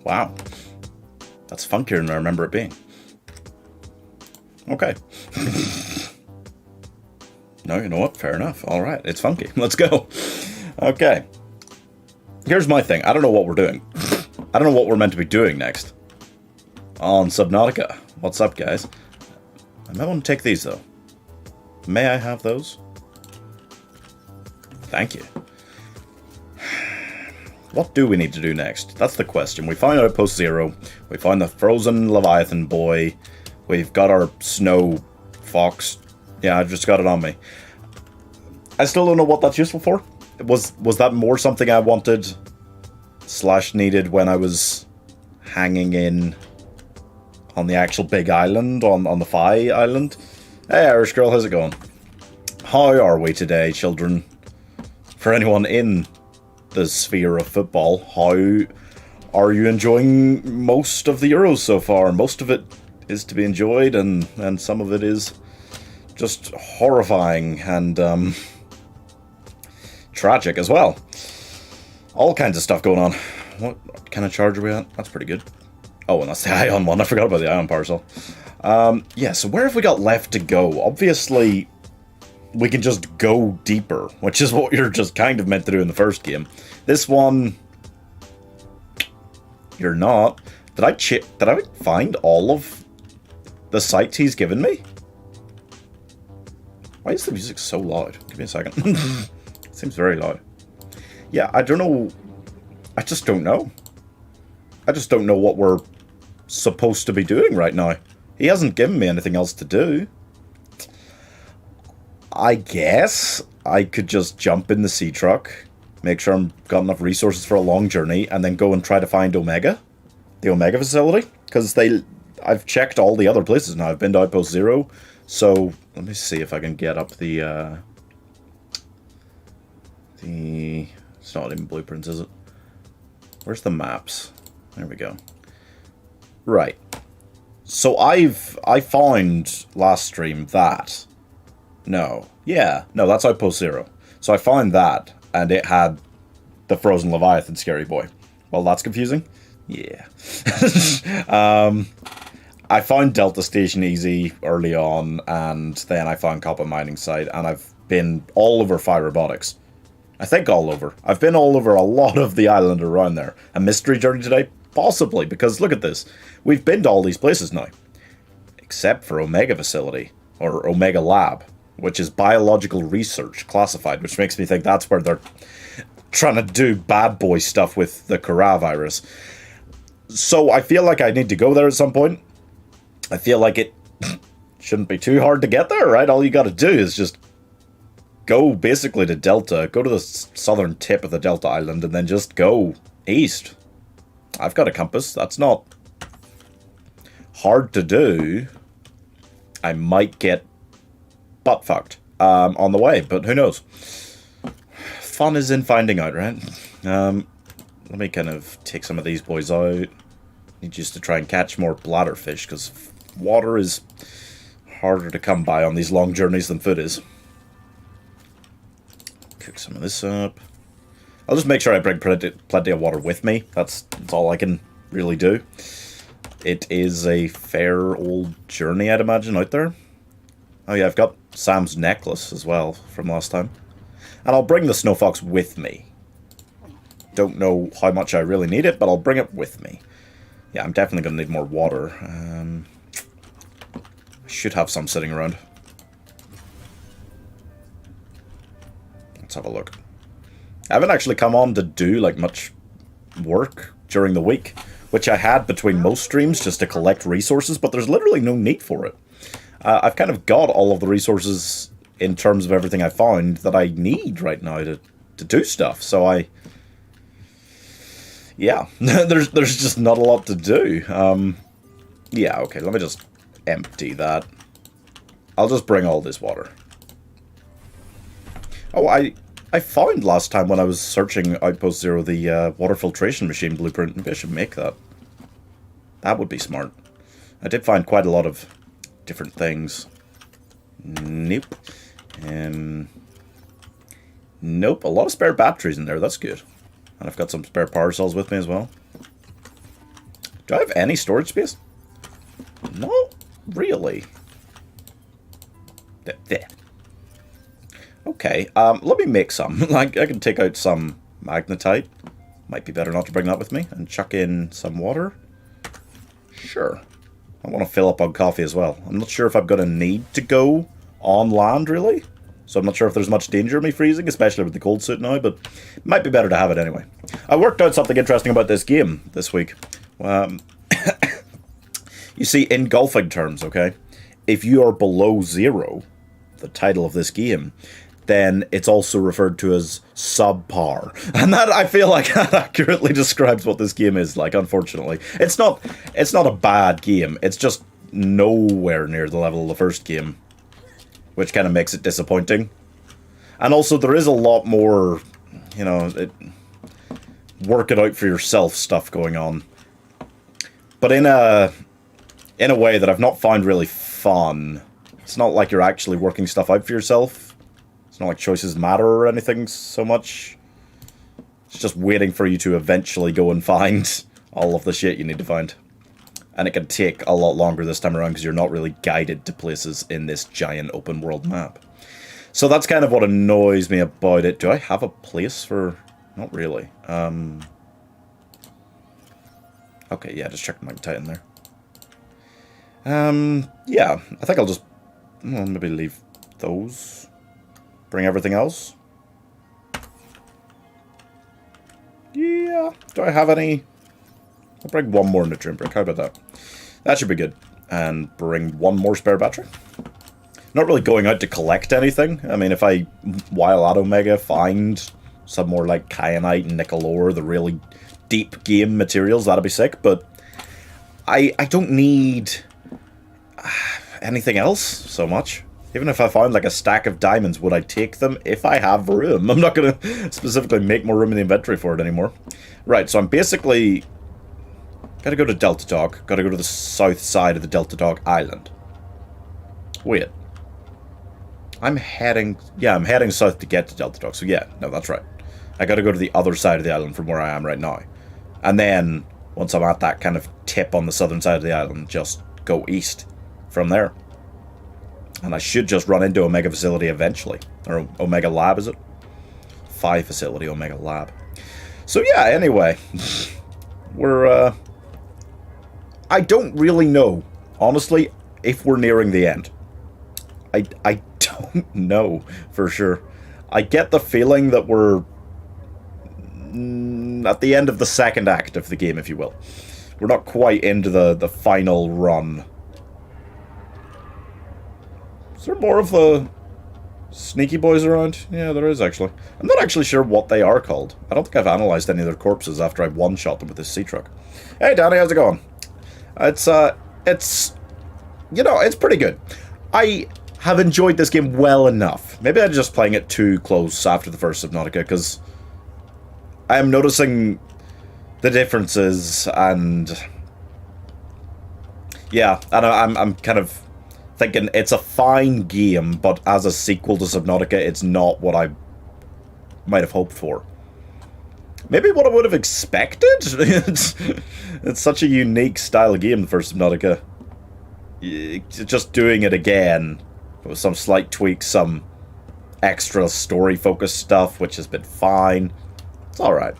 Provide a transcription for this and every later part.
Wow. That's funkier than I remember it being. Okay. No, you know what? Fair enough. All right, it's funky. Let's go. Okay. Here's my thing. I don't know what we're doing. I don't know what we're meant to be doing next. On Subnautica. What's up, guys? I might want to take these, though. May I have those? Thank you. What do we need to do next? That's the question. We find Outpost Zero. We find the frozen leviathan boy. We've got our snow fox. Yeah, I just got it on me. I still don't know what that's useful for. Was that more something I wanted / needed when I was hanging in on the actual big island, on the Phi island? Hey, Irish girl, how's it going? How are we today, children? For anyone in the sphere of football, how are you enjoying most of the Euros so far? Most of it is to be enjoyed, and some of it is just horrifying and tragic as well. All kinds of stuff going on. What kind of charge are we at? That's pretty good. Oh, and that's the ion one. I forgot about the ion parcel. Yeah, so where have we got left to go? Obviously, we can just go deeper, which is what you're just kind of meant to do in the first game. This one, you're not. Did I find all of the sites he's given me? Why is the music so loud? Give me a second. It seems very loud. Yeah, I don't know. I just don't know. I just don't know what we're supposed to be doing right now. He hasn't given me anything else to do. I guess I could just jump in the sea truck, make sure I've got enough resources for a long journey, and then go and try to find Omega, the Omega facility, because I've checked all the other places now. I've been to Outpost Zero, so let me see if I can get up the it's not even blueprints, is it? Where's the maps? There we go. Right. So I found last stream that. No. Yeah. No, that's Outpost Zero. So I found that, and it had the frozen leviathan scary boy. Well, that's confusing. Yeah. I found Delta Station easy early on, and then I found Copper Mining Site, and I've been all over Phi Robotics. I think all over. I've been all over a lot of the island around there. A mystery journey today? Possibly, because look at this. We've been to all these places now. Except for Omega Facility, or Omega Lab, which is biological research classified, which makes me think that's where they're trying to do bad boy stuff with the coronavirus. So I feel like I need to go there at some point. I feel like it shouldn't be too hard to get there, right? All you gotta do is just go basically to Delta, go to the southern tip of the Delta Island, and then just go east. I've got a compass. That's not hard to do. I might get butt fucked on the way, but who knows? Fun is in finding out, right? Let me kind of take some of these boys out. Need just to try and catch more bladderfish, because water is harder to come by on these long journeys than food is. Cook some of this up. I'll just make sure I bring plenty of water with me. That's all I can really do. It is a fair old journey, I'd imagine, out there. Oh yeah, I've got Sam's necklace as well from last time. And I'll bring the snow fox with me. Don't know how much I really need it, but I'll bring it with me. Yeah, I'm definitely going to need more water. I should have some sitting around. Let's have a look. I haven't actually come on to do like much work during the week, which I had between most streams just to collect resources, but there's literally no need for it. I've kind of got all of the resources in terms of everything I found that I need right now to do stuff, so yeah, there's just not a lot to do. Yeah, okay, let me just empty that. I'll just bring all this water. Oh, I found last time when I was searching Outpost Zero the water filtration machine blueprint. Maybe I should make that. That would be smart. I did find quite a lot of different things. Nope. Nope, a lot of spare batteries in there. That's good. And I've got some spare power cells with me as well. Do I have any storage space? No, really. There. Okay, let me make some. Like, I can take out some magnetite. Might be better not to bring that with me. And chuck in some water. Sure. I want to fill up on coffee as well. I'm not sure if I'm going to need to go on land, really. So I'm not sure if there's much danger of me freezing, especially with the cold suit now, but it might be better to have it anyway. I worked out something interesting about this game this week. You see, in golfing terms, okay, if you are below 0, the title of this game, then it's also referred to as subpar. And that, I feel like, that accurately describes what this game is like, unfortunately. It's not a bad game, it's just nowhere near the level of the first game, which kind of makes it disappointing. And also, there is a lot more, you know, work it out for yourself stuff going on. But in a way that I've not found really fun. It's not like you're actually working stuff out for yourself. It's not like choices matter or anything so much. It's just waiting for you to eventually go and find all of the shit you need to find. And it can take a lot longer this time around because you're not really guided to places in this giant open world map. So that's kind of what annoys me about it. Do I have a place for... Not really. Okay, yeah, just check my Titan there. Yeah, I think I'll just... Well, maybe leave those. Bring everything else. Yeah, do I have any... I'll bring one more nutrient brick, how about that? That should be good. And bring one more spare battery. Not really going out to collect anything. I mean, if I, while at Omega, find some more like kyanite and nickel ore, the really deep game materials, that'd be sick, but I don't need anything else so much. Even if I found like a stack of diamonds, would I take them if I have room? I'm not going to specifically make more room in the inventory for it anymore. Right, so I'm basically... Gotta go to Delta Dog. Gotta go to the south side of the Delta Dog Island. Wait. I'm heading... Yeah, I'm heading south to get to Delta Dog. So yeah, no, that's right. I gotta go to the other side of the island from where I am right now. And then, once I'm at that kind of tip on the southern side of the island, just go east from there. And I should just run into Omega Facility eventually. Or Omega Lab, is it? 5 Facility, Omega Lab. So yeah, anyway. We're, I don't really know, honestly, if we're nearing the end. I don't know for sure. I get the feeling that we're at the end of the second act of the game, if you will. We're not quite into the final run. Is there more of the sneaky boys around? Yeah, there is, actually. I'm not actually sure what they are called. I don't think I've analysed any of their corpses after I one-shot them with this sea truck. Hey, Danny, how's it going? It's, you know, it's pretty good. I have enjoyed this game well enough. Maybe I'm just playing it too close after the first Subnautica, because I am noticing the differences, and... Yeah, and I'm kind of thinking it's a fine game, but as a sequel to Subnautica, it's not what I might have hoped for. Maybe what I would have expected? It's such a unique style of game, the first Subnautica. Just doing it again, with some slight tweaks, some extra story-focused stuff, which has been fine. It's alright.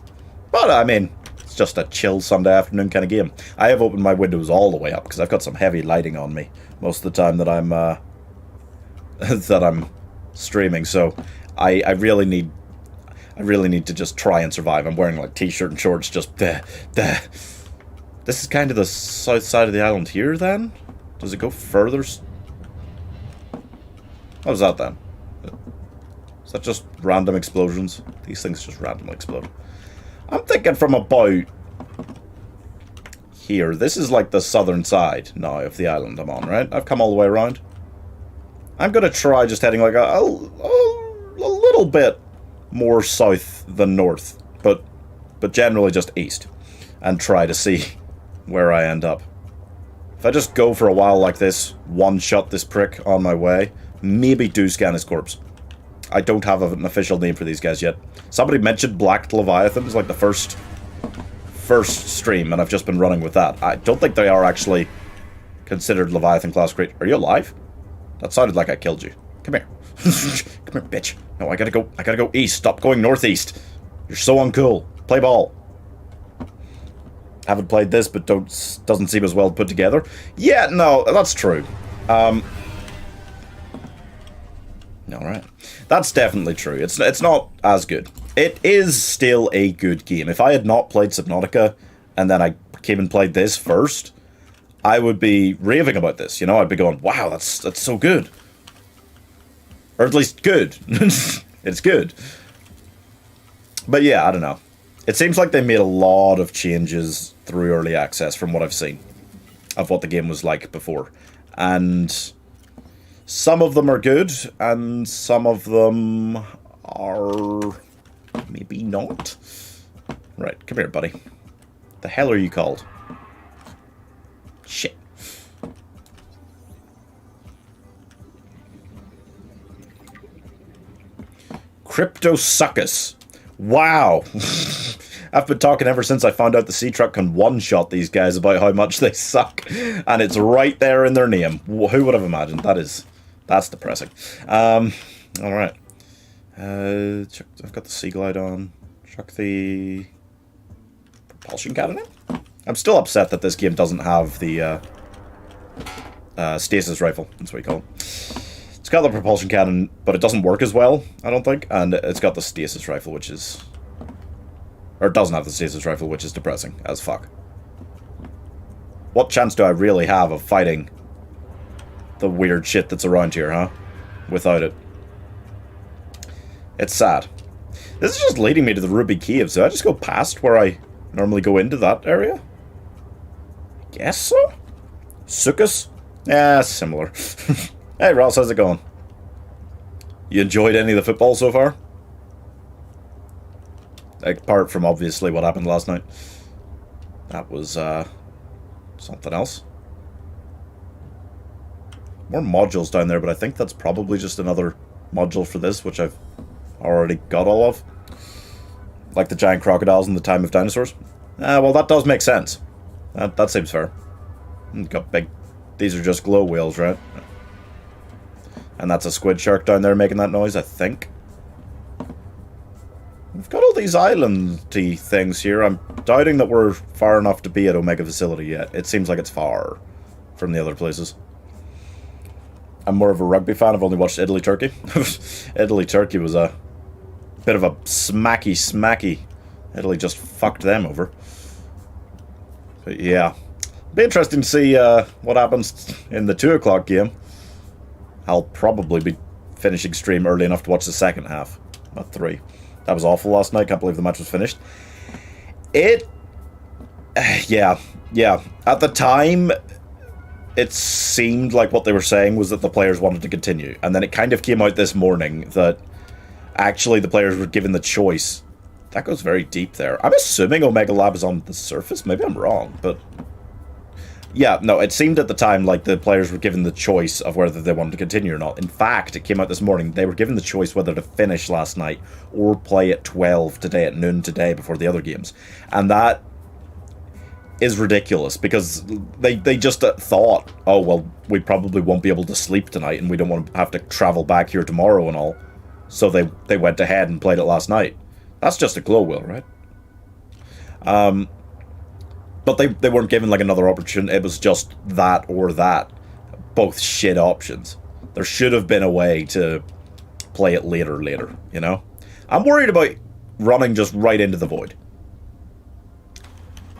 But, I mean, it's just a chill Sunday afternoon kind of game. I have opened my windows all the way up, because I've got some heavy lighting on me most of the time that I'm that I'm streaming, so I really need to just try and survive. I'm wearing like t-shirt and shorts, just This is kind of the south side of the island here then? Does it go further? What was that then? Is that just random explosions? These things just randomly explode. I'm thinking from about here. This is like the southern side now of the island I'm on, right? I've come all the way around. I'm going to try just heading like a little bit more south than north, but generally just east, and try to see where I end up. If I just go for a while like this, one-shot this prick on my way, maybe do scan his corpse. I don't have an official name for these guys yet. Somebody mentioned Black Leviathan as like the first first stream, and I've just been running with that. I don't think they are actually considered Leviathan class creatures. Are you alive? That sounded like I killed you. Come here. Come here, bitch. No, I gotta go east. Stop going northeast. You're so uncool. Play ball. Haven't played this, but doesn't seem as well put together. Yeah, no, that's true. Alright. That's definitely true. It's not as good. It is still a good game. If I had not played Subnautica, and then I came and played this first, I would be raving about this, you know? I'd be going, wow, that's so good. Or at least good. It's good. But yeah, I don't know. It seems like they made a lot of changes through early access from what I've seen of what the game was like before. And some of them are good, and some of them are maybe not. Right, come here, buddy. The hell are you called? Shit. Cryptosuchus. Wow. I've been talking ever since I found out the sea truck can one-shot these guys about how much they suck. And it's right there in their name. Who would have imagined? That's depressing. Alright. I've got the Sea Glide on. Chuck the propulsion cannon in? I'm still upset that this game doesn't have the stasis rifle. That's what you call it. It's got the propulsion cannon, but it doesn't work as well, I don't think. And it's got the stasis rifle, which is... Or it doesn't have the stasis rifle, which is depressing as fuck. What chance do I really have of fighting the weird shit that's around here, huh? Without it. It's sad. This is just leading me to the Ruby Cave, so I just go past where I normally go into that area? Guess so? Suckus? Yeah, similar. Hey, Ross, how's it going? You enjoyed any of the football so far? Apart from, obviously, what happened last night. That was, something else. More modules down there, but I think that's probably just another module for this, which I've already got all of. Like the giant crocodiles in the time of dinosaurs. Well, that does make sense. That seems fair. Got big... These are just glow whales, right? And that's a squid shark down there making that noise, I think. We've got all these island-y things here. I'm doubting that we're far enough to be at Omega Facility yet. It seems like it's far from the other places. I'm more of a rugby fan. I've only watched Italy-Turkey. Italy-Turkey was a bit of a smacky. Italy just fucked them over. But yeah. Be interesting to see what happens in the 2 o'clock game. I'll probably be finishing stream early enough to watch the second half. Not 3. That was awful last night. Can't believe the match was finished. Yeah. At the time, it seemed like what they were saying was that the players wanted to continue. And then it kind of came out this morning that actually the players were given the choice. That goes very deep there. I'm assuming Omega Lab is on the surface. Maybe I'm wrong, but... Yeah, no, it seemed at the time like the players were given the choice of whether they wanted to continue or not. In fact, it came out this morning, they were given the choice whether to finish last night or play at 12 today, at noon today, before the other games. And that is ridiculous, because they just thought, oh, well, we probably won't be able to sleep tonight, and we don't want to have to travel back here tomorrow and all. So they went ahead and played it last night. That's just a glow wheel, right? But they weren't given, like, another opportunity. It was just that or that. Both shit options. There should have been a way to play it later, you know? I'm worried about running just right into the void.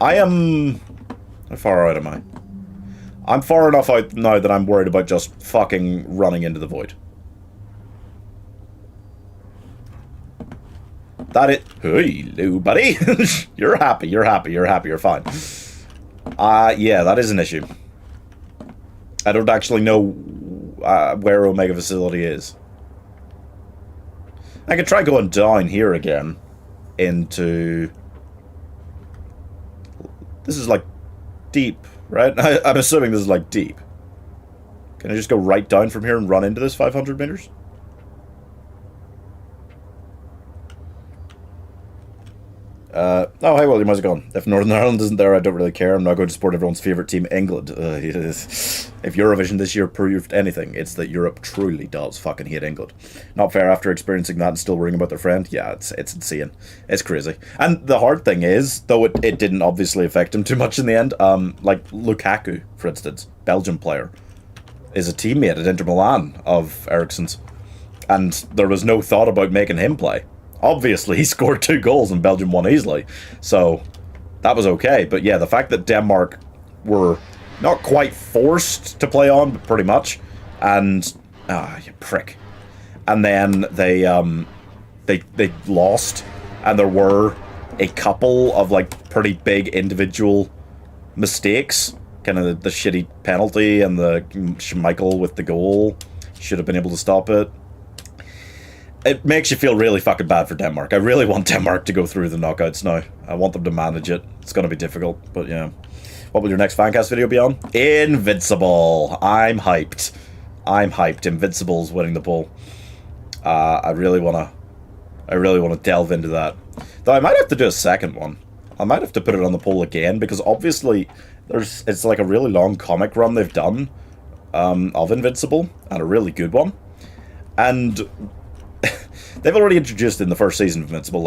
I am... How far out am I? I'm far enough out now that I'm worried about just fucking running into the void. That it. Hello, buddy. You're happy, you're fine. Yeah, that is an issue. I don't actually know where Omega Facility is. I could try going down here again into... This is like deep, right? I'm assuming this is like deep. Can I just go right down from here and run into this 500 meters? Oh, hey, William, how's it going? If Northern Ireland isn't there, I don't really care. I'm not going to support everyone's favourite team, England. If Eurovision this year proved anything, it's that Europe truly does fucking hate England. Not fair after experiencing that and still worrying about their friend. Yeah, it's insane. It's crazy. And the hard thing is, though it didn't obviously affect him too much in the end, like Lukaku, for instance, Belgian player, is a teammate at Inter Milan of Eriksen's. And there was no thought about making him play. Obviously, he scored 2 goals and Belgium won easily. So, that was okay. But yeah, the fact that Denmark were not quite forced to play on, but pretty much. And, you prick. And then they lost. And there were a couple of, like, pretty big individual mistakes. Kind of the shitty penalty and the Schmeichel with the goal. Should have been able to stop it. It makes you feel really fucking bad for Denmark. I really want Denmark to go through the knockouts now. I want them to manage it. It's going to be difficult, but yeah. What will your next fancast video be on? Invincible. I'm hyped. I'm hyped. Invincible's winning the poll. I really want to delve into that. Though I might have to do a second one. I might have to put it on the poll again, because obviously it's like a really long comic run they've done of Invincible, and a really good one. And they've already introduced in the first season of Invincible,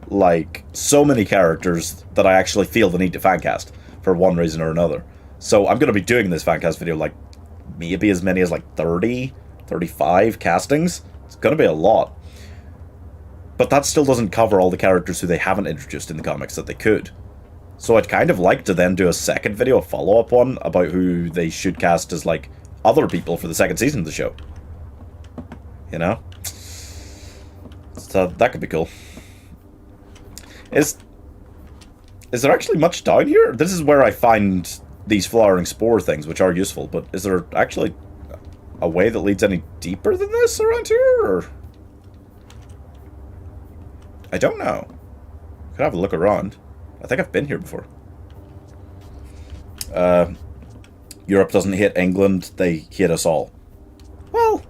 like so many characters that I actually feel the need to fancast for one reason or another. So I'm going to be doing this fancast video, like, maybe as many as, like, 30, 35 castings. It's going to be a lot. But that still doesn't cover all the characters who they haven't introduced in the comics that they could. So I'd kind of like to then do a second video, a follow-up one, about who they should cast as, like, other people for the second season of the show. You know? So that could be cool. Is there actually much down here? This is where I find these flowering spore things, which are useful, but is there actually a way that leads any deeper than this around here, or? I don't know. Could have a look around. I think I've been here before. Europe doesn't hate England, they hate us all. Well,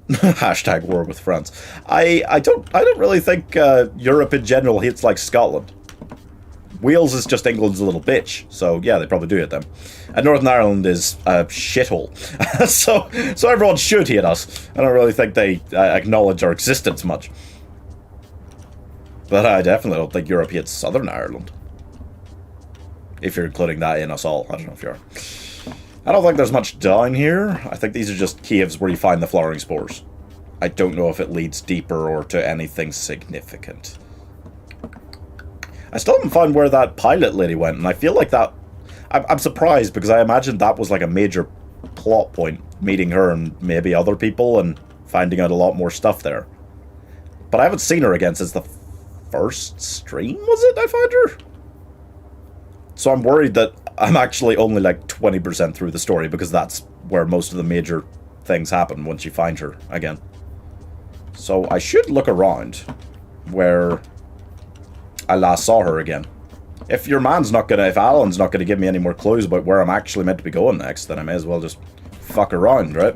hashtag war with France. I don't really think Europe in general hates like Scotland. Wales is just England's little bitch, so yeah, they probably do hate them. And Northern Ireland is a shithole, so everyone should hate us. I don't really think they acknowledge our existence much. But I definitely don't think Europe hates Southern Ireland. If you're including that in us all, I don't know if you are. I don't think there's much down here. I think these are just caves where you find the flowering spores. I don't know if it leads deeper or to anything significant. I still haven't found where that pilot lady went, and I feel like that... I'm surprised, because I imagined that was like a major plot point, meeting her and maybe other people and finding out a lot more stuff there. But I haven't seen her again since the first stream, was it, I found her? So I'm worried that I'm actually only like 20% through the story, because that's where most of the major things happen once you find her again. So I should look around where I last saw her again. If your man's not gonna, if Alan's not gonna give me any more clues about where I'm actually meant to be going next, then I may as well just fuck around, right?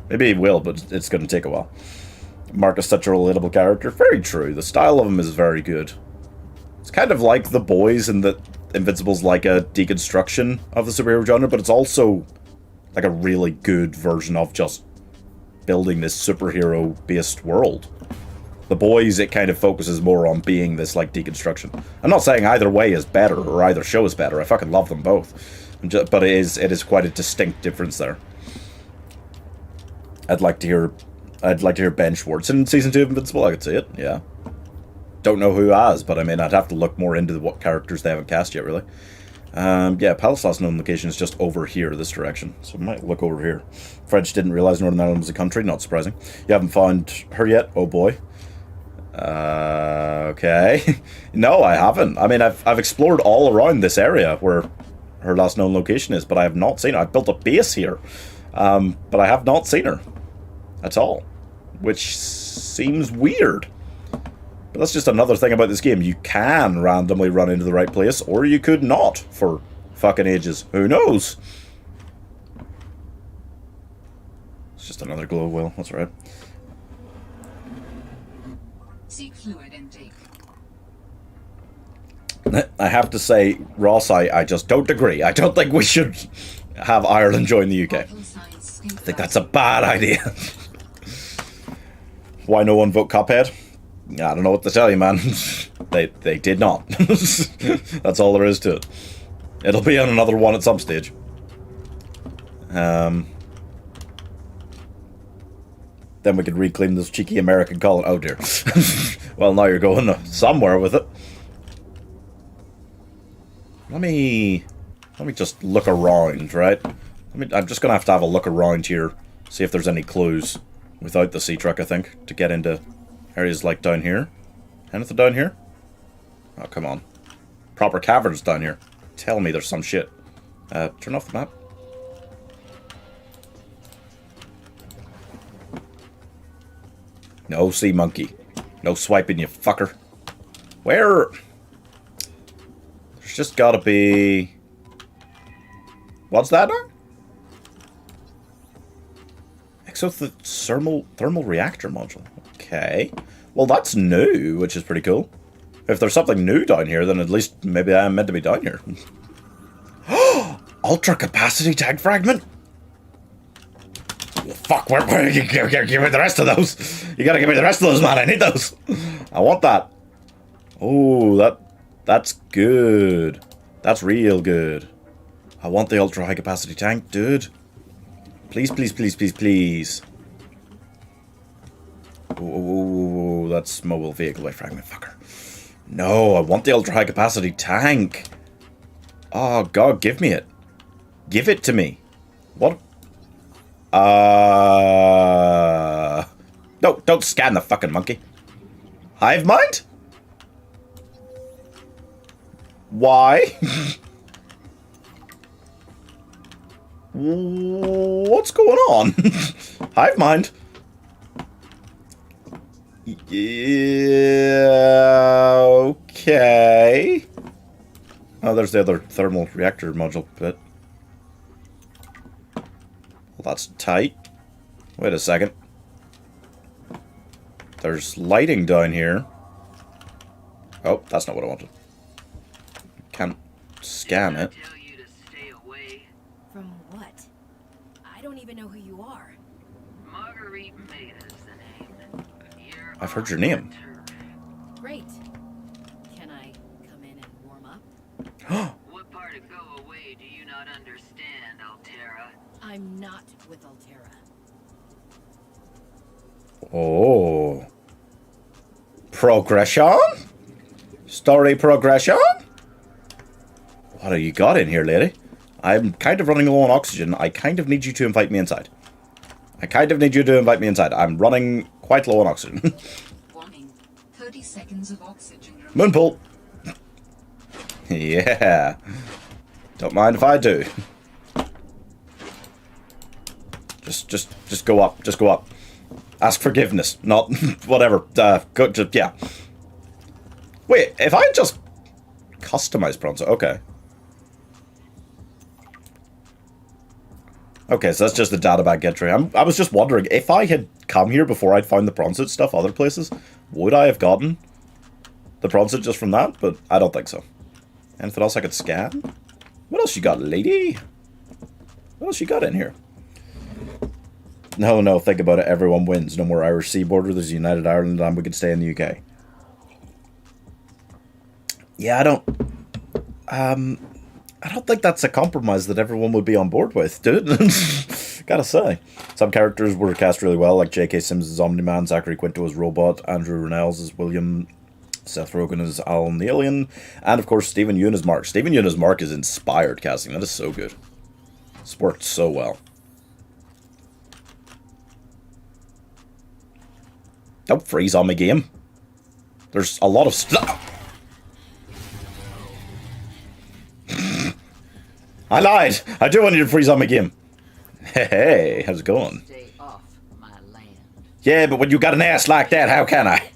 Maybe he will, but it's gonna take a while. Mark is such a relatable character. Very true. The style of him is very good. It's kind of like The Boys in that Invincible's like a deconstruction of the superhero genre, but it's also like a really good version of just building this superhero-based world. The Boys, it kind of focuses more on being this, like, deconstruction. I'm not saying either way is better, or either show is better. I fucking love them both. But it is quite a distinct difference there. I'd like to hear Ben Schwartz in Season 2 of Invincible. I could see it, yeah. Don't know who has, but I mean, I'd have to look more into what characters they haven't cast yet, really. Yeah, Palestina's known location is just over here, this direction. So I might look over here. French didn't realize Northern Ireland was a country, not surprising. You haven't found her yet? Oh boy. Okay. No, I haven't. I mean, I've explored all around this area where her last known location is, but I have not seen her. I've built a base here, but I have not seen her at all, which seems weird. But that's just another thing about this game. You can randomly run into the right place, or you could not for fucking ages. Who knows? It's just another glow wheel. That's right. Seek fluid intake. I have to say, Ross, I just don't agree. I don't think we should have Ireland join the UK. I think that's a bad idea. Why no one vote Cuphead? I don't know what to tell you, man. They did not. That's all there is to it. It'll be on another one at some stage. Then we could reclaim this cheeky American colony. Oh dear. Well, now you're going somewhere with it. Let me just look around, right? I'm just gonna have to have a look around here, see if there's any clues without the sea truck, I think, to get into areas like down here. Anything down here? Oh, come on. Proper caverns down here. Tell me there's some shit. Turn off the map. No sea monkey. No swiping, you fucker. Where? There's just gotta be... What's that now? Exothermal reactor module. Okay. Well, that's new, which is pretty cool. If there's something new down here, then at least maybe I am meant to be down here. Ultra capacity tank fragment? Fuck, where give me the rest of those. You gotta give me the rest of those, man. I need those. I want that. Oh, that's good. That's real good. I want the ultra high capacity tank, dude. Please, please, please, please, please. Oh, that's mobile vehicle by fragment, fucker. No, I want the ultra high capacity tank. Oh god, give me it. Give it to me. What? No, don't scan the fucking monkey. Hive mind? Why? What's going on? Hive mind. Yeah, okay. Oh, there's the other thermal reactor module bit. Well, that's tight. Wait a second. There's lighting down here. Oh, that's not what I wanted. Can't scan it. From what? I don't even know who you are. Marguerite Maida's the name. I've heard your name. Great. Can I come in and warm up? What part of go away do you not understand, Altera? I'm not with Altera. Oh. Progression? Story progression? What have you got in here, lady? I'm kind of running low on oxygen. I kind of need you to invite me inside. I'm running quite low on oxygen. Warning. 30 seconds of oxygen. Moon pool. Yeah. Don't mind if I do. Just go up. Just go up. Ask forgiveness. Not whatever. Go to, yeah. Wait, if I just customize Bronzo, okay. Okay, so that's just the data bag entry. I was just wondering, if I had come here before I'd found the Bronzit stuff other places, would I have gotten the Bronzit just from that? But I don't think so. Anything else I could scan? What else you got, lady? What else you got in here? No, think about it. Everyone wins. No more Irish sea border. There's United Ireland and we can stay in the UK. Yeah, I don't think that's a compromise that everyone would be on board with, dude. Gotta say. Some characters were cast really well, like J.K. Sims as Omni-Man, Zachary Quinto as Robot, Andrew Rannells as William, Seth Rogen as Alan the Alien, and of course Stephen Yeun as Mark. Stephen Yeun as Mark is inspired casting. That is so good. It's worked so well. Don't freeze on my game. There's a lot of stuff. I lied. I do want you to freeze on my game. Hey, how's it going? Stay off my land. Yeah, but when you got an ass like that, how can I?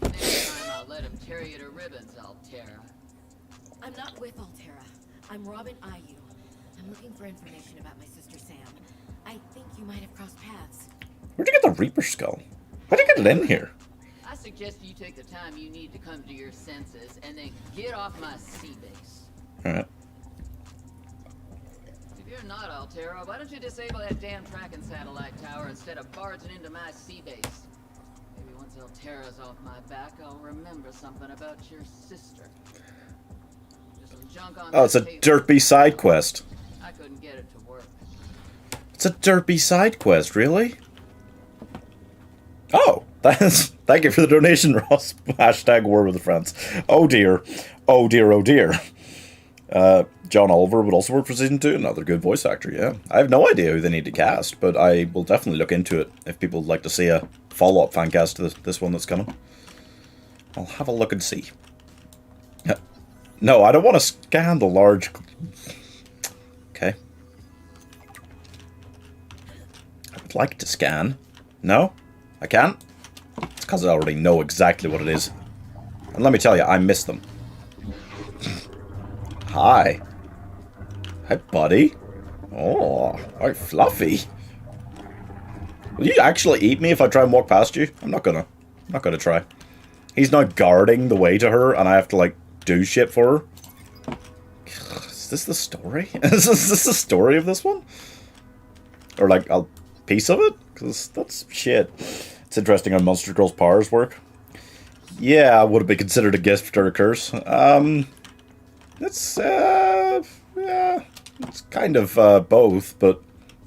Next time I'll let him tear you to ribbons, Altera. I'm not with Altera. I'm Robin Ayu. I'm looking for information about my sister Sam. I think you might have crossed paths. Where'd you get the Reaper skull? How'd you get it in here? I suggest you take the time you need to come to your senses and then get off my sea base. Alright. If you're not Altera, why don't you disable that damn tracking satellite tower instead of barging into my sea base? Maybe once Altera's off my back, I'll remember something about your sister. Just some junk on Oh, it's a derpy side quest. I couldn't get it to work. It's a derpy side quest, really? Oh, thank you for the donation, Ross. Hashtag war with the friends. Oh dear. Oh dear, oh dear. John Oliver would also work for season 2. Another good voice actor, yeah. I have no idea who they need to cast, but I will definitely look into it if people would like to see a follow-up fan cast to this one that's coming. I'll have a look and see. No, I don't want to scan the large... Okay. I would like to scan. No? I can't? It's because I already know exactly what it is. And let me tell you, I miss them. Hi. Hi, buddy. Oh, hi, Fluffy. Will you actually eat me if I try and walk past you? I'm not gonna try. He's now guarding the way to her, and I have to, like, do shit for her. Is this the story? Is this the story of this one? Or, like, a piece of it? Because that's shit. It's interesting how Monster Girl's powers work. Yeah, would it be considered a gift or a curse? It's, yeah, it's kind of both, but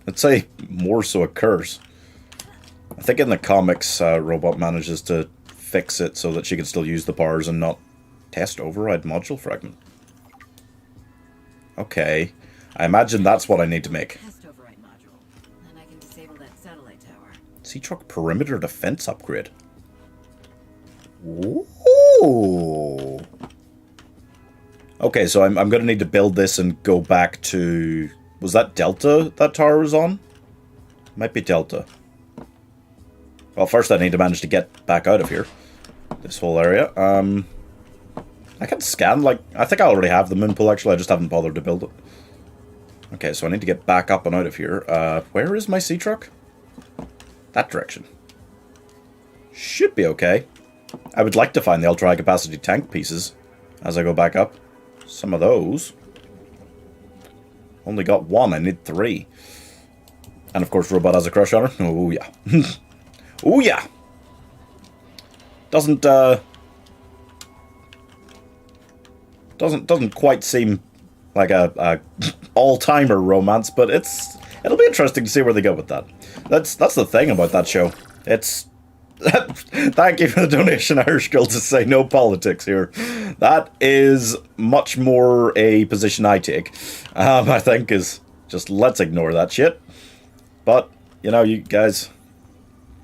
I'd say more so a curse. I think in the comics, Robot manages to fix it so that she can still use the powers and not test override module fragment. Okay, I imagine that's what I need to make. Test override module. Then I can disable that satellite tower. Sea Truck perimeter defense upgrade. Ooh. Okay, so I'm going to need to build this and go back to... Was that Delta that tower was on? Might be Delta. Well, first I need to manage to get back out of here. This whole area. I can scan, like... I think I already have the moon pool, actually. I just haven't bothered to build it. Okay, so I need to get back up and out of here. Where is my sea truck? That direction. Should be okay. I would like to find the ultra high capacity tank pieces as I go back up. Some of those. Only got one, I need 3. And of course Robot has a crush on her. Oh yeah. Oh yeah! Doesn't quite seem like a all-timer romance, but it'll be interesting to see where they go with that. That's the thing about that show. It's thank you for the donation, Irish Girl, to say no politics here. That is much more a position I take. I think is just let's ignore that shit. But you know, you guys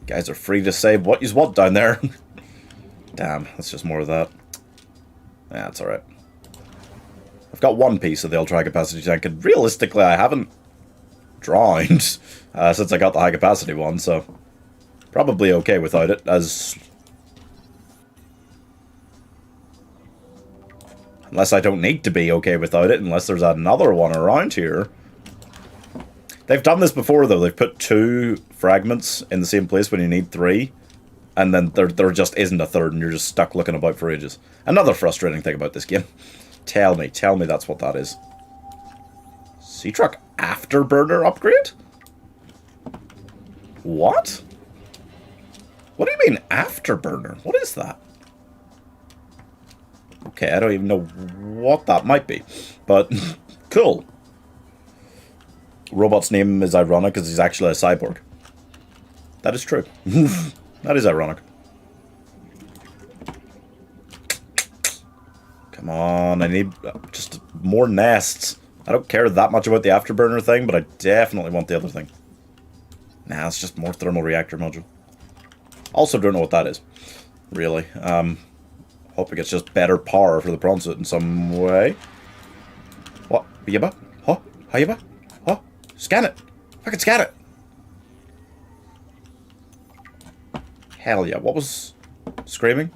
are free to say what you want down there. Damn, that's just more of that. Yeah, that's alright. I've got one piece of the ultra high capacity tank, and realistically I haven't drowned since I got the high capacity one, so probably okay without it, as... Unless I don't need to be okay without it, unless there's another one around here. They've done this before, though. They've put 2 fragments in the same place when you need 3. And then there just isn't a third, and you're just stuck looking about for ages. Another frustrating thing about this game. Tell me that's what that is. Sea Truck Afterburner upgrade? What? What do you mean, Afterburner? What is that? Okay, I don't even know what that might be. But, cool. Robot's name is ironic because he's actually a cyborg. That is true. That is ironic. Come on, I need just more nests. I don't care that much about the Afterburner thing, but I definitely want the other thing. Nah, it's just more thermal reactor module. Also don't know what that is, really. Hoping it's just better power for the prawn suit in some way. What? Yibba? Huh? Hayibba? Huh? Scan it! Fucking scan it! Hell yeah, what was screaming?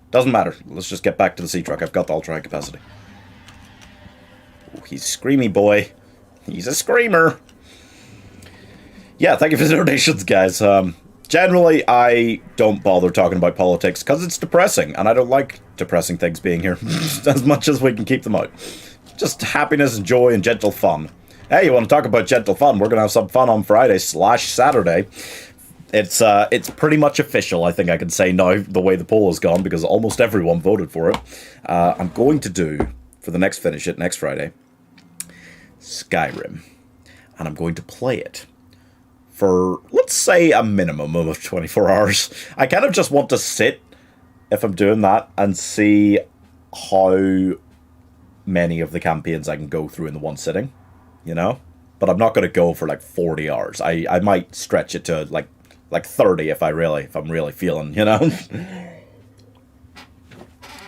Doesn't matter. Let's just get back to the sea truck. I've got the ultra high capacity. Oh, he's screamy boy. He's a screamer. Yeah, thank you for the donations, guys. generally, I don't bother talking about politics because it's depressing, and I don't like depressing things being here as much as we can keep them out. Just happiness and joy and gentle fun. Hey, you want to talk about gentle fun? We're going to have some fun on Friday/Saturday. It's pretty much official, I think I can say now, the way the poll has gone, because almost everyone voted for it. I'm going to do, for the next Finish It, next Friday, Skyrim. And I'm going to play it for, let's say, a minimum of 24 hours. I kind of just want to sit, if I'm doing that, and see how many of the campaigns I can go through in the one sitting, you know? But I'm not going to go for like 40 hours. I might stretch it to like 30 if I'm really feeling, you know?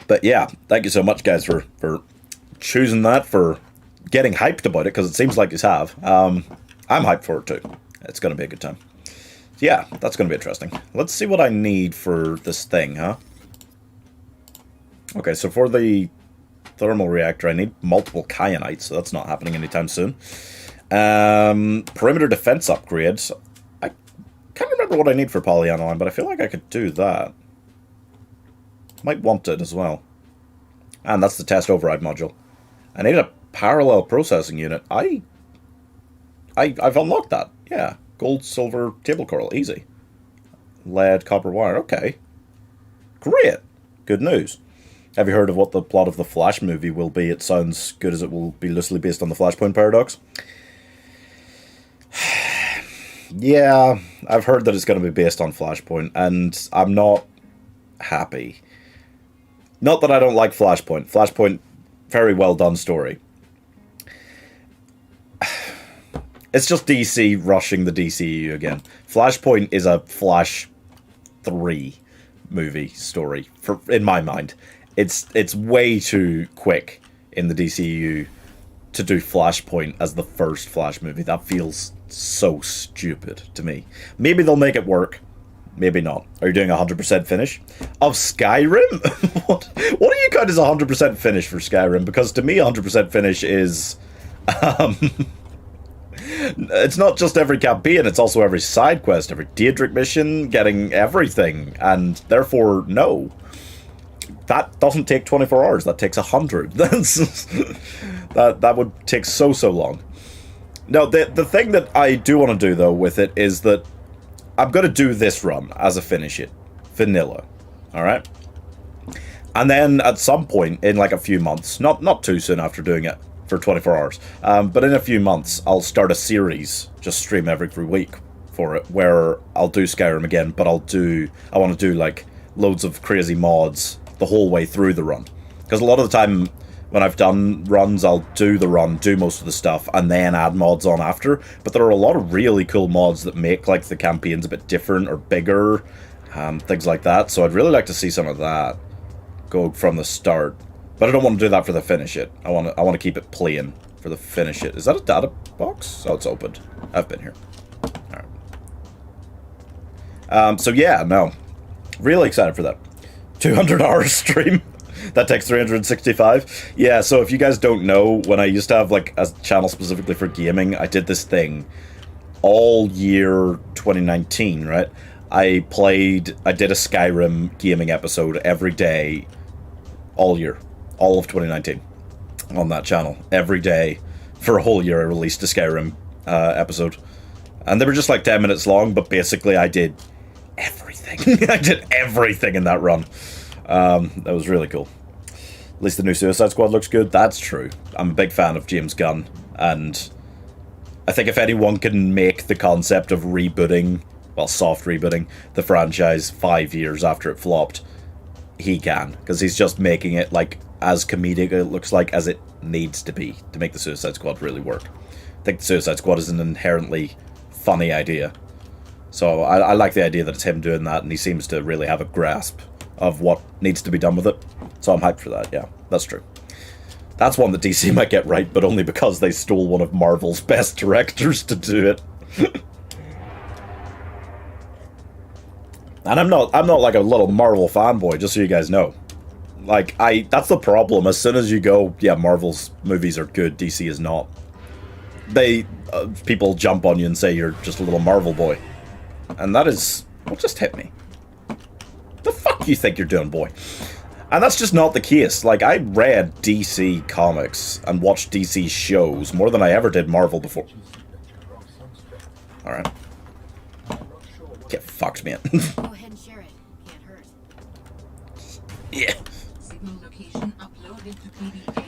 But yeah, thank you so much, guys, for choosing that, for getting hyped about it, because it seems like you have. I'm hyped for it too. It's going to be a good time. Yeah, that's going to be interesting. Let's see what I need for this thing, huh? Okay, so for the thermal reactor, I need multiple kyanites, so that's not happening anytime soon. Perimeter defense upgrades. I can't remember what I need for polyaniline, but I feel like I could do that. Might want it as well. And that's the test override module. I need a parallel processing unit. I've unlocked that. Yeah. Gold, silver, table coral. Easy. Lead, copper wire. Okay. Great. Good news. Have you heard of what the plot of the Flash movie will be? It sounds good as it will be loosely based on the Flashpoint paradox. Yeah, I've heard that it's going to be based on Flashpoint, and I'm not happy. Not that I don't like Flashpoint. Flashpoint, very well done story. It's just DC rushing the DCEU again. Flashpoint is a Flash 3 movie story, in my mind. It's way too quick in the DCEU to do Flashpoint as the first Flash movie. That feels so stupid to me. Maybe they'll make it work. Maybe not. Are you doing a 100% finish of Skyrim? What do you count as a 100% finish for Skyrim? Because to me, 100% finish is... it's not just every campaign, it's also every side quest, every Daedric mission, getting everything. And therefore, no. That doesn't take 24 hours. That takes 100. That would take so long. No, the thing that I do want to do, though, with it is that I'm going to do this run as a finish it. Vanilla. Alright? And then at some point, in like a few months, not too soon after doing it for 24 hours, but in a few months, I'll start a series, just stream every week for it, where I'll do Skyrim again, but I want to do like loads of crazy mods the whole way through the run. Because a lot of the time when I've done runs, I'll do the run, do most of the stuff, and then add mods on after. But there are a lot of really cool mods that make like the campaigns a bit different or bigger, things like that. So I'd really like to see some of that go from the start. But I don't want to do that for the finish it. I want to keep it plain for the finish it. Is that a data box? Oh, it's opened. I've been here. Alright. So yeah, no. Really excited for that. 200 hours stream. That takes 365. Yeah, so if you guys don't know, when I used to have like a channel specifically for gaming, I did this thing all year 2019, right? I did a Skyrim gaming episode every day, all year, all of 2019 on that channel. Every day for a whole year I released a Skyrim episode. And they were just like 10 minutes long, but basically I did everything. I did everything in that run. That was really cool. At least the new Suicide Squad looks good. That's true. I'm a big fan of James Gunn, and I think if anyone can make the concept of rebooting, well, soft rebooting, the franchise 5 years after it flopped, he can. Because he's just making it like as comedic, it looks like, as it needs to be to make the Suicide Squad really work. I think the Suicide Squad is an inherently funny idea. So I like the idea that it's him doing that, and he seems to really have a grasp of what needs to be done with it. So I'm hyped for that, yeah. That's true. That's one that DC might get right, but only because they stole one of Marvel's best directors to do it. And I'm not like a little Marvel fanboy, just so you guys know. Like, that's the problem. As soon as you go, yeah, Marvel's movies are good, DC is not. People jump on you and say you're just a little Marvel boy. And that is What just hit me? The fuck you think you're doing, boy? And that's just not the case. Like, I read DC comics and watched DC shows more than I ever did Marvel before. Alright. Get fucked, man. Go ahead and share it. Can't hurt. Yeah. Signal location uploaded to PDA.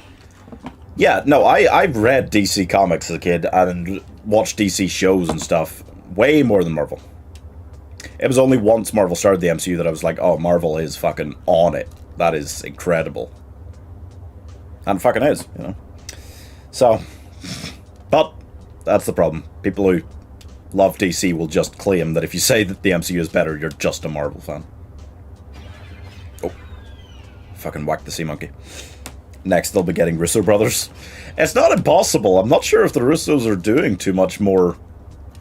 Yeah, no, I've read DC comics as a kid and watched DC shows and stuff way more than Marvel. It was only once Marvel started the MCU that I was like, oh, Marvel is fucking on it. That is incredible. And it fucking is, you know. So, but that's the problem. People who love DC will just claim that if you say that the MCU is better, you're just a Marvel fan. Oh. Fucking whack the sea monkey. Next, they'll be getting Russo brothers. It's not impossible. I'm not sure if the Russos are doing too much more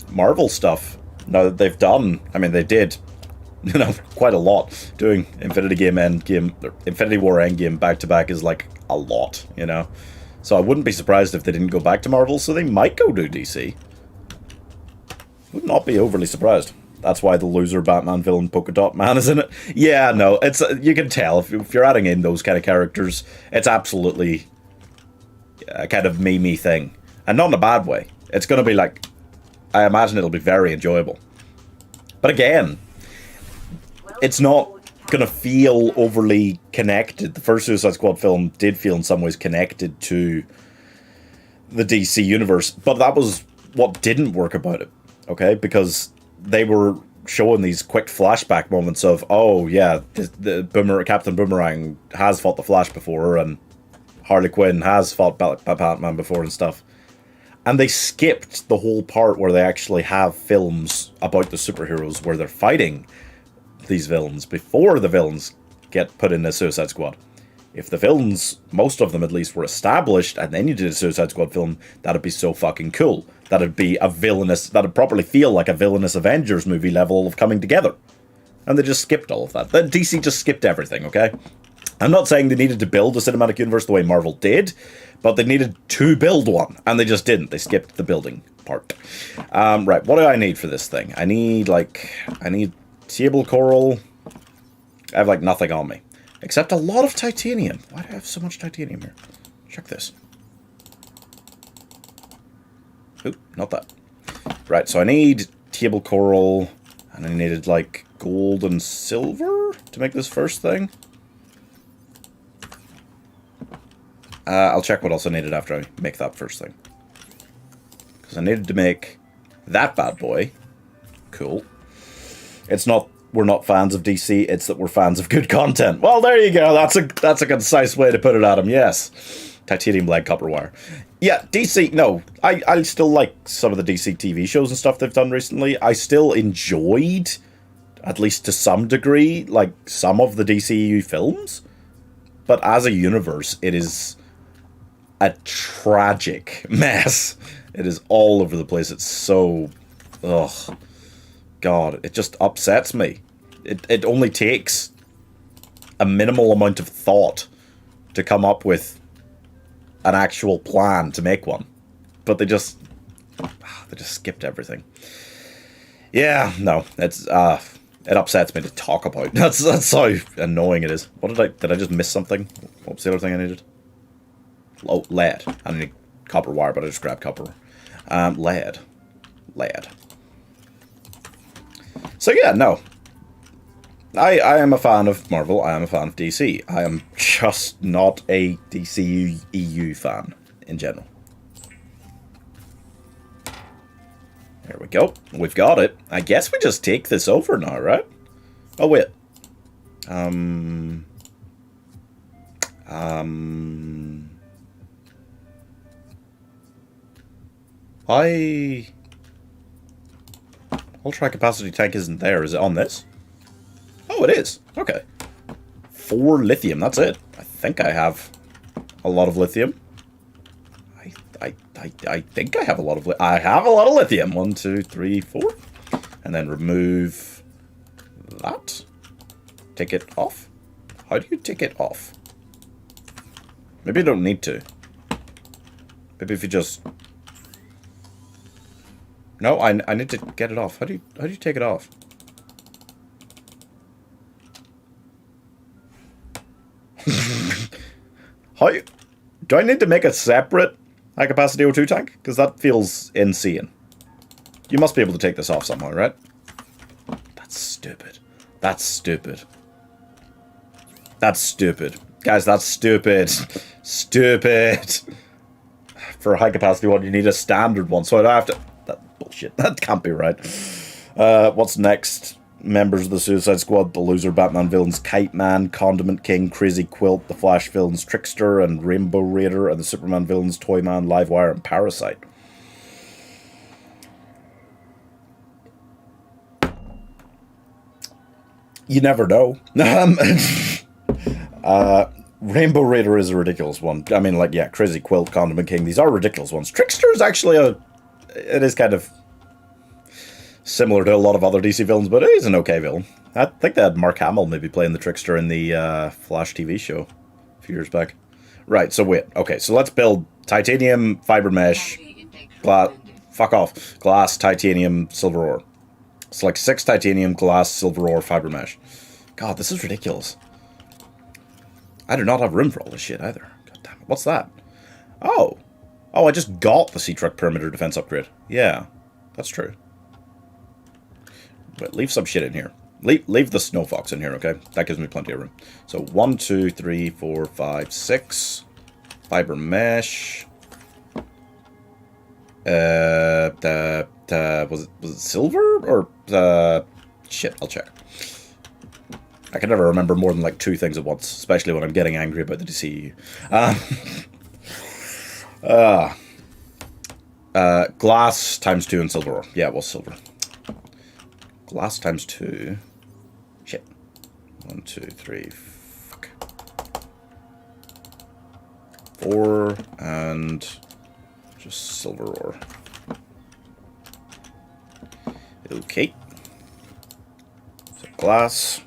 Marvel stuff now that they've done. I mean, they did, you know, quite a lot. Doing Infinity War Endgame back-to-back is like a lot, you know. So I wouldn't be surprised if they didn't go back to Marvel, so they might go do DC. Would not be overly surprised. That's why the loser Batman villain Polka Dot Man is in it. Yeah, no, it's you can tell if you're adding in those kind of characters, it's absolutely a kind of meme-y thing. And not in a bad way. It's going to be like, I imagine it'll be very enjoyable. But again, it's not going to feel overly connected. The first Suicide Squad film did feel in some ways connected to the DC universe, but that was what didn't work about it, okay? Because they were showing these quick flashback moments of, oh yeah, Captain Boomerang has fought the Flash before, and Harley Quinn has fought Batman before and stuff. And they skipped the whole part where they actually have films about the superheroes where they're fighting these villains before the villains get put in the Suicide Squad. If the villains, most of them at least, were established and then you did a Suicide Squad film, that'd be so fucking cool. That'd be a villainous, that'd probably feel like a villainous Avengers movie level of coming together. And they just skipped all of that. Then DC just skipped everything, okay? I'm not saying they needed to build a cinematic universe the way Marvel did, but they needed to build one, and they just didn't. They skipped the building part. Right, what do I need for this thing? I need table coral. I have, like, nothing on me. Except a lot of titanium. Why do I have so much titanium here? Check this. Oop, not that. Right, so I need table coral, and I needed, like, gold and silver to make this first thing. I'll check what else I needed after I make that first thing. Because I needed to make that bad boy. Cool. It's not, we're not fans of DC, it's that we're fans of good content. Well, there you go. That's a concise way to put it, Adam. Yes. Titanium lead copper wire. Yeah, DC, no. I still like some of the DC TV shows and stuff they've done recently. I still enjoyed, at least to some degree, like some of the DCU films. But as a universe, it is a tragic mess. It is all over the place. It's so... Ugh. God, it just upsets me. It only takes a minimal amount of thought to come up with an actual plan to make one. But they just skipped everything. Yeah, no, it's it upsets me to talk about. That's how annoying it is. What did I just miss something? What was the other thing I needed? Oh, lead. I need copper wire, but I just grabbed copper. Lead. So yeah, no. I am a fan of Marvel, I am a fan of DC. I am just not a DCU EU fan in general. There we go. We've got it. I guess we just take this over now, right? Oh, wait. Why... Ultra capacity tank isn't there. Is it on this? Oh, it is. Okay. 4 lithium. That's it. I think I have a lot of lithium. I think I have a lot of I have a lot of lithium. 1, 2, 3, 4. And then remove that. Take it off. How do you take it off? Maybe you don't need to. Maybe if you just... No, I need to get it off. How do you take it off? How do I need to make a separate high capacity O2 tank? Because that feels insane. You must be able to take this off somehow, right? That's stupid. That's stupid. That's stupid. Guys, that's stupid. Stupid. For a high capacity one, you need a standard one, so I don't have to... That bullshit. That can't be right. What's next? Members of the Suicide Squad, the loser Batman villains Kite Man, Condiment King, Crazy Quilt, the Flash villains Trickster and Rainbow Raider, and the Superman villains Toyman, Livewire, and Parasite. You never know. Rainbow Raider is a ridiculous one. I mean, like, yeah, Crazy Quilt, Condiment King, these are ridiculous ones. Trickster is actually it is kind of similar to a lot of other DC villains, but it is an okay villain. I think they had Mark Hamill maybe playing the Trickster in the Flash TV show a few years back. Right, so wait. Okay, so let's build titanium, fiber mesh, glass, fuck off, glass, titanium, silver ore. It's like 6 titanium, glass, silver ore, fiber mesh. God, this is ridiculous. I do not have room for all this shit either. God damn it. What's that? Oh. Oh, I just got the Sea-Truck perimeter defense upgrade. Yeah, that's true. But leave some shit in here. Leave the Snow Fox in here, okay? That gives me plenty of room. So 1, 2, 3, 4, 5, 6. Fiber mesh. Was it silver or shit? I'll check. I can never remember more than like 2 things at once, especially when I'm getting angry about the DCU. Glass times 2 and silver ore. Yeah, it was silver. Glass times 2. Shit. 1, 2, 3. Fuck. 4 and just silver ore. Okay. So glass.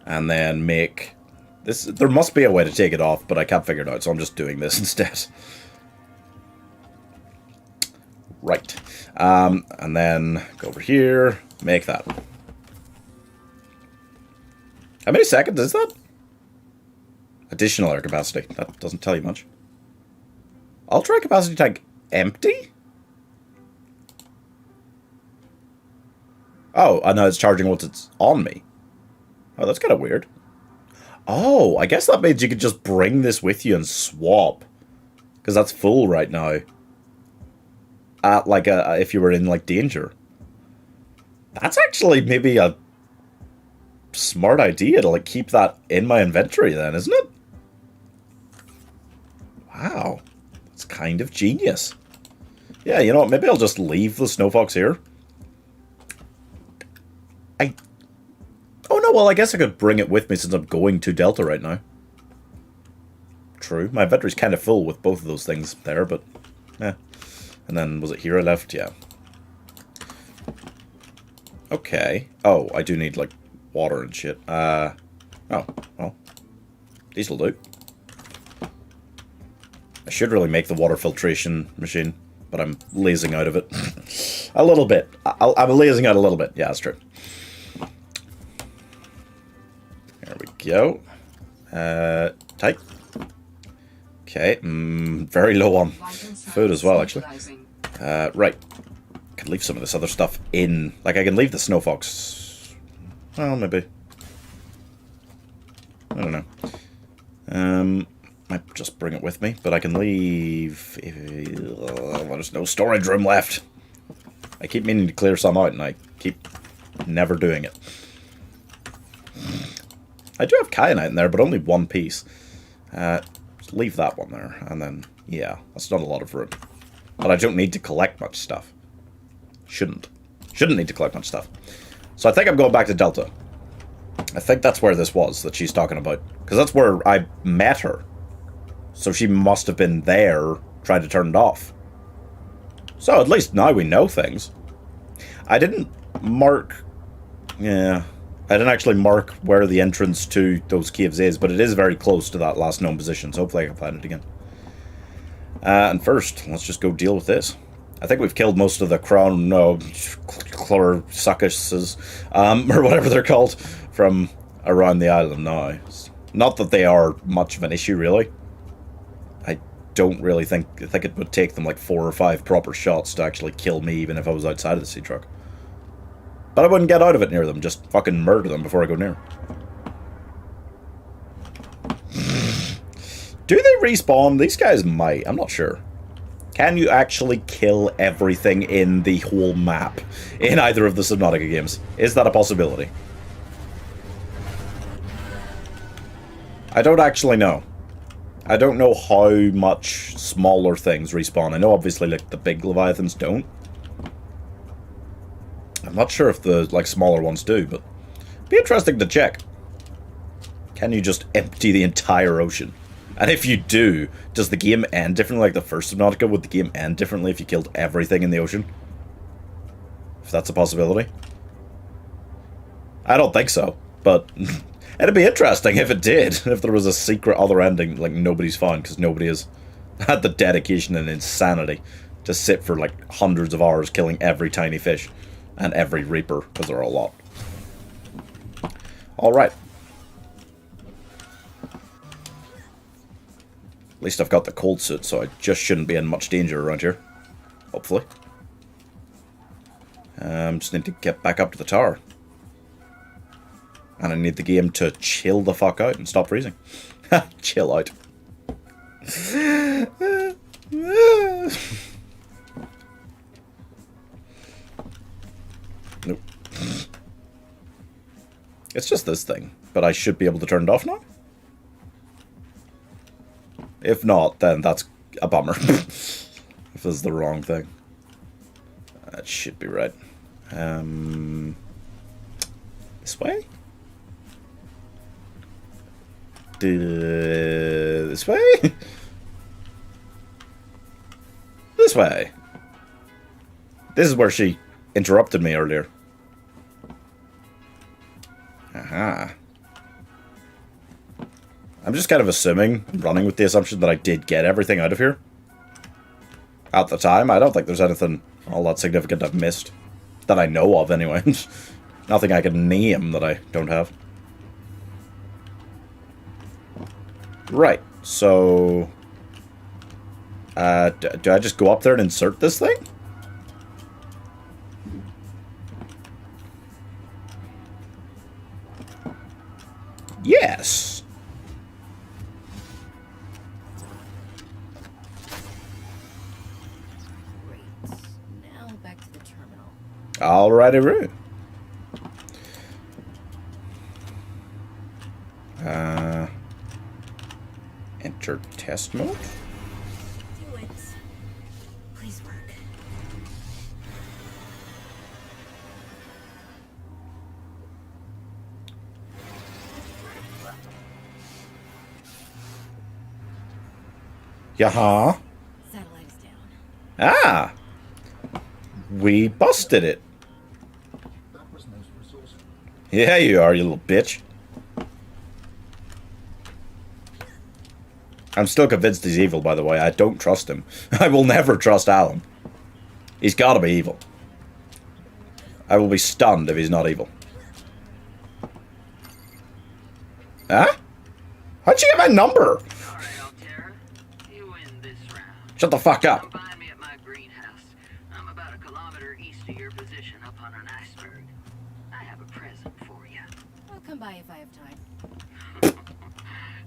And then make this. There must be a way to take it off, but I can't figure it out, so I'm just doing this instead. Right. And then go over here, make that. How many seconds is that? Additional air capacity. That doesn't tell you much. Ultra capacity tank empty? Oh, I know it's charging once it's on me. Oh, that's kind of weird. Oh, I guess that means you could just bring this with you and swap. Because that's full right now. Like, if you were in, like, danger. That's actually maybe a smart idea to, like, keep that in my inventory then, isn't it? Wow. It's kind of genius. Yeah, you know what? Maybe I'll just leave the Snow Fox here. Oh no, well I guess I could bring it with me since I'm going to Delta right now. True. My inventory's kind of full with both of those things there, but... yeah. And then, was it here I left? Yeah. Okay. Oh, I do need, like, water and shit. Oh, well. These will do. I should really make the water filtration machine, but I'm lazing out of it. A little bit. I'm lazing out a little bit. Yeah, that's true. There we go. Tight. Okay. Very low on food as well, actually. Right. I can leave some of this other stuff in. Like, I can leave the Snow Fox. Well, maybe. I don't know. Might just bring it with me, but I can leave... there's no storage room left. I keep meaning to clear some out, and I keep never doing it. I do have kyanite in there, but only 1 piece. Just leave that one there, and then, yeah, that's not a lot of room. But I don't need to collect much stuff. Shouldn't need to collect much stuff. So I think I'm going back to Delta. I think that's where this was that she's talking about. Because that's where I met her. So she must have been there trying to turn it off. So at least now we know things. I didn't mark... yeah... I didn't actually mark where the entrance to those caves is, but it is very close to that last known position, so hopefully I can find it again. And first, let's just go deal with this. I think we've killed most of the chlorsuccuses, or whatever they're called, from around the island now. Not that they are much of an issue, really. I don't really think it would take them like 4 or 5 proper shots to actually kill me, even if I was outside of the sea truck. But I wouldn't get out of it near them, just fucking murder them before I go near. Do they respawn? These guys might, I'm not sure. Can you actually kill everything in the whole map in either of the Subnautica games? Is that a possibility? I don't actually know. I don't know how much smaller things respawn. I know obviously like the big leviathans don't. I'm not sure if the like smaller ones do, but it'd be interesting to check. Can you just empty the entire ocean? And if you do, does the game end differently like the first Subnautica? Would the game end differently if you killed everything in the ocean? If that's a possibility. I don't think so, but it'd be interesting if it did. If there was a secret other ending like nobody's found, because nobody has had the dedication and insanity to sit for like hundreds of hours killing every tiny fish and every reaper, because there are a lot. Alright. At least I've got the cold suit, so I just shouldn't be in much danger around here. Hopefully. Just need to get back up to the tower. And I need the game to chill the fuck out and stop freezing. Chill out. Nope. It's just this thing, but I should be able to turn it off now? If not, then that's a bummer. If this is the wrong thing. That should be right. This way? This way? This way. This is where she interrupted me earlier. Aha. I'm just kind of assuming, running with the assumption that I did get everything out of here. At the time, I don't think there's anything all that significant I've missed. That I know of, anyway. Nothing I can name that I don't have. Right, so... do I just go up there and insert this thing? Yes! Great. Now back to the terminal. Alrighty-roo. Enter test mode? Do it. Please work. Yaha. Satellite is down. Ah! We busted it. Yeah, you are, you little bitch. I'm still convinced he's evil, by the way. I don't trust him. I will never trust Alan. He's gotta be evil. I will be stunned if he's not evil. Huh? How'd you get my number? Alright, Altera. You win this round. Shut the fuck up. Come find me at my greenhouse. I'm about a kilometer east of your position up on an iceberg. I have a present for you. I'll come by if I have time.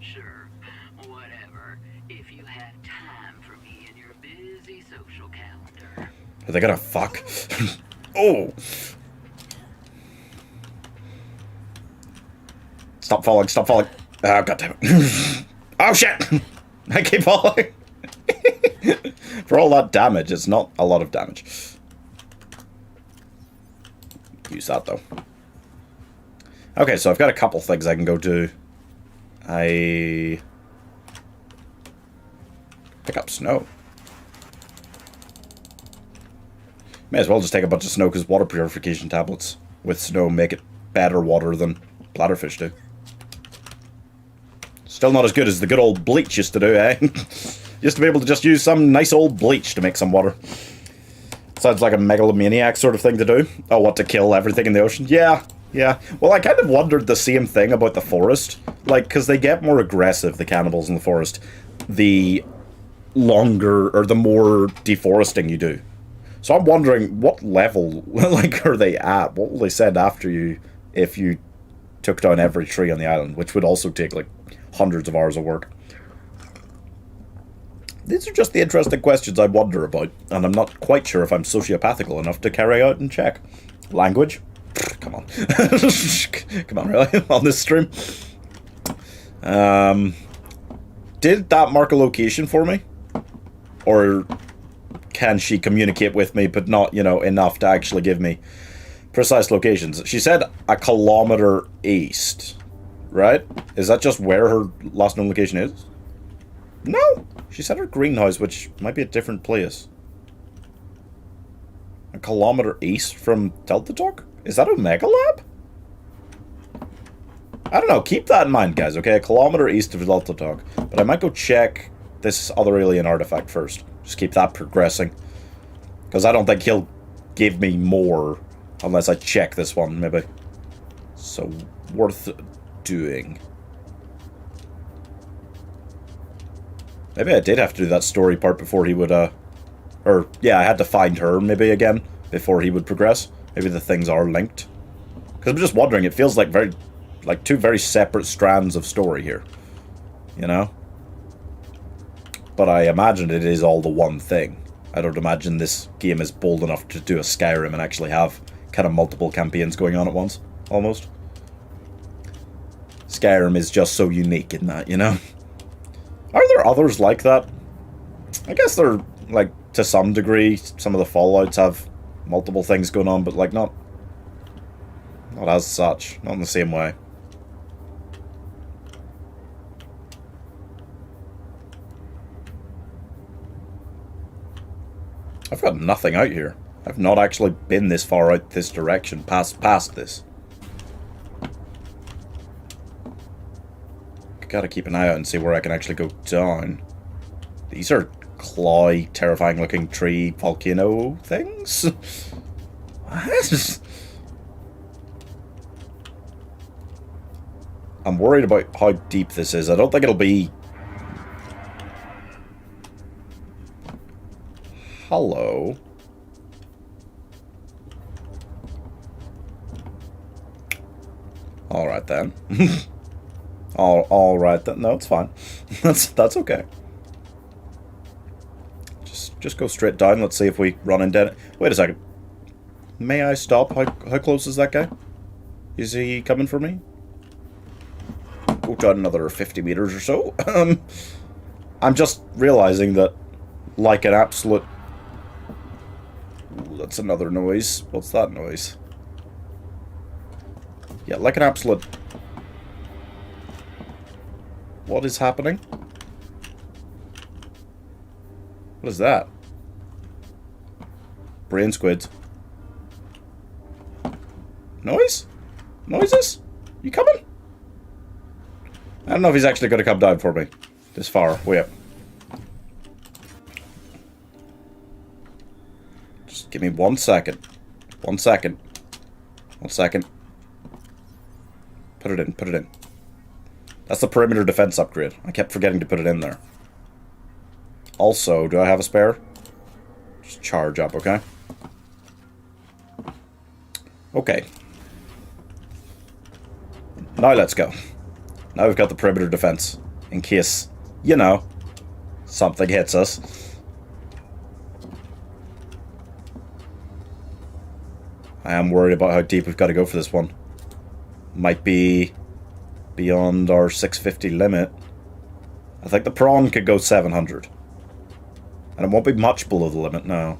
Sure, whatever. If you have time for me in your busy social calendar. Are they gonna fuck? Oh! Stop falling, stop falling. Oh, goddammit. Oh, shit! I keep falling. For all that damage, it's not a lot of damage. Use that, though. Okay, so I've got a couple things I can go do. I... pick up snow. May as well just take a bunch of snow, because water purification tablets with snow make it better water than bladderfish do. Still not as good as the good old bleach used to do, eh? Used to be able to just use some nice old bleach to make some water. Sounds like a megalomaniac sort of thing to do. Oh, what, to kill everything in the ocean? Yeah, yeah. Well, I kind of wondered the same thing about the forest. Like, because they get more aggressive, the cannibals in the forest, the longer, or the more deforesting you do. So I'm wondering, what level, like, are they at? What will they send after you if you took down every tree on the island? Which would also take, like, hundreds of hours of work. These are just the interesting questions I wonder about, and I'm not quite sure if I'm sociopathical enough to carry out and check. Language? Come on. Come on, really? On this stream? Did that mark a location for me? Or can she communicate with me, but not, you know, enough to actually give me precise locations? She said a kilometer east, right? Is that just where her last known location is? No! She said her greenhouse, which might be a different place. A kilometer east from Delta Talk? Is that Omega Lab? I don't know. Keep that in mind, guys, okay? A kilometer east of Delta Talk. But I might go check this other alien artifact first. Just keep that progressing. Because I don't think he'll give me more unless I check this one, maybe. So, worth doing. Maybe I did have to do that story part before he would, or, yeah, I had to find her, maybe, again, before he would progress. Maybe the things are linked. Because I'm just wondering, it feels like two very separate strands of story here. You know? But I imagine it is all the one thing. I don't imagine this game is bold enough to do a Skyrim and actually have kind of multiple campaigns going on at once, almost. Skyrim is just so unique in that, you know? Are there others like that? I guess they're, like, to some degree, some of the Fallouts have multiple things going on, but, like, not as such. Not in the same way. I've got nothing out here. I've not actually been this far out this direction, past this. Gotta keep an eye out and see where I can actually go down. These are clawy, terrifying looking tree volcano things? What? I'm worried about how deep this is. I don't think it'll be... Hello? Alright then. Alright then. No, it's fine. That's okay. Just go straight down. Let's see if we run into it. Wait a second. May I stop? How close is that guy? Is he coming for me? Go down another 50 meters or so. I'm just realizing that, like an absolute... Ooh, that's another noise. What's that noise? Yeah, like an absolute... What is happening? What is that? Brain squids. Noise? Noises? You coming? I don't know if he's actually going to come down for me. This far. Way up. Just give me 1 second. 1 second. 1 second. Put it in. Put it in. That's the perimeter defense upgrade. I kept forgetting to put it in there. Also, do I have a spare? Just charge up, okay? Okay. Now let's go. Now we've got the perimeter defense. In case, you know, something hits us. I am worried about how deep we've got to go for this one. Might be beyond our 650 limit. I think the prawn could go 700. And it won't be much below the limit, no.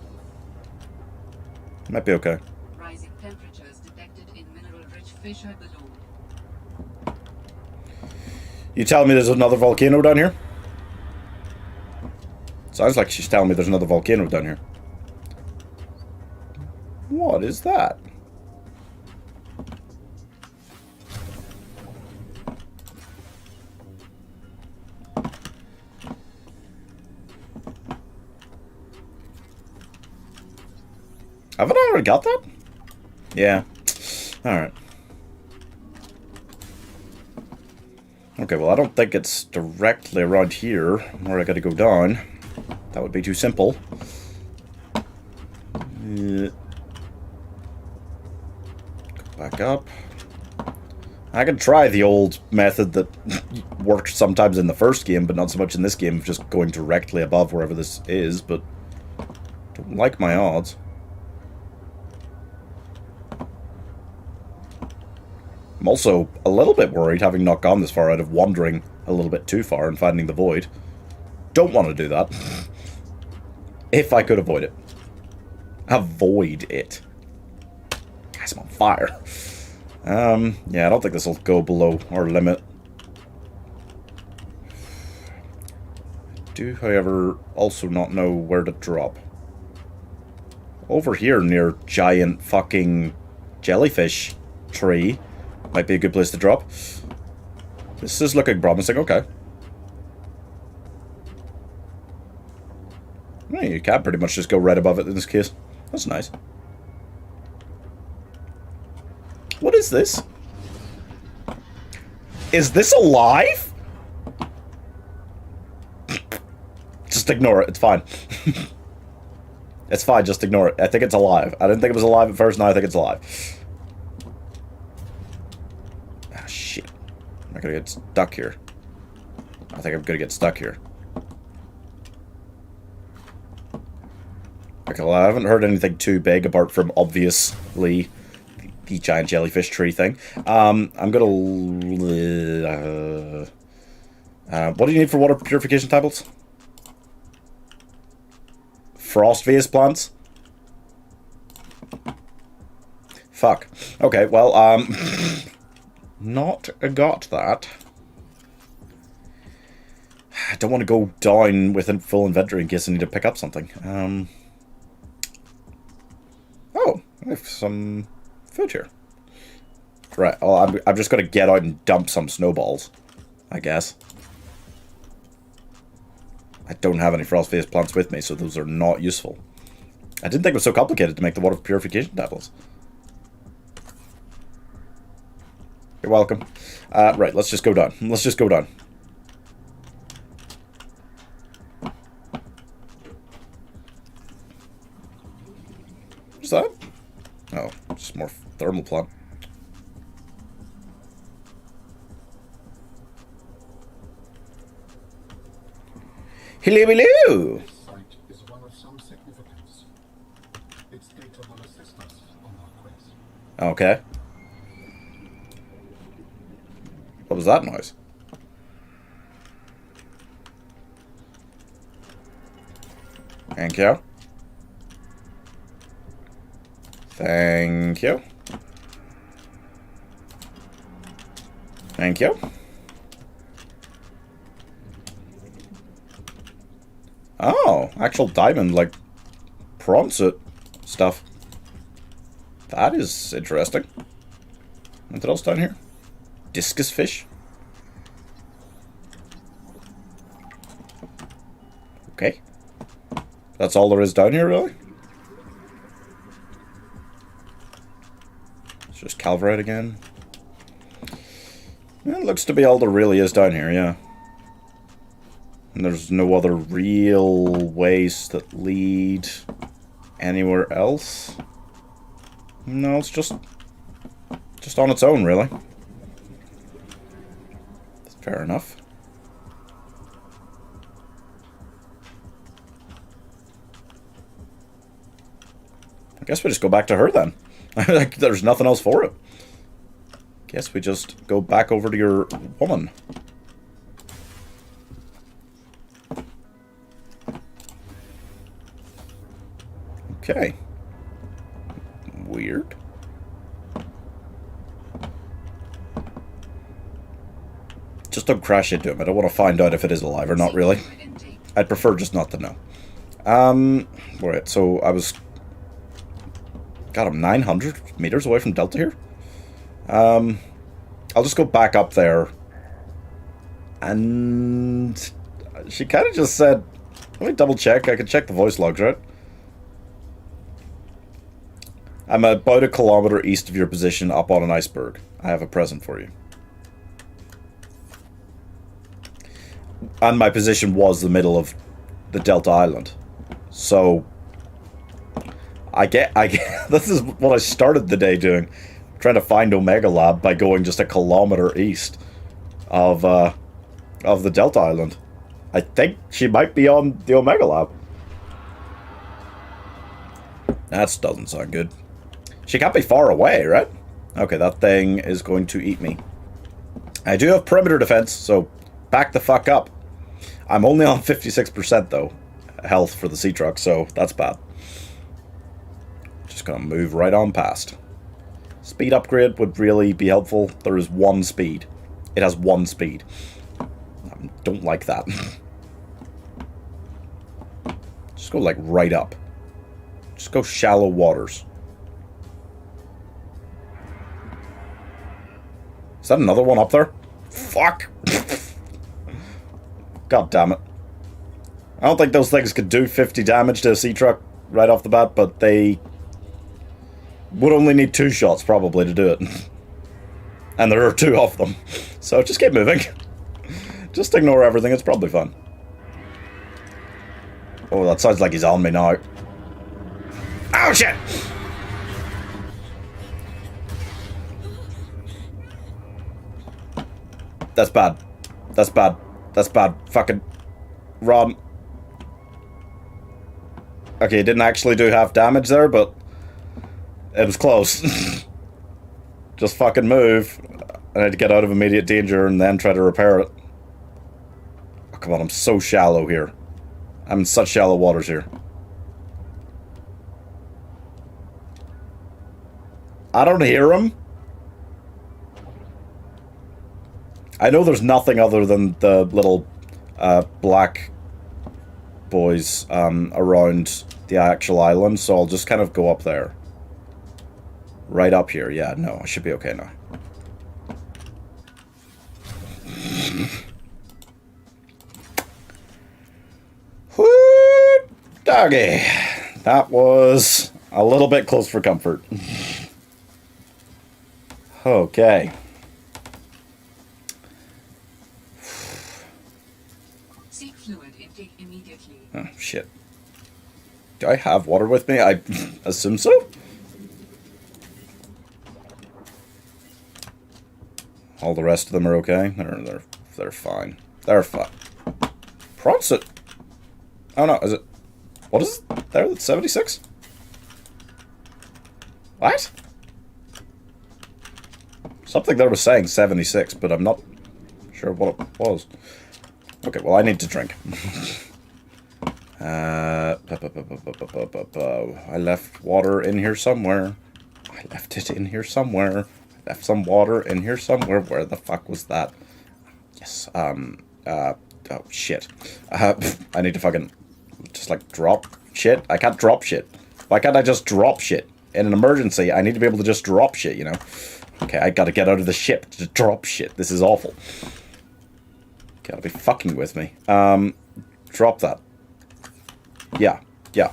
Might be okay. Rising temperatures detected in mineral-rich fissure below. You telling me there's another volcano down here? Sounds like she's telling me there's another volcano down here. What is that? Haven't I already got that? Yeah. Alright. Okay, well, I don't think it's directly around here where I gotta go down. That would be too simple. Go back up. I can try the old method that worked sometimes in the first game, but not so much in this game, of just going directly above wherever this is, but don't like my odds. I'm also a little bit worried, having not gone this far out, of wandering a little bit too far and finding the void. Don't want to do that. If I could avoid it. Avoid it. Guys, I'm on fire. Yeah, I don't think this will go below our limit. Do, however, also not know where to drop. Over here near giant fucking jellyfish tree might be a good place to drop. This is looking promising, okay. Yeah, you can pretty much just go right above it in this case. That's nice. What is this? Is this alive? Just ignore it, it's fine. It's fine, just ignore it. I think it's alive. I didn't think it was alive at first, now I think it's alive. Ah, shit. I'm gonna get stuck here. I think I'm gonna get stuck here. Okay, well, I haven't heard anything too big apart from obviously the giant jellyfish tree thing. I'm gonna... what do you need for water purification tablets? Frost vase plants? Fuck. Okay, well, not got that. I don't want to go down with a full inventory in case I need to pick up something. Oh, I have some food here. Right, well, I'm just going to get out and dump some snowballs, I guess. I don't have any frost phase plants with me, so those are not useful. I didn't think it was so complicated to make the water purification tablets. You're welcome. Right, let's just go down. Let's just go down. What's that? Oh, just more thermal plant. Hello, hello! This site is one of some significance. Its data will assist us on our quest. Okay. What was that noise? Thank you. Thank you. Thank you. Oh, actual diamond, like, Prawnsuit stuff. That is interesting. Anything else down here? Discus fish? Okay. That's all there is down here, really? It's just Calverite again. Yeah, it looks to be all there really is down here, yeah. And there's no other real ways that lead anywhere else. No, it's just on its own, really. Fair enough. I guess we just go back to her then. Like, there's nothing else for it. Guess we just go back over to your woman. Okay. Weird. Just don't crash into him. I don't want to find out if it is alive or not, really. I'd prefer just not to know. Right, so I was... God, I'm 900 meters away from Delta here. I'll just go back up there. And... she kind of just said... Let me double check. I can check the voice logs, right? I'm about 1 kilometer east of your position up on an iceberg. I have a present for you. And my position was the middle of the Delta Island. So, I get, this is what I started the day doing. Trying to find Omega Lab by going just 1 kilometer east of the Delta Island. I think she might be on the Omega Lab. That doesn't sound good. She can't be far away, right? Okay, that thing is going to eat me. I do have perimeter defense, so back the fuck up. I'm only on 56% though, health for the sea truck, so that's bad. Just gonna move right on past. Speed upgrade would really be helpful. There is 1 speed. It has 1 speed. I don't like that. Just go like right up. Just go shallow waters. Is that another one up there? Fuck! God damn it. I don't think those things could do 50 damage to a sea truck right off the bat, but they would only need 2 shots probably to do it. And there are 2 of them. So just keep moving. Just ignore everything, it's probably fun. Oh, that sounds like he's on me now. Oh shit! That's bad. That's bad. That's bad. Fucking run. Okay, it didn't actually do half damage there, but it was close. Just fucking move. I need to get out of immediate danger and then try to repair it. Oh, come on, I'm so shallow here. I'm in such shallow waters here. I don't hear him. I know there's nothing other than the little black boys around the actual island, so I'll just kind of go up there. Right up here, yeah, no, I should be okay now. Whoo, doggy. That was a little bit close for comfort. Okay. Seek fluid intake immediately. Oh, shit. Do I have water with me? I assume so? All the rest of them are okay? They're fine. They're fine. Pronsit. Oh no, is it... What is it? There, that's 76? What? Something there was saying 76, but I'm not sure what it was. Okay, well I need to drink. I left water in here somewhere. I left it in here somewhere. I left some water in here somewhere. Where the fuck was that? Yes, oh shit. I need to fucking just like drop shit. I can't drop shit. Why can't I just drop shit? In an emergency, I need to be able to just drop shit, you know? Okay, I gotta get out of the ship to drop shit. This is awful. Gotta be fucking with me. Drop that. Yeah, yeah.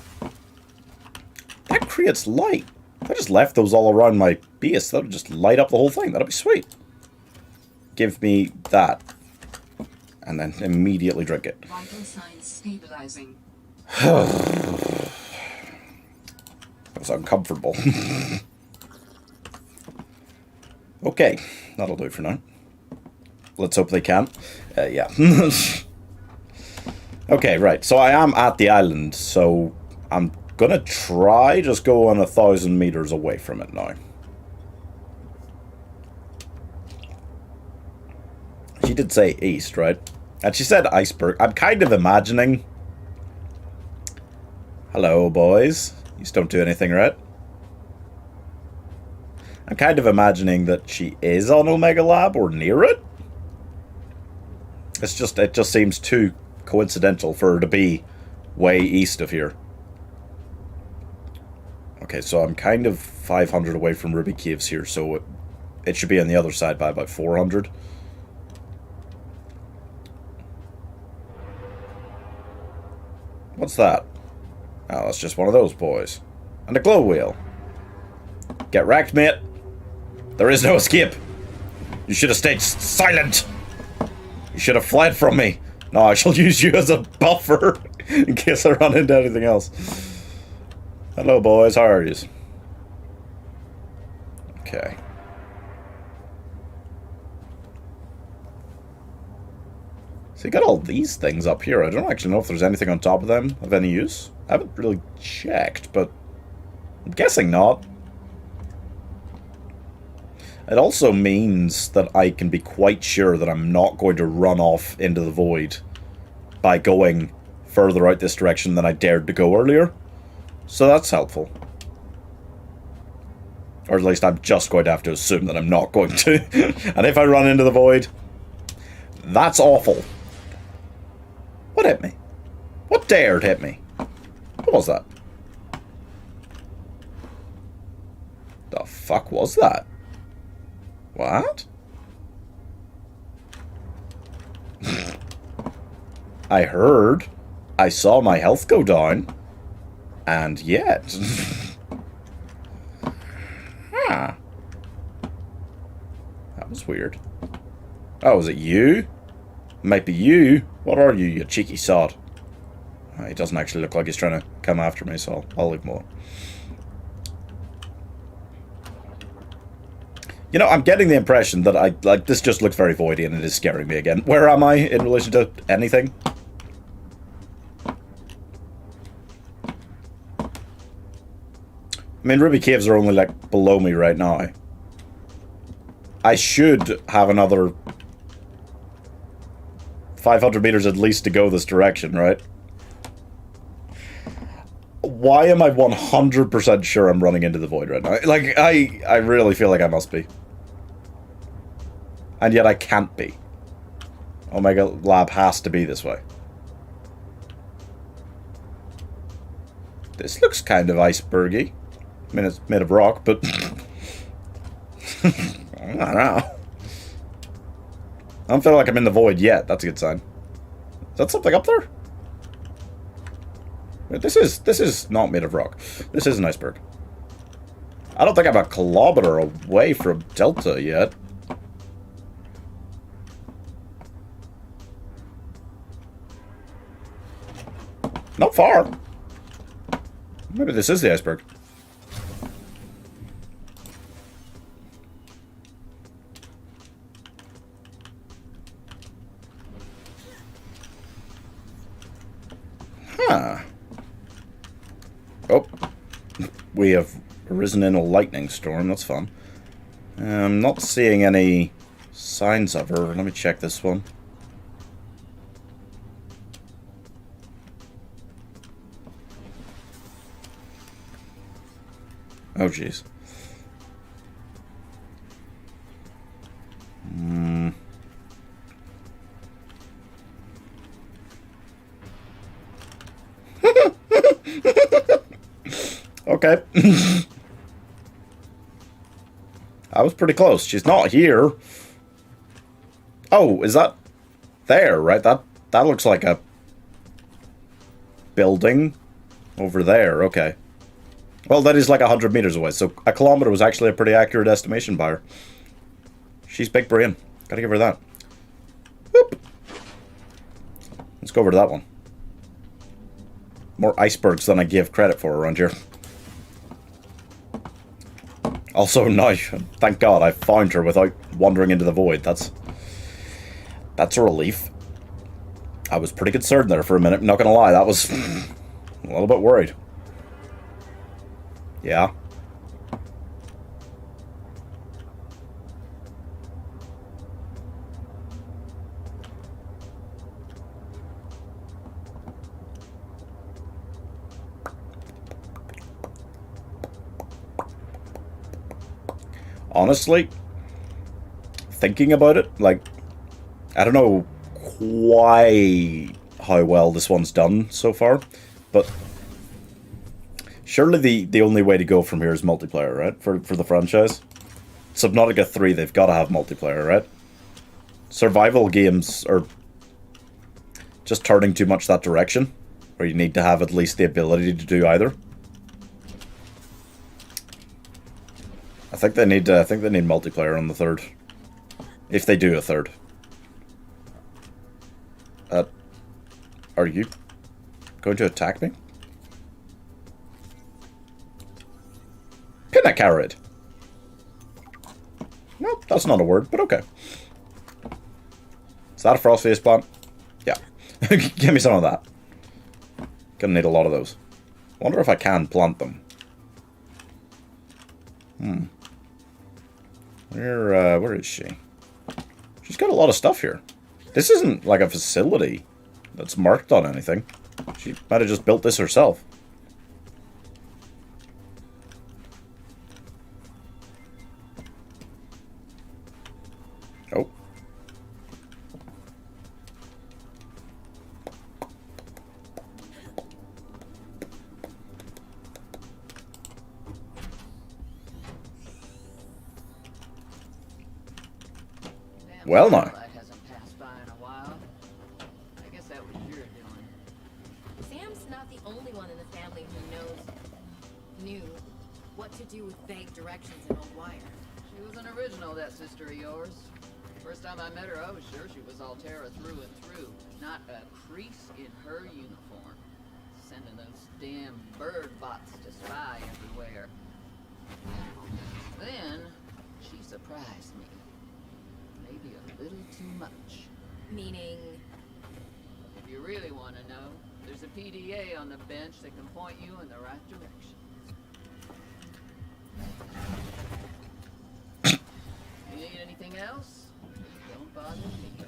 That creates light. If I just left those all around my base, that would just light up the whole thing. That'd be sweet. Give me that. And then immediately drink it. Vital signs stabilizing. That was uncomfortable. Okay, that'll do for now. Let's hope they can. Yeah. Okay, right. So I am at the island, so I'm gonna try just going 1,000 meters away from it now. She did say east, right? And she said iceberg. I'm kind of imagining... Hello, boys. You just don't do anything, right? I'm kind of imagining that she is on Omega Lab or near it. It just seems too coincidental for her to be way east of here. Okay, so I'm kind of 500 away from Ruby Caves here, so it should be on the other side by about 400. What's that? Oh, that's just one of those boys. And a glow wheel. Get wrecked, mate. There is no escape. You should have stayed silent. You should have fled from me. No, I shall use you as a buffer in case I run into anything else. Hello, boys. How are you? Okay. So you got all these things up here. I don't actually know if there's anything on top of them of any use. I haven't really checked, but I'm guessing not. It also means that I can be quite sure that I'm not going to run off into the void by going further out this direction than I dared to go earlier. So that's helpful. Or at least I'm just going to have to assume that I'm not going to. And if I run into the void, that's awful. What hit me? What dared hit me? What was that? The fuck was that? What? I heard. I saw my health go down. And yet... huh. That was weird. Oh, is it you? Might be you. What are you cheeky sod? He doesn't actually look like he's trying to come after me, so I'll leave him alone. You know, I'm getting the impression that this just looks very voidy and it is scaring me again. Where am I in relation to anything? I mean, Ruby Caves are only, like, below me right now. I should have another 500 meters at least to go this direction, right? Why am I 100% sure I'm running into the void right now? Like, I really feel like I must be. And yet I can't be. Omega Lab has to be this way. This looks kind of icebergy. I mean, it's made of rock, but... I don't know. I don't feel like I'm in the void yet. That's a good sign. Is that something up there? Wait, this is not made of rock. This is an iceberg. I don't think I'm a kilometer away from Delta yet. Not far. Maybe this is the iceberg. Huh. Oh. We have arisen in a lightning storm. That's fun. I'm not seeing any signs of her. Let me check this one. Oh, jeez. Okay. I was pretty close. She's not here. Oh, is that there, right? That looks like a building over there. Okay. Well, that is like 100 meters away, so a kilometer was actually a pretty accurate estimation by her. She's big brain. Gotta give her that. Whoop. Let's go over to that one. More icebergs than I give credit for around here. Also, now, thank God I found her without wandering into the void. That's a relief. I was pretty concerned there for a minute, not gonna lie. That was a little bit worried. Yeah. Honestly, thinking about it, like, I don't know quite how well this one's done so far, but surely the only way to go from here is multiplayer, right? For the franchise. Subnautica 3, they've got to have multiplayer, right? Survival games are just turning too much that direction, where you need to have at least the ability to do either. I think they need multiplayer on the 3rd. If they do a 3rd. Are you going to attack me? Pinacarid. Nope, that's not a word, but okay. Is that a frost face plant? Yeah. Give me some of that. Gonna need a lot of those. Wonder if I can plant them. Where is she? She's got a lot of stuff here. This isn't like a facility that's marked on anything. She might have just built this herself. Oh. Well, now. That hasn't passed by in a while. I guess that was your doing. Sam's not the only one in the family who knew what to do with vague directions in a wire. She was an original, that sister of yours. First time I met her, I was sure she was Altera through and through. Not a crease in her uniform. Sending those damn bird bots to spy everywhere. Then, she surprised me. Maybe a little too much. Meaning, If you really want to know, there's a PDA on the bench that can point you in the right direction. You need anything else? Don't bother me.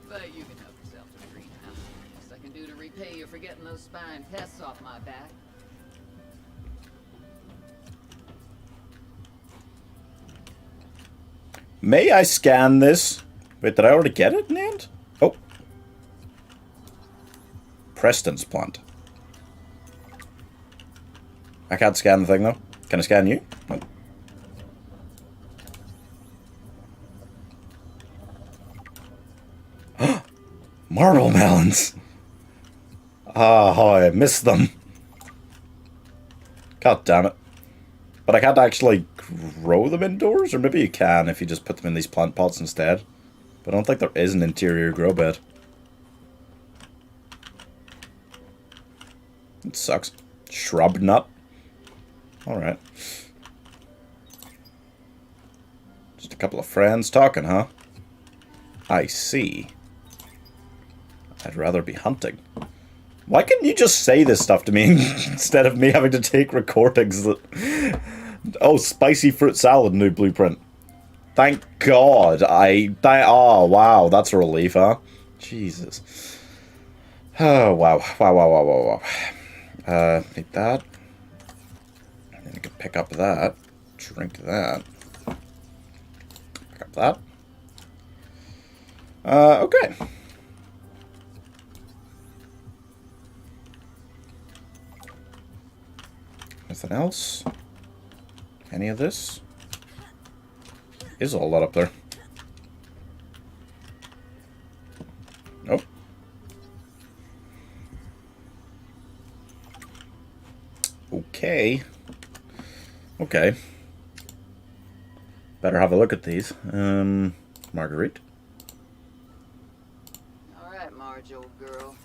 But you can help yourself to the greenhouse. Best I can do to repay you for getting those spine pests off my back. May I scan this? Wait, did I already get it in the end? Oh. Preston's plant. I can't scan the thing, though. Can I scan you? No. Marble melons! Ah, how I missed them. God damn it. But I can't actually grow them indoors? Or maybe you can if you just put them in these plant pots instead. But I don't think there is an interior grow bed. It sucks. Shrub nut. Alright. Just a couple of friends talking, huh? I see. I'd rather be hunting. Why couldn't you just say this stuff to me instead of me having to take recordings that... Oh, spicy fruit salad, new blueprint. Thank God. Oh, wow. That's a relief, huh? Jesus. Oh, wow. Wow. Need that. Then I can pick up that. Drink that. Pick up that. Okay. Anything else? Any of this? Is a whole lot up there. Nope. Okay. Okay. Better have a look at these. Marguerite. Alright, Marge, old girl.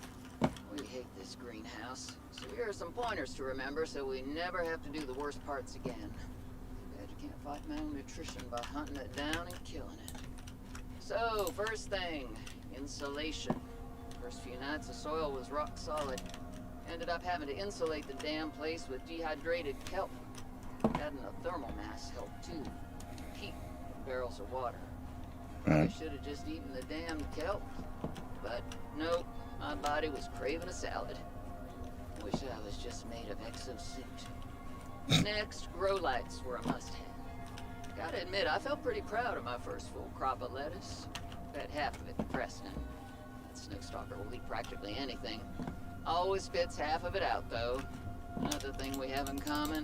We hate this greenhouse. So here are some pointers to remember so we never have to do the worst parts again. Too bad you can't fight malnutrition by hunting it down and killing it. So, first thing, insulation. First few nights the soil was rock solid. Ended up having to insulate the damn place with dehydrated kelp. Adding a thermal mass helped too. Heat in barrels of water. I should have just eaten the damn kelp. But nope, my body was craving a salad. Wish I was just made of exosuit. Next, grow lights were a must-have. Gotta admit, I felt pretty proud of my first full crop of lettuce. Bet half of it to Preston. That snowstalker will eat practically anything. Always spits half of it out, though. Another thing we have in common.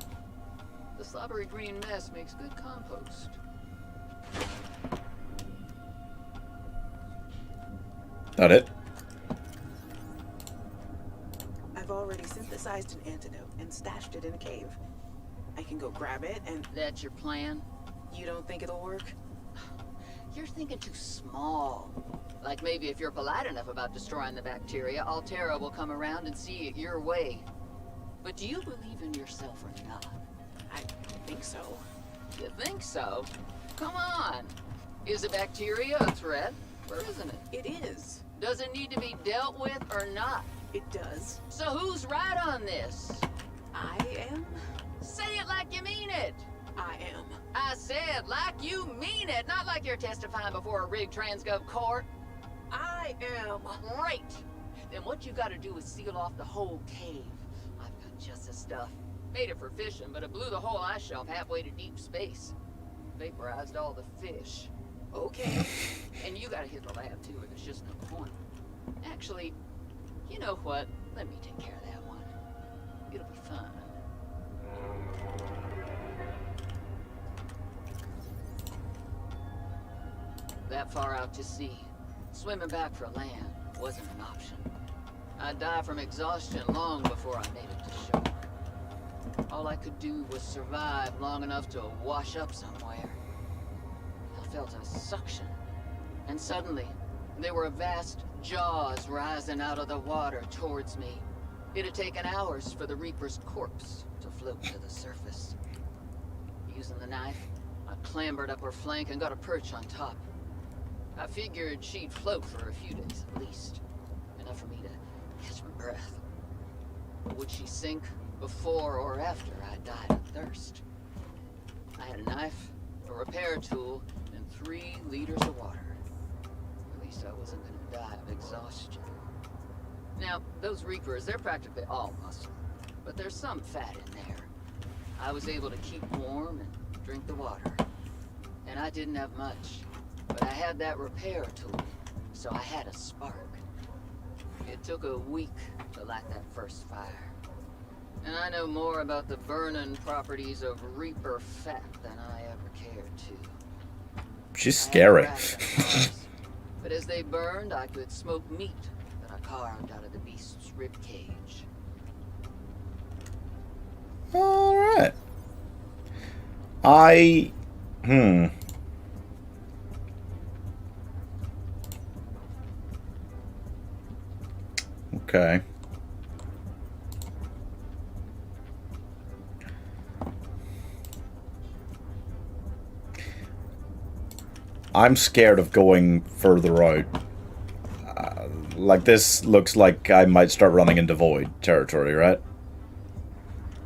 The slobbery green mess makes good compost. That it? I've already synthesized an antidote and stashed it in a cave. I can go grab it and... That's your plan? You don't think it'll work? You're thinking too small. Like maybe if you're polite enough about destroying the bacteria, Altera will come around and see it your way. But do you believe in yourself or not? I think so. You think so? Come on. Is the bacteria a threat, or isn't it? It is. Does it need to be dealt with or not? It does. So who's right on this? I am? Say it like you mean it. I am. I said like you mean it, not like you're testifying before a rigged transgov court. I am. Great. Then what you gotta do is seal off the whole cave. I've got just the stuff. Made it for fishing, but it blew the whole ice shelf halfway to deep space. Vaporized all the fish. Okay. And you gotta hit the lab too, or there's just no point. Actually, you know what? Let me take care of that one. It'll be fun. That far out to sea, swimming back for land wasn't an option. I'd die from exhaustion long before I made it to shore. All I could do was survive long enough to wash up somewhere. I felt a suction, and suddenly, there were vast jaws rising out of the water towards me. It had taken hours for the Reaper's corpse to float to the surface. Using the knife, I clambered up her flank and got a perch on top. I figured she'd float for a few days at least, enough for me to catch my breath. But would she sink before or after I died of thirst? I had a knife, a repair tool, and 3 liters of water. At least I wasn't gonna die of exhaustion. Now, those Reapers, they're practically all muscle, but there's some fat in there. I was able to keep warm and drink the water. And I didn't have much, but I had that repair tool, so I had a spark. It took a week to light that first fire. And I know more about the burning properties of Reaper fat than I ever cared to. She's scary. But as they burned, I could smoke meat that I carved out of the beast's rib cage. Alright. Okay. I'm scared of going further out. Like, this looks like I might start running into void territory, right?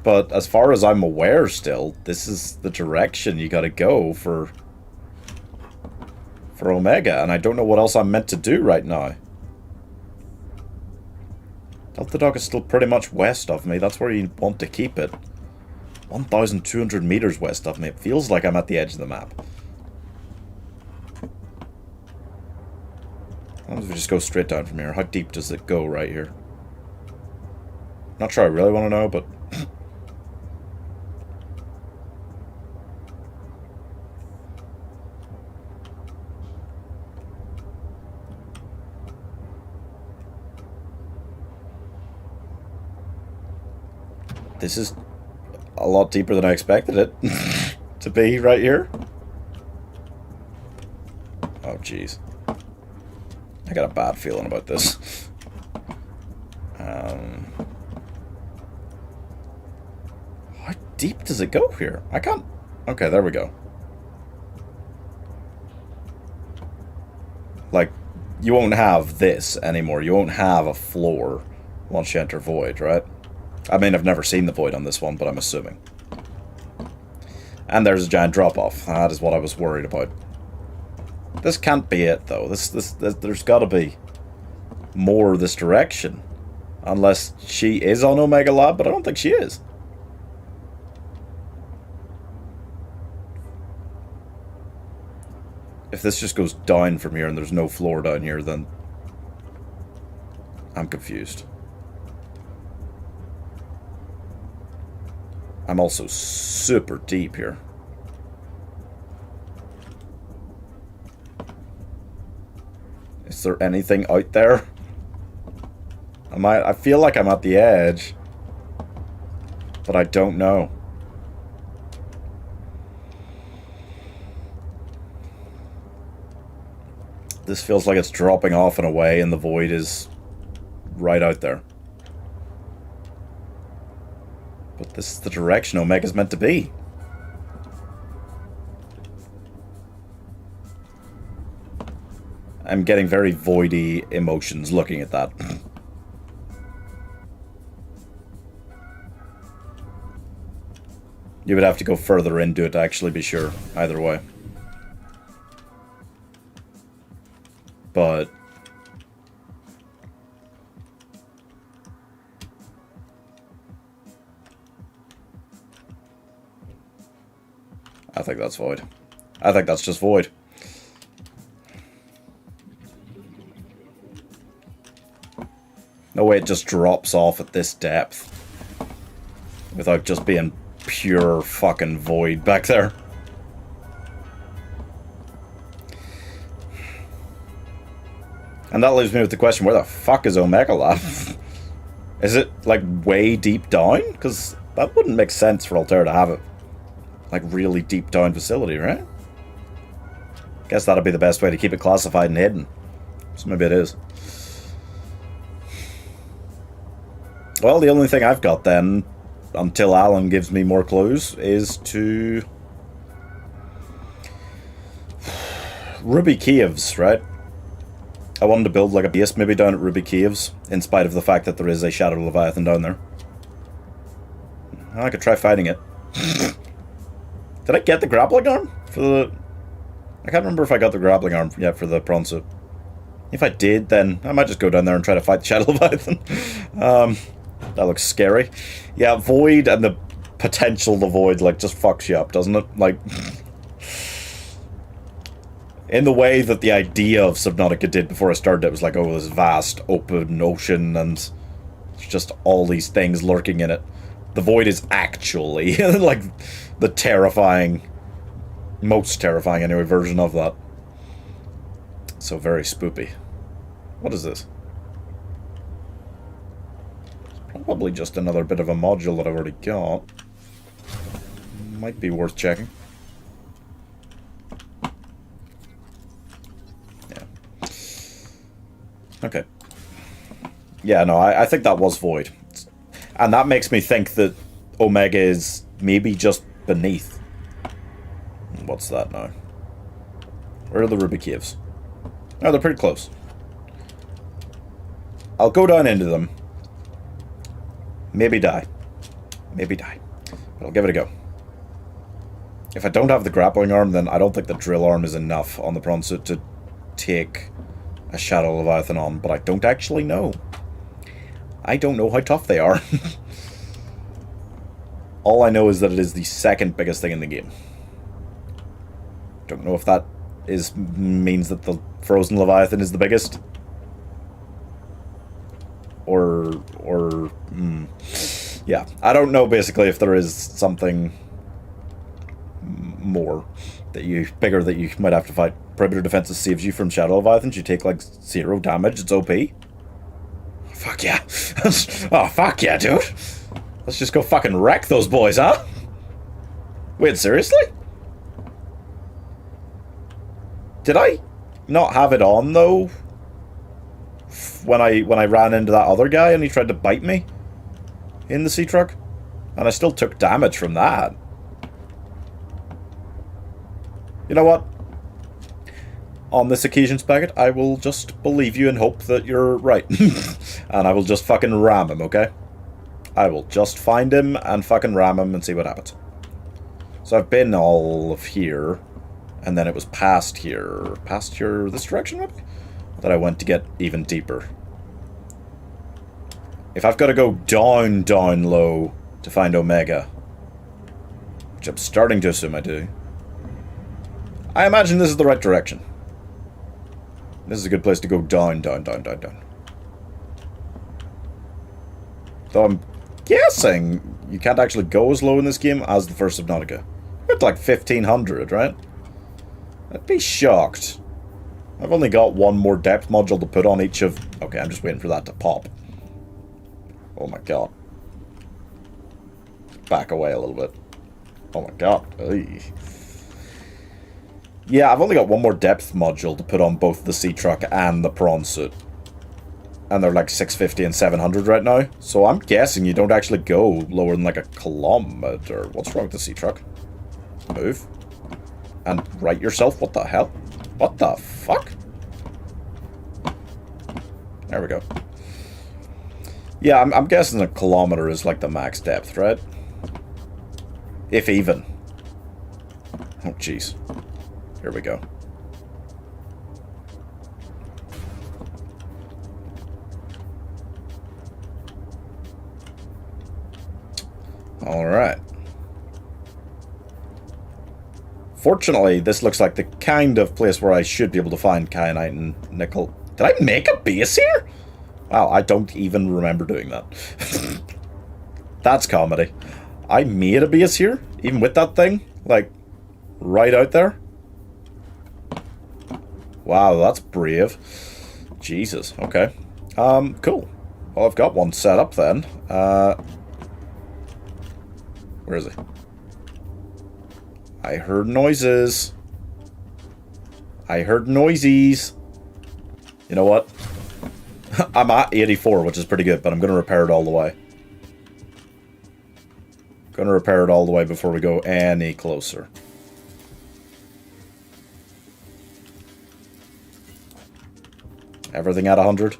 But as far as I'm aware still, this is the direction you gotta go for Omega, and I don't know what else I'm meant to do right now. Delta Dock is still pretty much west of me. That's where you want to keep it. 1,200 meters west of me. It feels like I'm at the edge of the map. Why don't we just go straight down from here? How deep does it go right here? Not sure I really want to know, but... This is a lot deeper than I expected it to be right here. Oh, jeez. I got a bad feeling about this. How deep does it go here? I can't... Okay, there we go. Like, you won't have this anymore. You won't have a floor once you enter Void, right? I mean, I've never seen the Void on this one, but I'm assuming. And there's a giant drop-off. That is what I was worried about. This can't be it, though. There's got to be more this direction. Unless she is on Omega Lab, but I don't think she is. If this just goes down from here and there's no floor down here, then I'm confused. I'm also super deep here. Is there anything out there? I feel like I'm at the edge, but I don't know. This feels like it's dropping off in a way, and the void is right out there. But this is the direction Omega's meant to be. I'm getting very voidy emotions looking at that. You would have to go further into it to actually be sure, either way. But... I think that's void. I think that's just void. No way it just drops off at this depth without just being pure fucking void back there. And that leaves me with the question, where the fuck is Omega Lab? Is it, like, way deep down? Because that wouldn't make sense for Altera to have it. Like, really deep down facility, right? Guess that'd be the best way to keep it classified and hidden. So maybe it is. Well, the only thing I've got then, until Alan gives me more clues, is to... Ruby Caves, right? I wanted to build like a base maybe down at Ruby Caves, in spite of the fact that there is a Shadow Leviathan down there. I could try fighting it. Did I get the grappling arm for the... I can't remember if I got the grappling arm yet for the prawn suit. If I did, then I might just go down there and try to fight the Shadow Leviathan. That looks scary. Yeah, Void and the potential the Void, like, just fucks you up, doesn't it? Like... in the way that the idea of Subnautica did before I started, it was like, oh, this vast open ocean and there's just all these things lurking in it. The Void is actually, like, the terrifying, most terrifying anyway, version of that. So very spoopy. What is this? Probably just another bit of a module that I've already got. Might be worth checking. Yeah. Okay. Yeah, no, I think that was Void. And that makes me think that Omega is maybe just beneath. What's that now? Where are the Ruby Caves? Oh, they're pretty close. I'll go down into them. Maybe die. Maybe die. But I'll give it a go. If I don't have the grappling arm, then I don't think the drill arm is enough on the prawn suit to take a Shadow Leviathan on, but I don't actually know. I don't know how tough they are. All I know is that it is the second biggest thing in the game. Don't know if that means that the Frozen Leviathan is the biggest. Yeah, I don't know basically if there is something more bigger that you might have to fight. Perimeter defenses saves you from Shadow Leviathans. You take like 0 damage. It's OP. Fuck yeah. Oh, fuck yeah, dude. Let's just go fucking wreck those boys, huh? Wait, seriously? Did I not have it on, though? When I ran into that other guy and he tried to bite me? In the sea truck? And I still took damage from that. You know what? On this occasion, Spaggett, I will just believe you and hope that you're right. And I will just fucking ram him, okay? I will just find him and fucking ram him and see what happens. So I've been all of here, and then it was past here, this direction maybe? That I went to get even deeper. If I've got to go down low to find Omega, which I'm starting to assume I do, I imagine this is the right direction. This is a good place to go down. Though I'm guessing you can't actually go as low in this game as the first Subnautica. It's like 1500, right? I'd be shocked. I've only got one more depth module to put on each of... Okay, I'm just waiting for that to pop. Oh my god. Back away a little bit. Oh my god. Yeah, I've only got one more depth module to put on both the sea truck and the prawn suit. And they're like 650 and 700 right now. So I'm guessing you don't actually go lower than like a kilometer. What's wrong with the sea truck? Move. And right yourself. What the hell? What the fuck? There we go. Yeah, I'm guessing a kilometer is like the max depth, right? If even. Oh, jeez. Here we go. Alright. Fortunately, this looks like the kind of place where I should be able to find kyanite and nickel. Did I make a base here? Wow, I don't even remember doing that. That's comedy. I made a base here, even with that thing, like, right out there. Wow, that's brave. Jesus, okay. Cool. Well, I've got one set up then. Where is he? I heard noises. I heard noisies. You know what? I'm at 84, which is pretty good, but I'm going to repair it all the way. Going to repair it all the way before we go any closer. Everything at 100.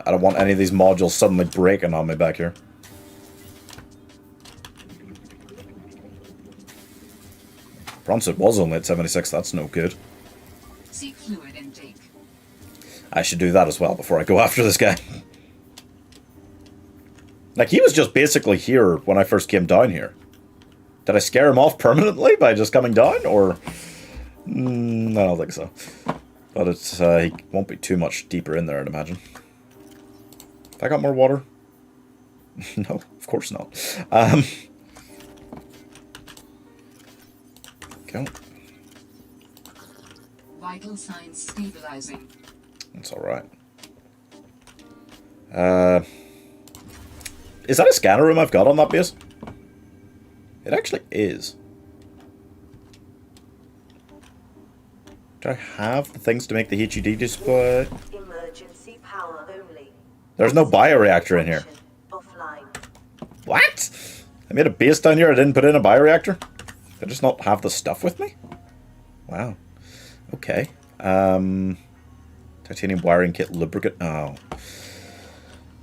I don't want any of these modules suddenly breaking on me back here. Bronson was only at 76, that's no good. Seek fluid intake. I should do that as well before I go after this guy. Like, he was just basically here when I first came down here. Did I scare him off permanently by just coming down, or...? I don't think so. But it's, he won't be too much deeper in there, I'd imagine. Have I got more water? No, of course not. Go. Vital signs stabilizing. That's alright. Is that a scanner room I've got on that base? It actually is. Do I have the things to make the HUD display? Emergency power only. There's no bioreactor in here. Offline. What? I made a base down here, I didn't put in a bioreactor? Did I just not have the stuff with me? Wow. Okay. Titanium wiring kit, lubricant. Oh.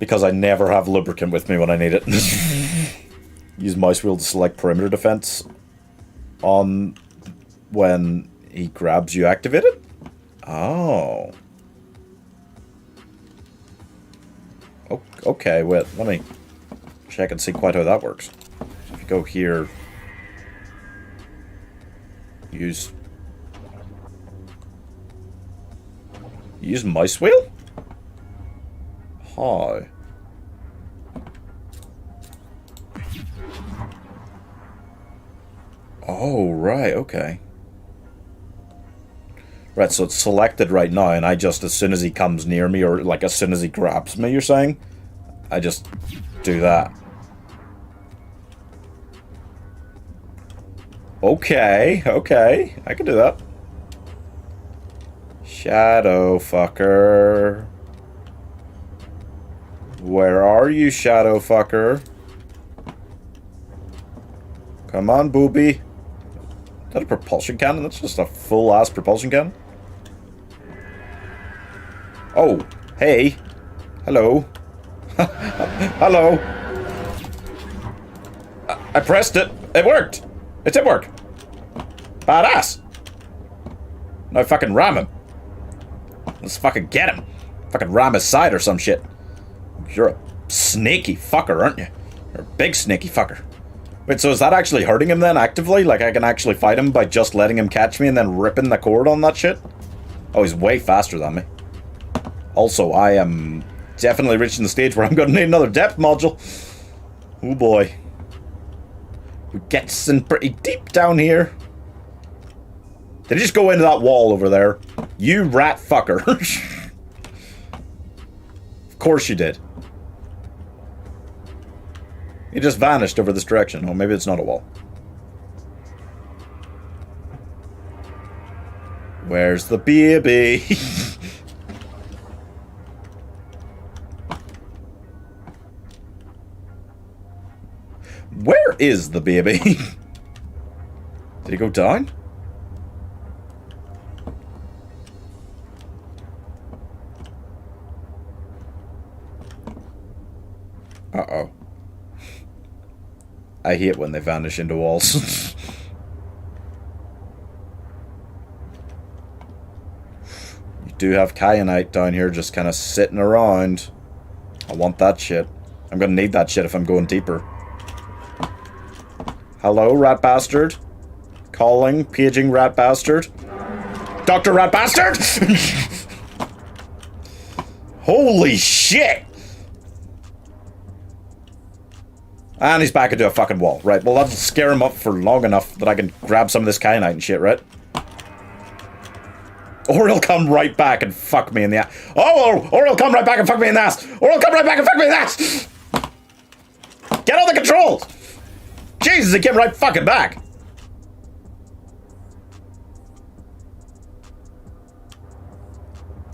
Because I never have lubricant with me when I need it. Use mouse wheel to select perimeter defense on when he grabs you activated? Oh. Okay, wait, let me check and see quite how that works. If you go here, use mouse wheel? Hi. Oh, right, okay. Right, so it's selected right now, and I just, as soon as he comes near me, or like as soon as he grabs me, you're saying? I just do that. Okay, okay, I can do that. Shadow fucker. Where are you, shadow fucker? Come on, booby. Is that a propulsion cannon? That's just a full-ass propulsion cannon? Oh, hey. Hello. Hello. I pressed it. It worked. It did work. Badass. Now fucking ram him. Let's fucking get him. Fucking ram his side or some shit. You're a snaky fucker, aren't you? You're a big snaky fucker. Wait, so is that actually hurting him then, actively? Like, I can actually fight him by just letting him catch me and then ripping the cord on that shit? Oh, he's way faster than me. Also, I am definitely reaching the stage where I'm going to need another depth module. Oh boy. We're getting pretty deep down here. Did he just go into that wall over there? You rat fucker. Of course you did. He just vanished over this direction. Oh, maybe it's not a wall. Where's the baby? Where is the baby? Did he go down? Uh-oh. I hate when they vanish into walls. You do have kyanite down here just kind of sitting around. I want that shit. I'm gonna need that shit if I'm going deeper. Hello, rat bastard? Calling, paging rat bastard? Dr. Rat Bastard? Holy shit! And he's back into a fucking wall. Right, well that'll scare him up for long enough that I can grab some of this kyanite and shit, right? Or he'll come right back and fuck me in the ass. Oh, or he'll come right back and fuck me in the ass. Or he'll come right back and fuck me in the ass. Get on the controls! Jesus, he came right fucking back.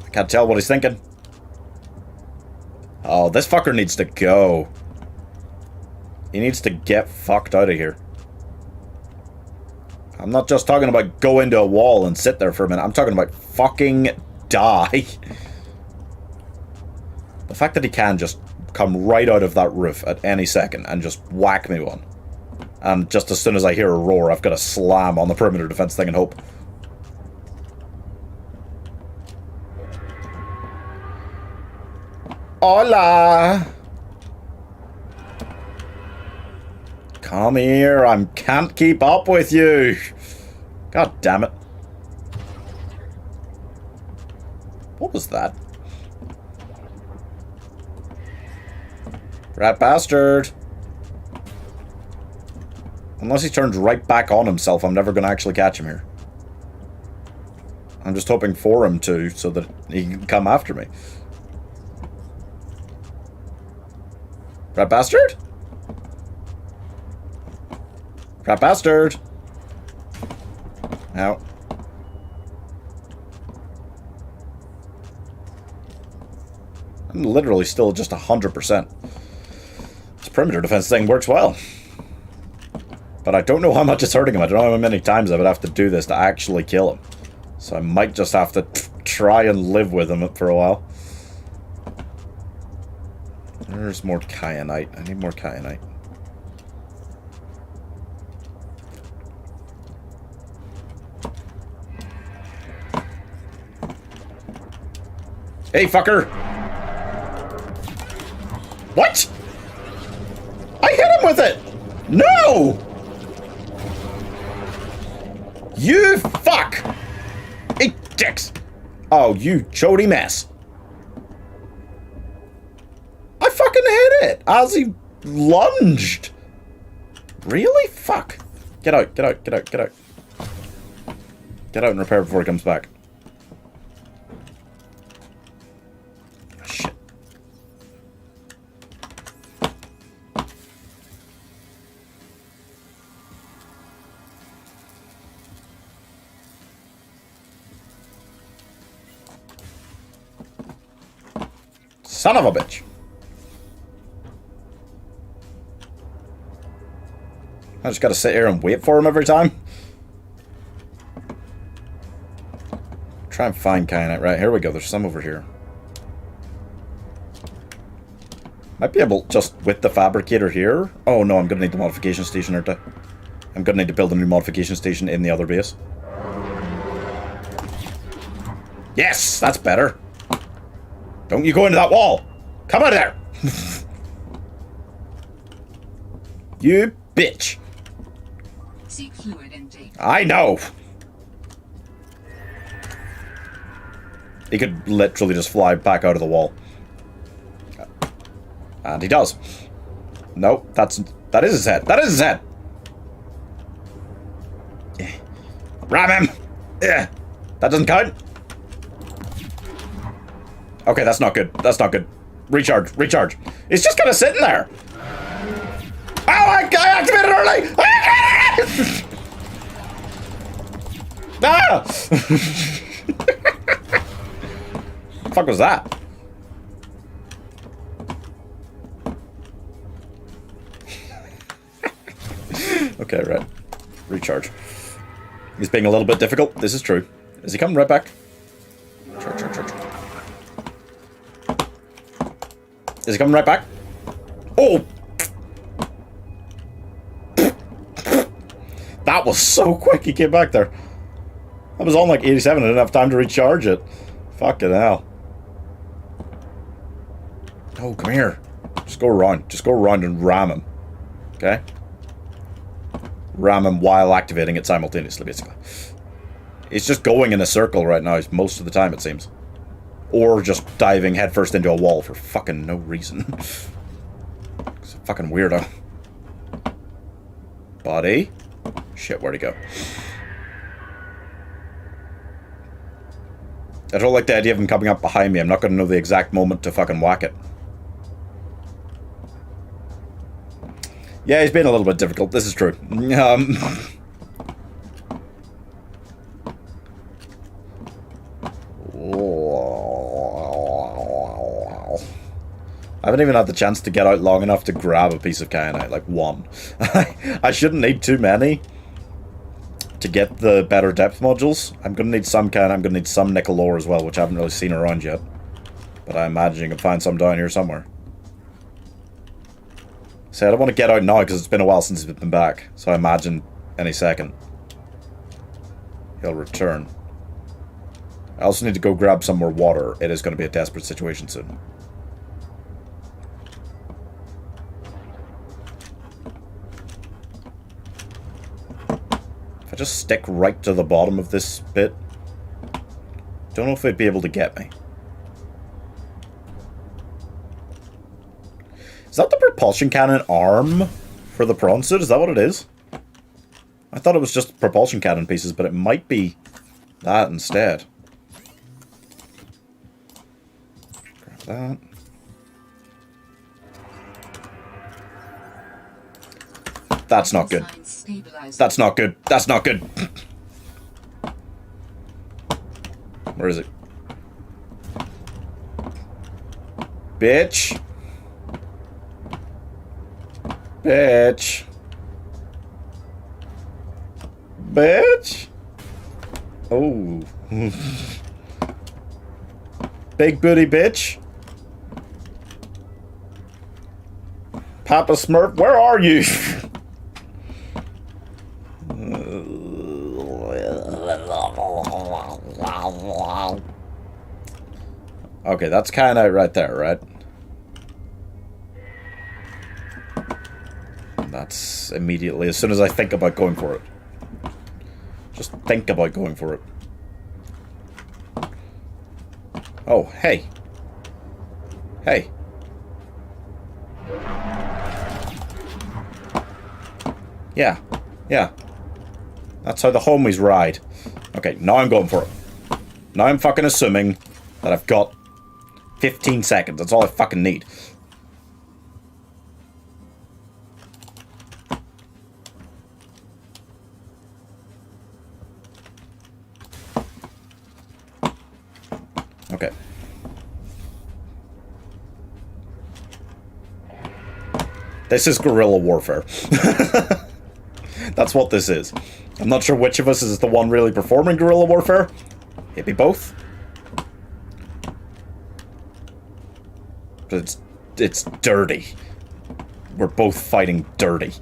I can't tell what he's thinking. Oh, this fucker needs to go. He needs to get fucked out of here. I'm not just talking about go into a wall and sit there for a minute. I'm talking about fucking die. The fact that he can just come right out of that roof at any second and just whack me one. And just as soon as I hear a roar, I've got to slam on the perimeter defense thing and hope. Hola! Come here, I can't keep up with you. God damn it. What was that? Rat bastard. Unless he turns right back on himself, I'm never going to actually catch him here. I'm just hoping for him to, so that he can come after me. Rat bastard? Rat bastard! Ow. I'm literally still just 100%. This perimeter defense thing works well. But I don't know how much it's hurting him. I don't know how many times I would have to do this to actually kill him. So I might just have to try and live with him for a while. There's more kyanite. I need more kyanite. Hey, fucker! What? I hit him with it! No! You fuck! Eat dicks! Oh, you chody mess. I fucking hit it as he lunged. Really? Fuck. Get out, get out, get out, get out. Get out and repair before he comes back. Shit. Son of a bitch. I just gotta sit here and wait for him every time. Try and find kyanite. Right, here we go. There's some over here. Might be able, just with the fabricator here. Oh no, I'm gonna need the modification station, aren't I? I'm gonna need to build a new modification station in the other base. Yes! That's better. Don't you go into that wall! Come out of there! You bitch! Seek fluid intake. I know! He could literally just fly back out of the wall. And he does. Nope, that is his head. That is his head! Ram him! Yeah. That doesn't count? Okay, that's not good. That's not good. Recharge, recharge. It's just kind of sitting there. Oh, I activated early! Ah! The fuck was that? Okay, right. Recharge. He's being a little bit difficult. This is true. Is he coming right back? Charge. Is he coming right back? Oh! That was so quick he came back there. I was on like 87. I didn't have time to recharge it. Fucking hell. Oh, come here. Just go around. Just go around and ram him. Okay? Ram him while activating it simultaneously, basically. It's just going in a circle right now most of the time, it seems. Or just diving headfirst into a wall for fucking no reason. It's a fucking weirdo. Buddy? Shit, where'd he go? I don't like the idea of him coming up behind me. I'm not going to know the exact moment to fucking whack it. Yeah, he's been a little bit difficult. This is true. I haven't even had the chance to get out long enough to grab a piece of kyanite, like one. I shouldn't need too many to get the better depth modules. I'm going to need some kyanite, I'm going to need some nickel ore as well, which I haven't really seen around yet. But I imagine you can find some down here somewhere. See, I don't want to get out now because it's been a while since he's been back. So I imagine any second he'll return. I also need to go grab some more water. It is going to be a desperate situation soon. If I just stick right to the bottom of this bit, don't know if they'd be able to get me. Is that the propulsion cannon arm for the prawn suit? Is that what it is? I thought it was just propulsion cannon pieces, but it might be that instead. Grab that. That's not good. That's not good. That's not good. Where is it? Bitch. Bitch. Bitch. Oh. Big booty bitch. Papa Smurf, where are you? Okay, that's kind of right there, right? That's immediately, as soon as I think about going for it. Just think about going for it. Oh, hey. Hey. Yeah. Yeah. That's how the homies ride. Okay, now I'm going for it. Now I'm fucking assuming that I've got 15 seconds. That's all I fucking need. Okay. This is guerrilla warfare. That's what this is. I'm not sure which of us is the one really performing guerrilla warfare. Maybe both. But it's dirty. We're both fighting dirty.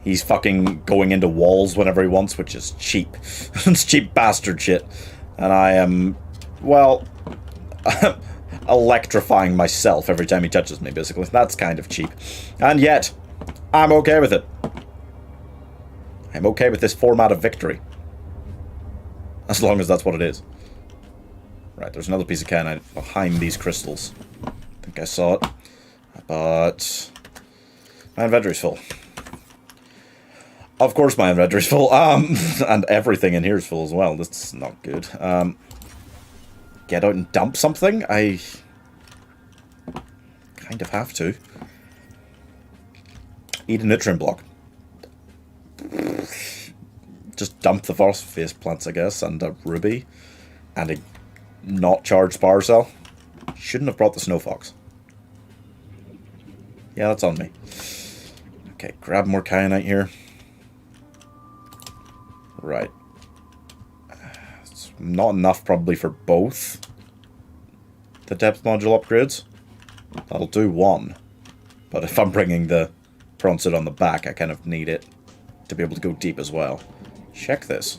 He's fucking going into walls whenever he wants, which is cheap. It's cheap bastard shit. And I am, well, electrifying myself every time he touches me, basically. That's kind of cheap. And yet, I'm okay with it. I'm okay with this format of victory. As long as that's what it is. Right, there's another piece of kyanite behind these crystals. I think I saw it. But my inventory's full. Of course my inventory's full. And everything in here is full as well. That's not good. Get out and dump something? I kind of have to. Eat a nutrient block. Just dump the phosphate plants, I guess, and a ruby. And a not charged power cell. Shouldn't have brought the snow fox. Yeah, that's on me. Okay, grab more kyanite here. Right. It's not enough probably for both the depth module upgrades. That'll do one. But if I'm bringing the prawn suit on the back, I kind of need it to be able to go deep as well. Check this.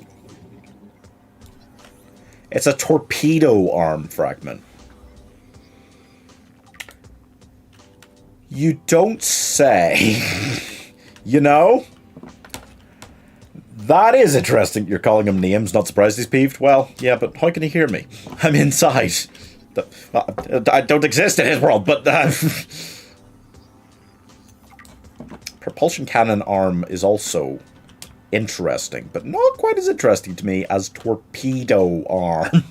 It's a torpedo arm fragment. You don't say. You know? That is interesting. You're calling him names, not surprised he's peeved. Well, yeah, but how can he hear me? I'm inside. I don't exist in his world, but... Propulsion cannon arm is also interesting, but not quite as interesting to me as torpedo arm.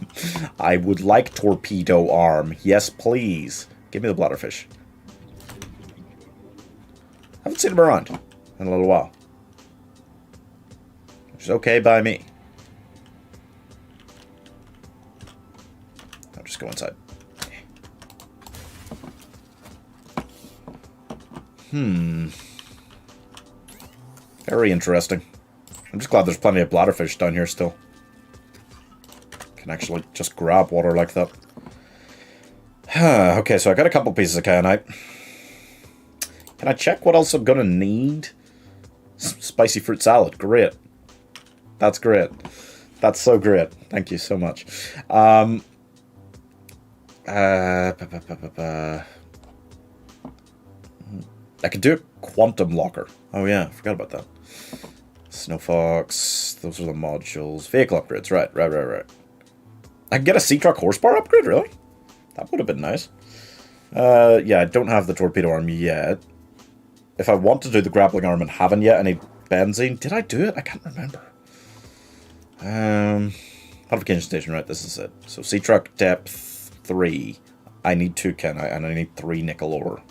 I would like torpedo arm. Yes, please. Give me the bladderfish. Haven't seen him around in a little while. Which is okay by me. I'll just go inside. Very interesting. I'm just glad there's plenty of bladderfish down here still. Can actually just grab water like that. Okay, so I got a couple pieces of kyanite. Can I check what else I'm gonna need? Spicy fruit salad. Great. That's great. That's so great. Thank you so much. I could do a quantum locker. Oh yeah, I forgot about that. Snow Fox. Those are the modules. Vehicle upgrades. Right. I can get a sea truck horsepower upgrade, really? That would have been nice. Yeah, I don't have the torpedo arm yet. If I want to do the grappling arm and haven't yet, I need benzene. Did I do it? I can't remember. Modification station, right, this is it. So sea truck depth 3. I need 2 kyanite and I need 3 nickel ore.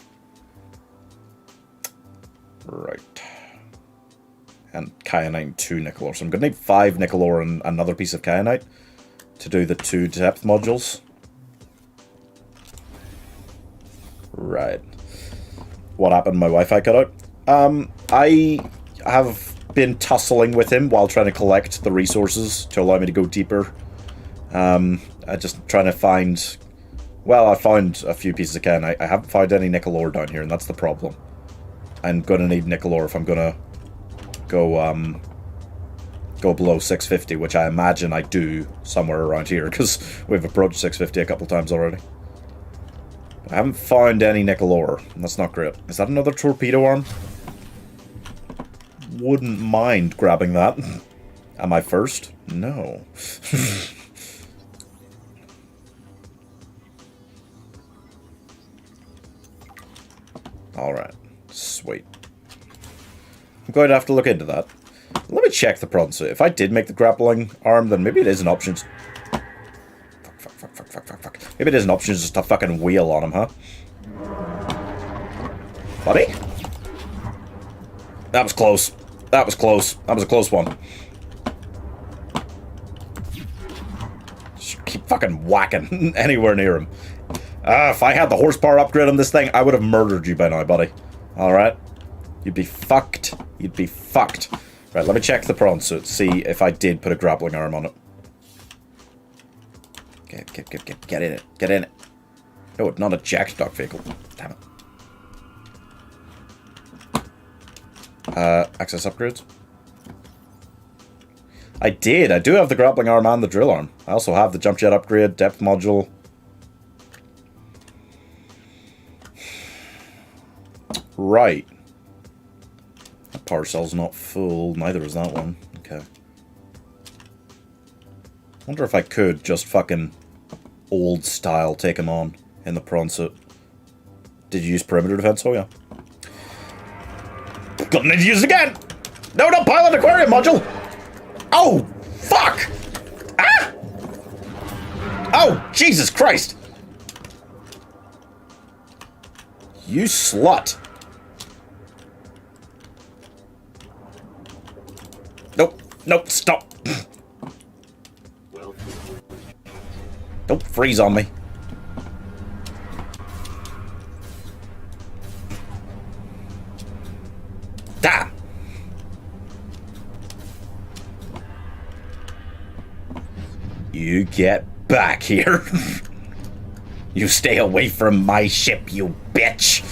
Right. And kyanite 2 nickel ore. So I'm going to need 5 nickel ore and another piece of kyanite to do the 2 depth modules. Right. What happened? My Wi-Fi cut out. I have been tussling with him while trying to collect the resources to allow me to go deeper. I just trying to find... Well, I found a few pieces of kyanite. I haven't found any nickel ore down here, and that's the problem. I'm going to need nickel ore if I'm going to go below 650, which I imagine I do somewhere around here, because we've approached 650 a couple times already. I haven't found any nickel ore. That's not great. Is that another torpedo arm? Wouldn't mind grabbing that. Am I first? No. Alright. Sweet. I'm going to have to look into that. Let me check the prawn suit. If I did make the grappling arm, then maybe it is an option. Fuck. Maybe it is an option just to fucking wheel on him, huh? Buddy? That was close. That was close. That was a close one. Just keep fucking whacking anywhere near him. If I had the horsepower upgrade on this thing, I would have murdered you by now, buddy. Alright? You'd be fucked. You'd be fucked. Right, let me check the prawn suit, see if I did put a grappling arm on it. Get in it. Get in it. No, it's not a jack stock vehicle. Damn it. Access upgrades. I did. I do have the grappling arm and the drill arm. I also have the jump jet upgrade, depth module. Right. That power cell's not full. Neither is that one. Okay. Wonder if I could just fucking old style take him on in the prawn suit. Did you use perimeter defense? Oh yeah. Gonna need to use it again! No, pilot aquarium module! Oh, fuck! Ah! Oh, Jesus Christ! You slut. Nope, stop. freeze on me. Damn! You get back here. You stay away from my ship, you bitch.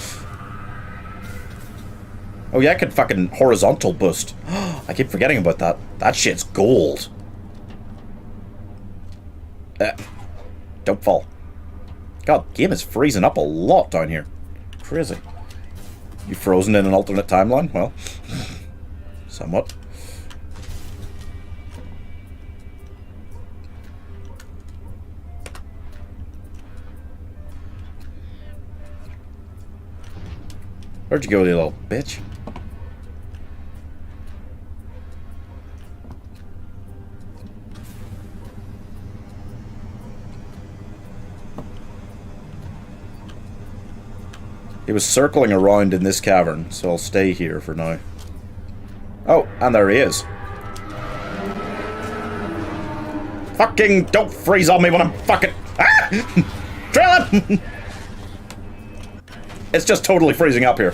Oh yeah, I could fucking horizontal boost. I keep forgetting about that. That shit's gold. Don't fall. God, game is freezing up a lot down here. Crazy. You frozen in an alternate timeline? Well, somewhat. Where'd you go, you little bitch? He was circling around in this cavern, so I'll stay here for now. Oh, and there he is. Fucking don't freeze on me when I'm fucking... Ah! Trail him! It's just totally freezing up here.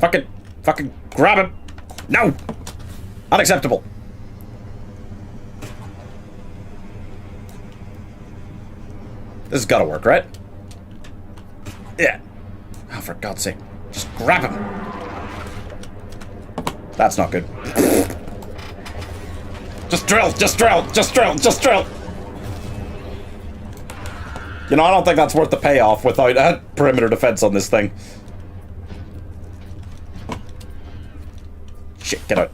Fucking grab him! No! Unacceptable. This has got to work, right? Yeah. Oh, for God's sake. Just grab him. That's not good. Just drill, just drill, just drill, just drill. You know, I don't think that's worth the payoff without a perimeter defense on this thing. Shit, get out.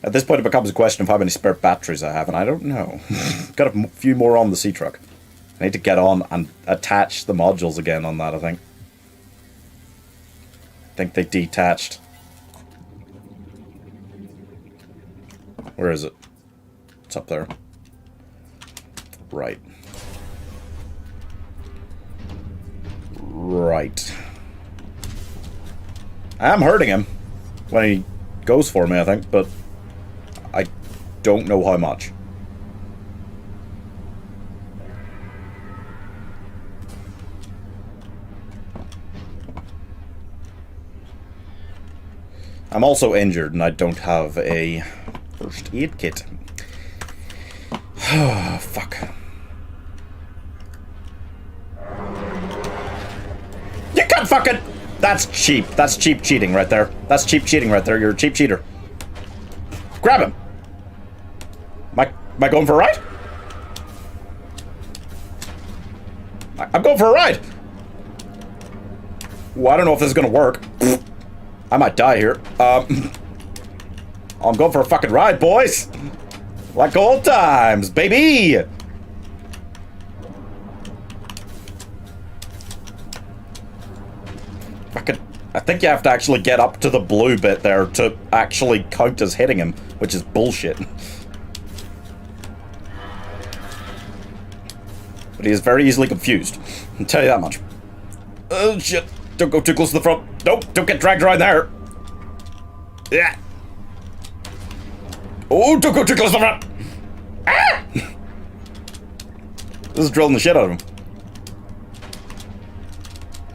At this point, it becomes a question of how many spare batteries I have, and I don't know. Got a few more on the sea truck. I need to get on and attach the modules again on that, I think. I think they detached. Where is it? It's up there. Right. Right. I'm hurting him when he goes for me, I think, but I don't know how much. I'm also injured and I don't have a first aid kit. Oh, fuck. You can't fucking... That's cheap. That's cheap cheating right there. That's cheap cheating right there. You're a cheap cheater. Grab him. Am I going for a ride? I'm going for a ride. Well, I don't know if this is going to work. I might die here. I'm going for a fucking ride, boys. Like old times, baby. I think you have to actually get up to the blue bit there to actually count as hitting him, which is bullshit. But he is very easily confused. I'll tell you that much. Oh shit. Don't go too close to the front. Nope, don't get dragged around there. Yeah. Oh, don't go too close to the front. Ah! This is drilling the shit out of him.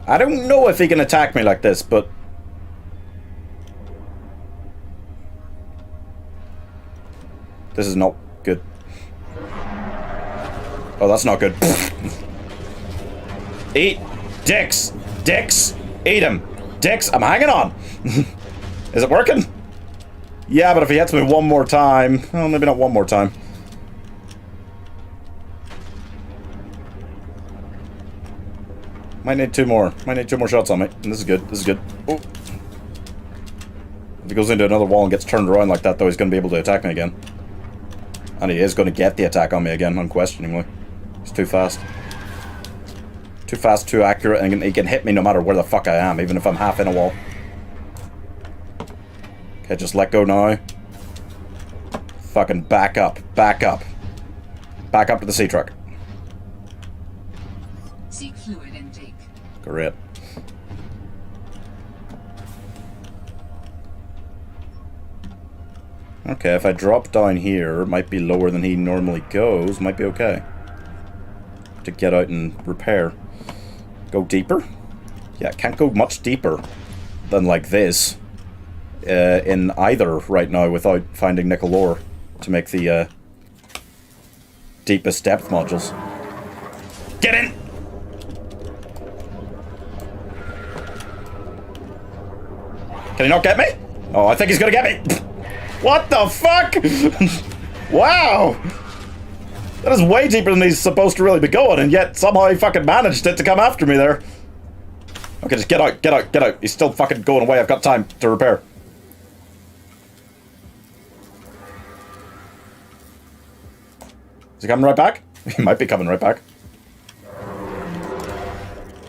I don't know if he can attack me like this, but... This is not good. Oh, that's not good. Eat dicks. Dicks. Eat him. Dicks. I'm hanging on. Is it working? Yeah, but if he hits me one more time... Well, maybe not one more time. Might need two more. Might need two more shots on me. And this is good. This is good. Oh. If he goes into another wall and gets turned around like that, though, he's going to be able to attack me again. And he is going to get the attack on me again, unquestioningly. He's too fast. Too fast, too accurate, and he can hit me no matter where the fuck I am, even if I'm half in a wall. Okay, just let go now. Fucking back up. Back up. Back up to the sea truck. Seek fluid intake. Great. Okay, if I drop down here, it might be lower than he normally goes. Might be okay. To get out and repair. Go deeper? Yeah, can't go much deeper than like this. In either right now without finding nickel ore to make the deepest depth modules. Get in! Can he not get me? Oh, I think he's gonna get me! What the fuck? Wow! That is way deeper than he's supposed to really be going, and yet somehow he fucking managed it to come after me there. Okay, just get out, get out, get out. He's still fucking going away. I've got time to repair. Is he coming right back? He might be coming right back.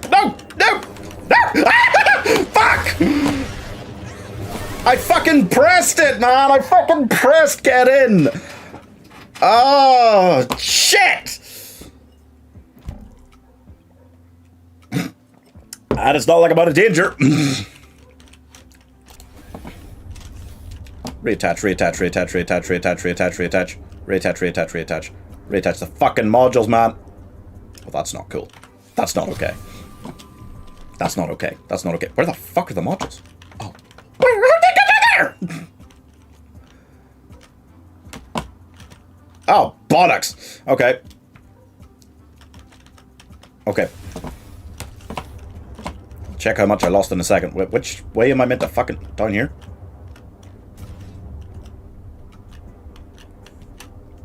No! No! No! Fuck! I fucking pressed it, man! I fucking pressed get in! Oh, shit! And it's not like I'm out of danger. Reattach, reattach, reattach, reattach, reattach, reattach, reattach, reattach, reattach, reattach. Reattach the fucking modules, man. Well, that's not cool. That's not okay. That's not okay. That's not okay. Where the fuck are the modules? Oh. Where did they get there? Oh, bollocks. Okay. Okay. Check how much I lost in a second. Which way am I meant to fucking... Down here?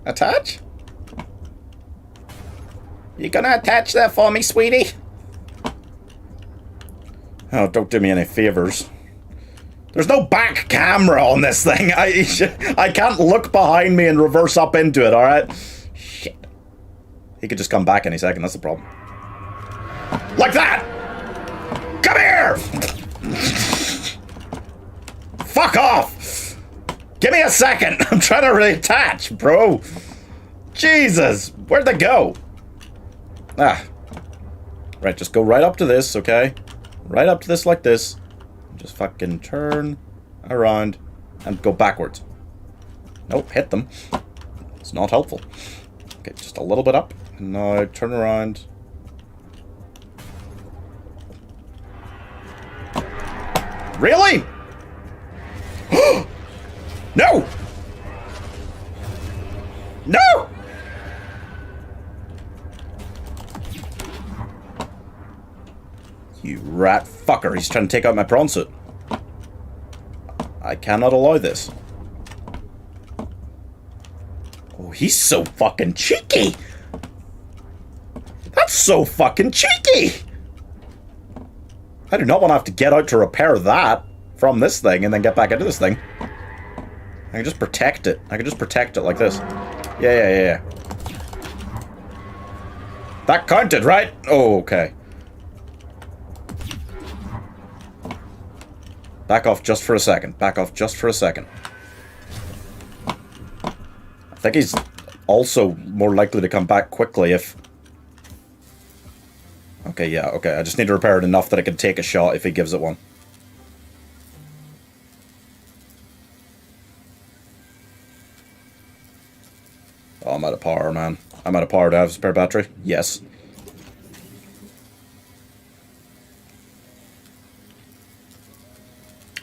Attach? You gonna attach that for me, sweetie? Oh, don't do me any favors. There's no back camera on this thing. I can't look behind me and reverse up into it, alright? Shit. He could just come back any second, that's the problem. Like that! Come here! Fuck off! Give me a second! I'm trying to reattach, bro. Jesus! Where'd they go? Ah. Right, just go right up to this, okay? Right up to this like this. Just fucking turn around and go backwards. Nope, hit them. It's not helpful. Okay, just a little bit up. And now turn around. Really? No! No! You rat fucker. He's trying to take out my prawn suit. I cannot allow this. Oh, he's so fucking cheeky. That's so fucking cheeky. I do not want to have to get out to repair that from this thing and then get back into this thing. I can just protect it. I can just protect it like this. Yeah. That counted, right? Oh, okay. Back off just for a second. Back off just for a second. I think he's also more likely to come back quickly if... Okay, yeah, okay. I just need to repair it enough that I can take a shot if he gives it one. Oh, I'm out of power, man. I'm out of power. Do I have a spare battery? Yes.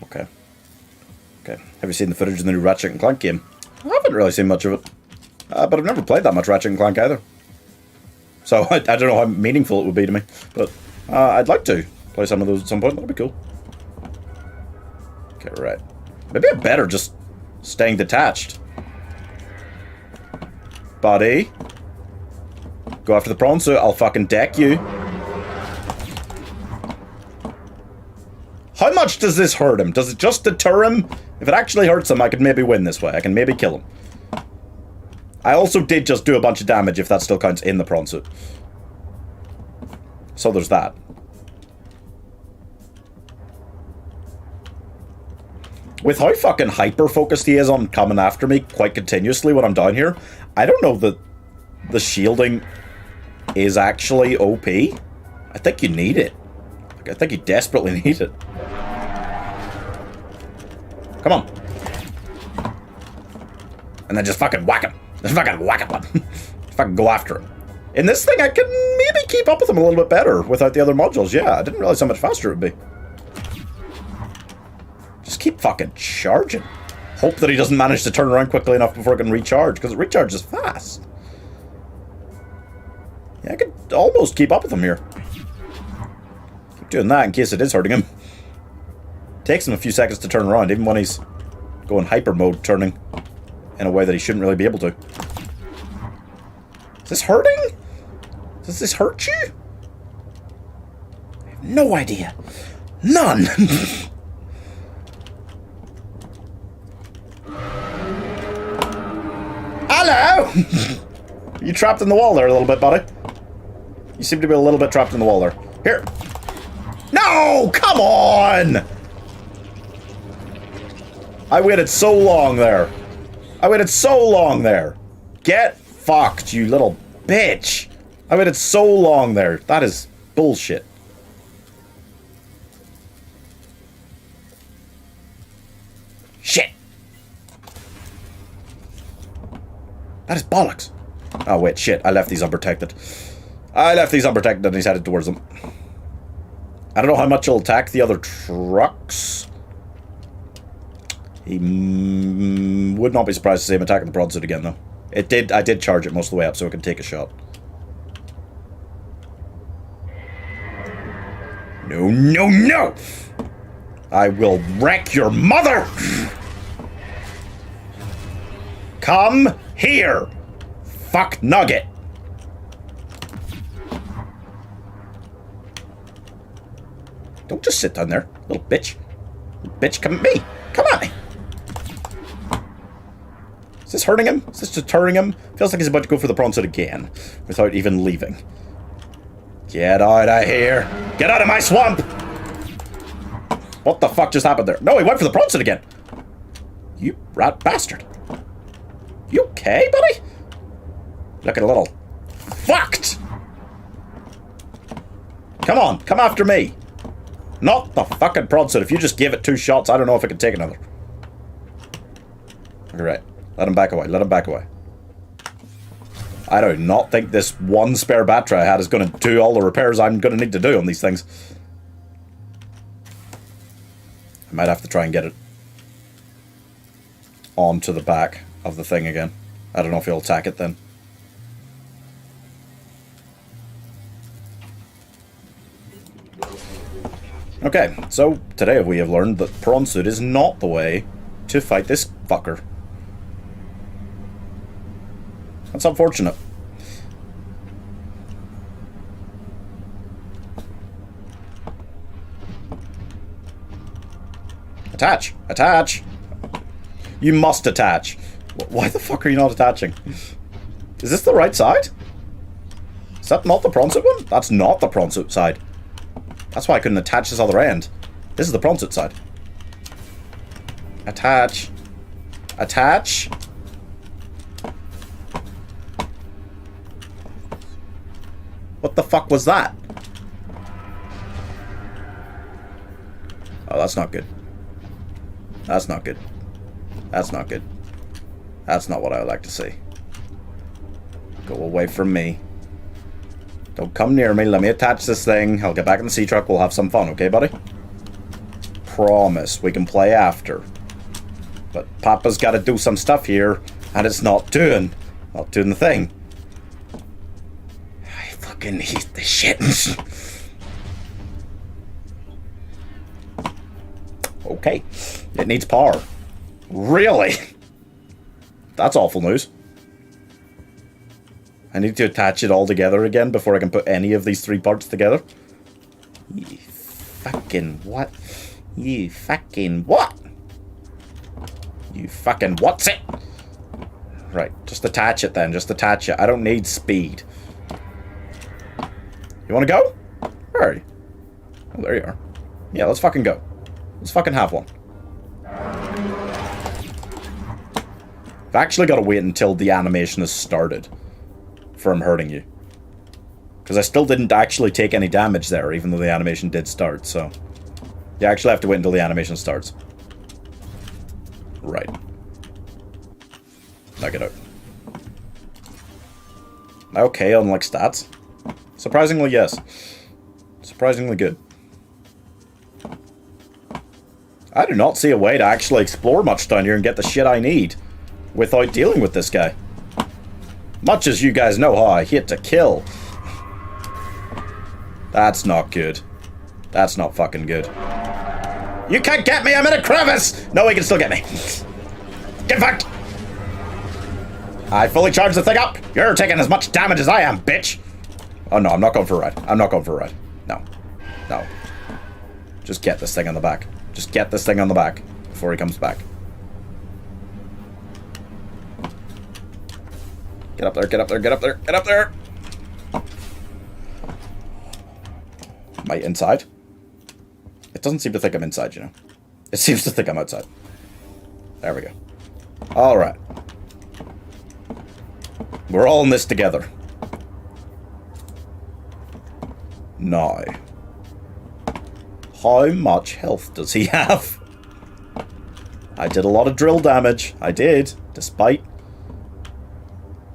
Okay. Okay. Have you seen the footage of the new Ratchet and Clank game? I haven't really seen much of it. But I've never played that much Ratchet and Clank either. So I don't know how meaningful it would be to me. But I'd like to play some of those at some point. That'd be cool. Okay, right. Maybe I'm better just staying detached. Buddy. Go after the prawn suit. I'll fucking deck you. How much does this hurt him? Does it just deter him? If it actually hurts him, I could maybe win this way. I can maybe kill him. I also did just do a bunch of damage, if that still counts in the prawn suit. So there's that. With how fucking hyper-focused he is on coming after me quite continuously when I'm down here, I don't know that the shielding is actually OP. I think you need it. Like, I think you desperately need it. Come on. And then just fucking whack him. Just fucking whack him. Fucking go after him. In this thing, I can maybe keep up with him a little bit better without the other modules. Yeah, I didn't realize how much faster it would be. Just keep fucking charging. Hope that he doesn't manage to turn around quickly enough before it can recharge, because it recharges fast. Yeah, I could almost keep up with him here. Keep doing that in case it is hurting him. Takes him a few seconds to turn around, even when he's going hyper mode, turning in a way that he shouldn't really be able to. Is this hurting? Does this hurt you? I have no idea. None! Hello! You trapped in the wall there a little bit, buddy. You seem to be a little bit trapped in the wall there. Here. No! Come on! I waited so long there. I waited so long there. Get fucked, you little bitch. I waited so long there. That is bullshit. Shit. That is bollocks. Oh, wait, shit. I left these unprotected. I left these unprotected and he's headed towards them. I don't know how much he'll attack the other trucks. He would not be surprised to see him attacking the broadside again, though. I did charge it most of the way up so it can take a shot. No, no, no! I will wreck your mother! Come here! Fuck nugget! Don't just sit down there, little bitch. Little bitch, come at me! Come at me! Is this hurting him? Is this deterring him? Feels like he's about to go for the prawn suit again, without even leaving. Get out of here! Get out of my swamp! What the fuck just happened there? No, he went for the prawn suit again! You rat bastard! You okay, buddy? Looking a little fucked! Come on, come after me! Not the fucking prawn suit. If you just give it 2 shots, I don't know if it can take another. Alright. Let him back away. Let him back away. I do not think this one spare battery I had is going to do all the repairs I'm going to need to do on these things. I might have to try and get it onto the back of the thing again. I don't know if he'll attack it then. Okay, so today we have learned that prawn suit is not the way to fight this fucker. That's unfortunate. Attach! Attach! You must attach. Why the fuck are you not attaching? Is this the right side? Is that not the prawn suit one? That's not the prawn suit side. That's why I couldn't attach this other end. This is the prawn suit side. Attach. Attach. What the fuck was that? Oh, that's not good. That's not good. That's not good. That's not what I would like to see. Go away from me. Don't come near me. Let me attach this thing. I'll get back in the sea truck. We'll have some fun, okay, buddy? Promise. We can play after. But Papa's got to do some stuff here, and it's not doing the thing. I fucking hate this shit. Okay. It needs power. Really? That's awful news. I need to attach it all together again before I can put any of these 3 parts together. You fucking what? You fucking what? You fucking what's it? Right, just attach it then. Just attach it. I don't need speed. You want to go? Where are you? Oh, there you are. Yeah, let's fucking go. Let's fucking have one. I've actually got to wait until the animation has started for him hurting you. Because I still didn't actually take any damage there, even though the animation did start, so... You actually have to wait until the animation starts. Right. Now get out. Okay, on like stats. Surprisingly, yes. Surprisingly good. I do not see a way to actually explore much down here and get the shit I need without dealing with this guy. Much as you guys know how I hate to kill. That's not good. That's not fucking good. You can't get me! I'm in a crevice! No, he can still get me. Get fucked! I fully charged the thing up! You're taking as much damage as I am, bitch! Oh no, I'm not going for a ride. I'm not going for a ride. No. No. Just get this thing on the back. Just get this thing on the back before he comes back. Get up there, get up there, get up there, get up there! Am I inside? It doesn't seem to think I'm inside, you know. It seems to think I'm outside. There we go. Alright. We're all in this together. Now. How much health does he have? I did a lot of drill damage. I did. Despite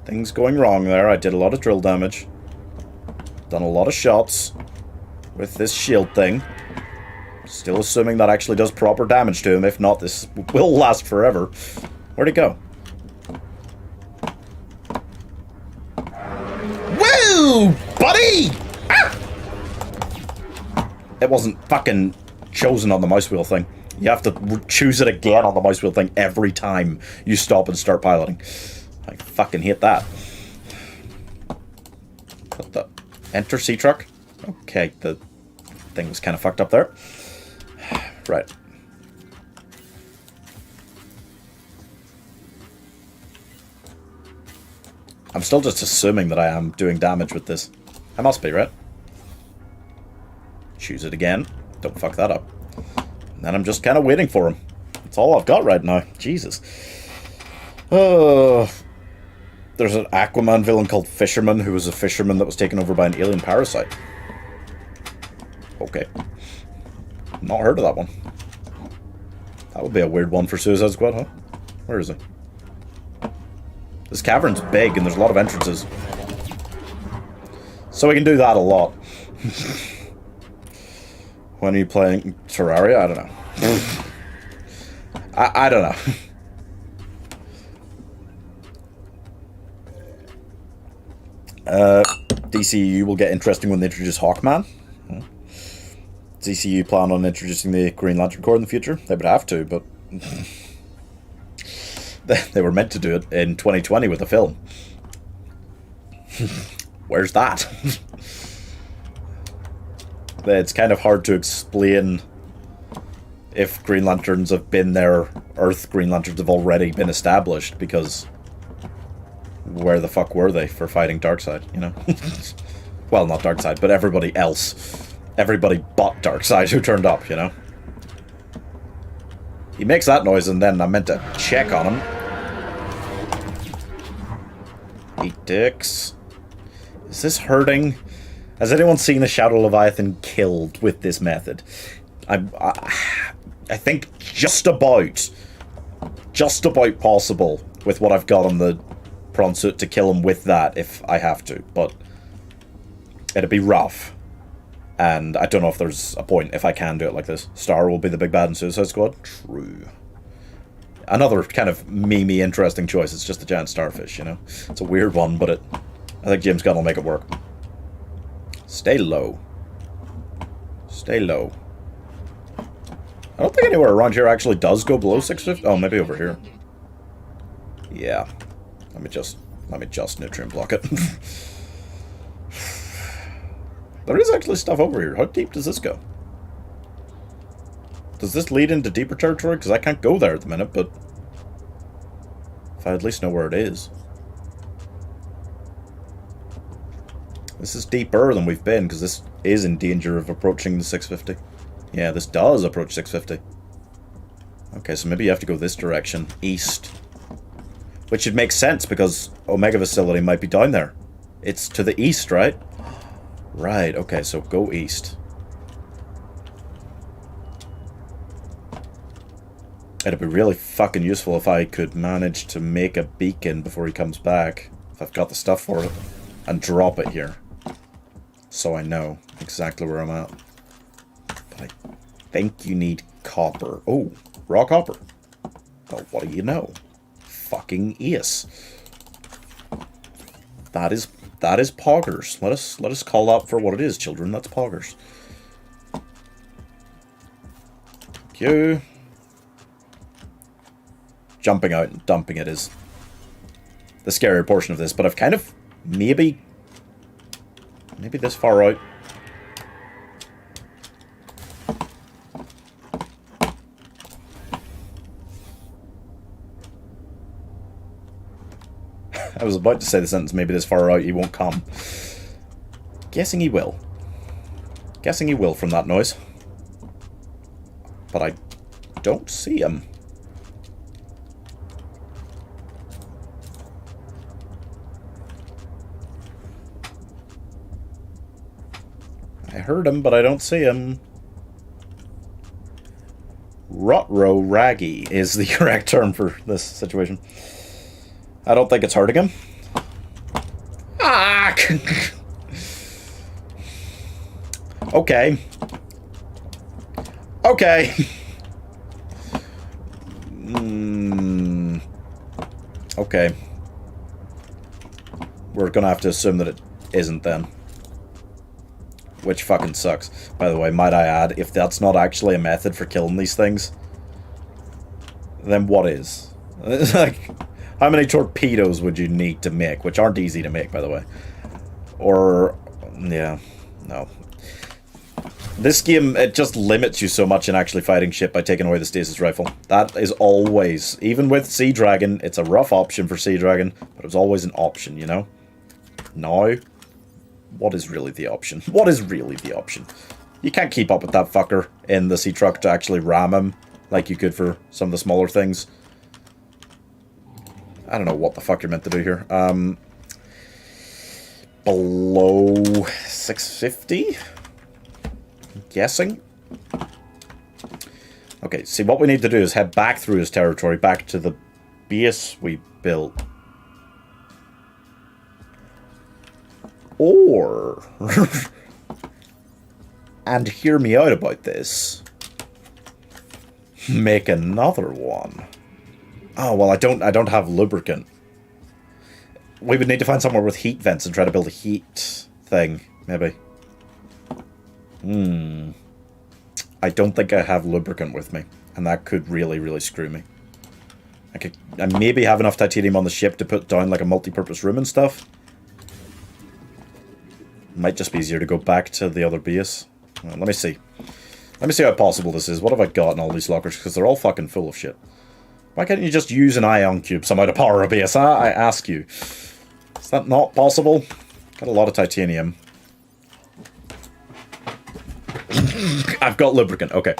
things going wrong there, I did a lot of drill damage. Done a lot of shots with this shield thing. Still assuming that actually does proper damage to him. If not, this will last forever. Where'd it go? Woo! Buddy! Ah! It wasn't fucking chosen on the mouse wheel thing. You have to choose it again on the mouse wheel thing every time you stop and start piloting. I fucking hate that. What the? Enter sea truck? Okay, the thing was kind of fucked up there. Right. I'm still just assuming that I am doing damage with this. I must be, right? Choose it again. Don't fuck that up. And then I'm just kind of waiting for him. That's all I've got right now. Jesus. Oh. There's an Aquaman villain called Fisherman, who was a fisherman that was taken over by an alien parasite. Okay. Not heard of that one. That would be a weird one for Suicide Squad, huh? Where is it? This cavern's big and there's a lot of entrances. So we can do that a lot. When are you playing Terraria? I don't know. I don't know. DCU will get interesting when they introduce Hawkman. DCU plan on introducing the Green Lantern Corps in the future? They would have to, but they were meant to do it in 2020 with a film. Where's that? It's kind of hard to explain if Green Lanterns have been there. Earth Green Lanterns have already been established, because where the fuck were they for fighting Darkseid, you know? Well, not Darkseid, but everybody else. Everybody but Darkseid who turned up, you know? He makes that noise and then I meant to check on him. Eat dicks. Is this hurting? Has anyone seen a Shadow Leviathan killed with this method? I think just about possible with what I've got on the prawn suit to kill him with that if I have to, but it'd be rough. And I don't know if there's a point if I can do it like this. Star will be the big bad in Suicide Squad? True. Another kind of memey, interesting choice. It's just a giant starfish, you know? It's a weird one, but I think James Gunn will make it work. Stay low. Stay low. I don't think anywhere around here actually does go below 650. Oh, maybe over here. Yeah. Let me just nutrient block it. There is actually stuff over here. How deep does this go? Does this lead into deeper territory? Because I can't go there at the minute, but if I at least know where it is. This is deeper than we've been, because this is in danger of approaching the 650. Yeah, this does approach 650. Okay, so maybe you have to go this direction, east. Which would make sense, because Omega Facility might be down there. It's to the east, right? Right, okay, so go east. It'd be really fucking useful if I could manage to make a beacon before he comes back. If I've got the stuff for it. And drop it here. So I know exactly where I'm at. But I think you need copper. Oh, raw copper. Well, what do you know? Fucking ace. That is poggers. Let us call that for what it is, children. That's poggers. Thank you. Jumping out and dumping it is the scarier portion of this, but I've kind of maybe this far out. I was about to say the sentence, maybe this far out he won't come. Guessing he will. Guessing he will from that noise. But I don't see him. I heard him, but I don't see him. Rutro raggy is the correct term for this situation. I don't think it's hurting him. Ah! Okay. Okay. Okay. We're gonna have to assume that it isn't then. Which fucking sucks. By the way, might I add, if that's not actually a method for killing these things, then what is? Like, how many torpedoes would you need to make? Which aren't easy to make, by the way. Or, yeah, no. This game, it just limits you so much in actually fighting shit by taking away the stasis rifle. That is always, even with Sea Dragon, it's a rough option for Sea Dragon, but it was always an option, you know? Now, what is really the option? What is really the option? You can't keep up with that fucker in the sea truck to actually ram him like you could for some of the smaller things. I don't know what the fuck you're meant to do here. Below 650? I'm guessing. Okay, see, what we need to do is head back through his territory, back to the base we built. Or, and hear me out about this, make another one. Oh, well, I don't have lubricant. We would need to find somewhere with heat vents and try to build a heat thing, maybe. I don't think I have lubricant with me, and that could really, really screw me. I maybe have enough titanium on the ship to put down like a multi-purpose room and stuff. Might just be easier to go back to the other base. Well, let me see. Let me see how possible this is. What have I got in all these lockers? Because they're all fucking full of shit. Why can't you just use an ion cube somehow to power a base, huh? I ask you. Is that not possible? Got a lot of titanium. I've got lubricant. Okay.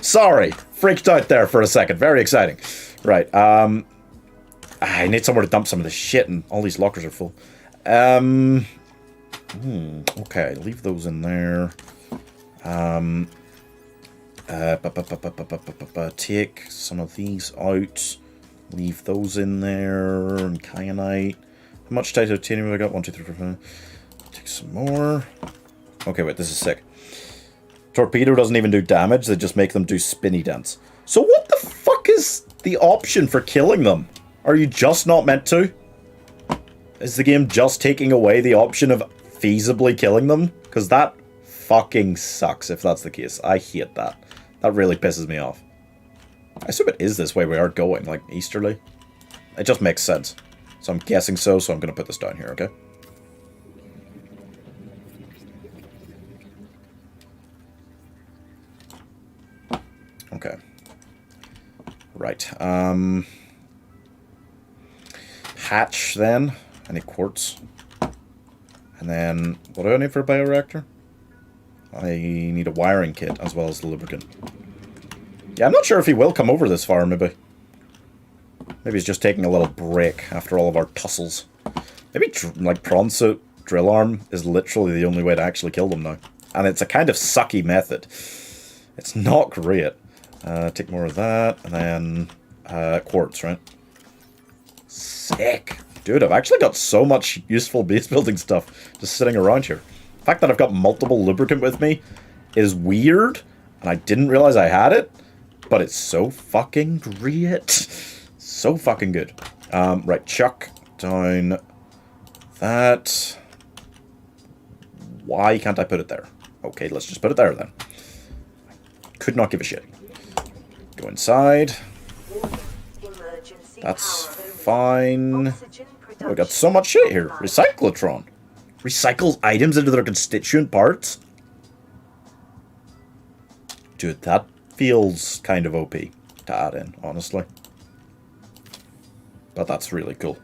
Sorry. Freaked out there for a second. Very exciting. Right. I need somewhere to dump some of this shit, and all these lockers are full. Okay, leave those in there. Take some of these out. Leave those in there. And kyanite. How much titanium have I got? 1, 2, 3, 4, 5. Take some more. Okay, wait, this is sick. Torpedo doesn't even do damage, they just make them do spinny dents. So what the fuck is the option for killing them? Are you just not meant to? Is the game just taking away the option of feasibly killing them? Because that fucking sucks if that's the case. I hate that. That really pisses me off. I assume it is this way we are going, like easterly. It just makes sense. So I'm guessing so I'm going to put this down here, okay? Okay. Right. Hatch, then. I need quartz. And then, what do I need for a bioreactor? I need a wiring kit, as well as the lubricant. Yeah, I'm not sure if he will come over this far, maybe. Maybe he's just taking a little break after all of our tussles. Maybe, like, prawn suit drill arm is literally the only way to actually kill them now. And it's a kind of sucky method. It's not great. Take more of that, and then quartz, right? Sick. Dude, I've actually got so much useful base building stuff just sitting around here. The fact that I've got multiple lubricant with me is weird, and I didn't realize I had it, but it's so fucking great. So fucking good. Right, chuck down that. Why can't I put it there? Okay, let's just put it there then. Could not give a shit. Go inside. Emergency That's power only. fine. Oxygen Oh, we got so much shit here. Recyclotron. Recycles items into their constituent parts? Dude, that feels kind of OP to add in, honestly. But that's really cool.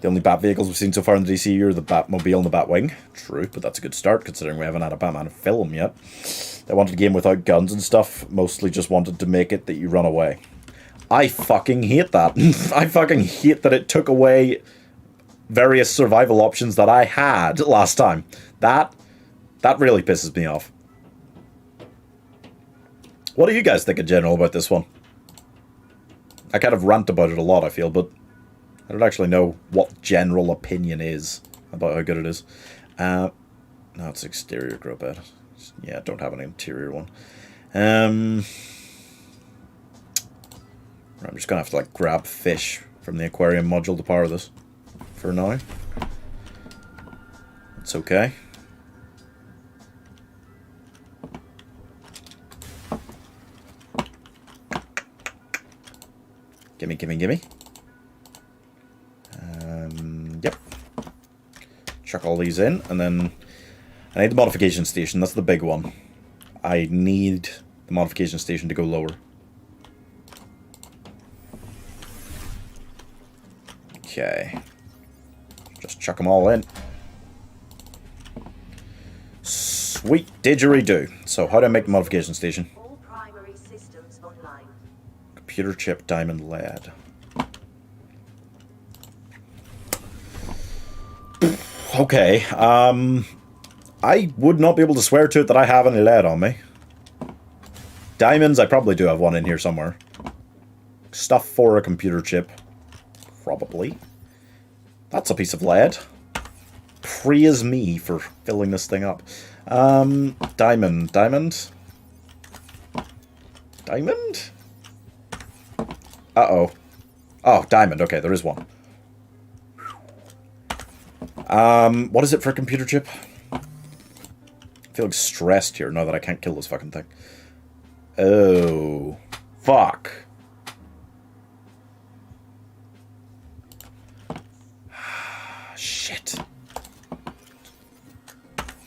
The only Bat vehicles we've seen so far in the DCU are the Batmobile and the Batwing. True, but that's a good start, considering we haven't had a Batman film yet. They wanted a game without guns and stuff. Mostly just wanted to make it that you run away. I fucking hate that. I fucking hate that it took away various survival options that I had last time. That really pisses me off. What do you guys think in general about this one? I kind of rant about it a lot, I feel, but I don't actually know what general opinion is about how good it is. No, it's exterior grow bed. Yeah, don't have an interior one. I'm just gonna have to like grab fish from the aquarium module to power this for now. It's okay. Gimme, gimme, gimme. Yep. Chuck all these in, and then I need the modification station. That's the big one. I need the modification station to go lower. Okay. Just chuck them all in. Sweet didgeridoo. So how do I make the modification station? All primary systems online. Computer chip, diamond, lead. Okay, I would not be able to swear to it that I have any lead on me. Diamonds, I probably do have one in here somewhere. Stuff for a computer chip. Probably. That's a piece of lead. Praise me for filling this thing up. Diamond. Diamond? Diamond? Uh-oh. Oh, diamond. Okay, there is one. What is it for a computer chip? I feel like stressed here now that I can't kill this fucking thing. Oh. Fuck. Shit.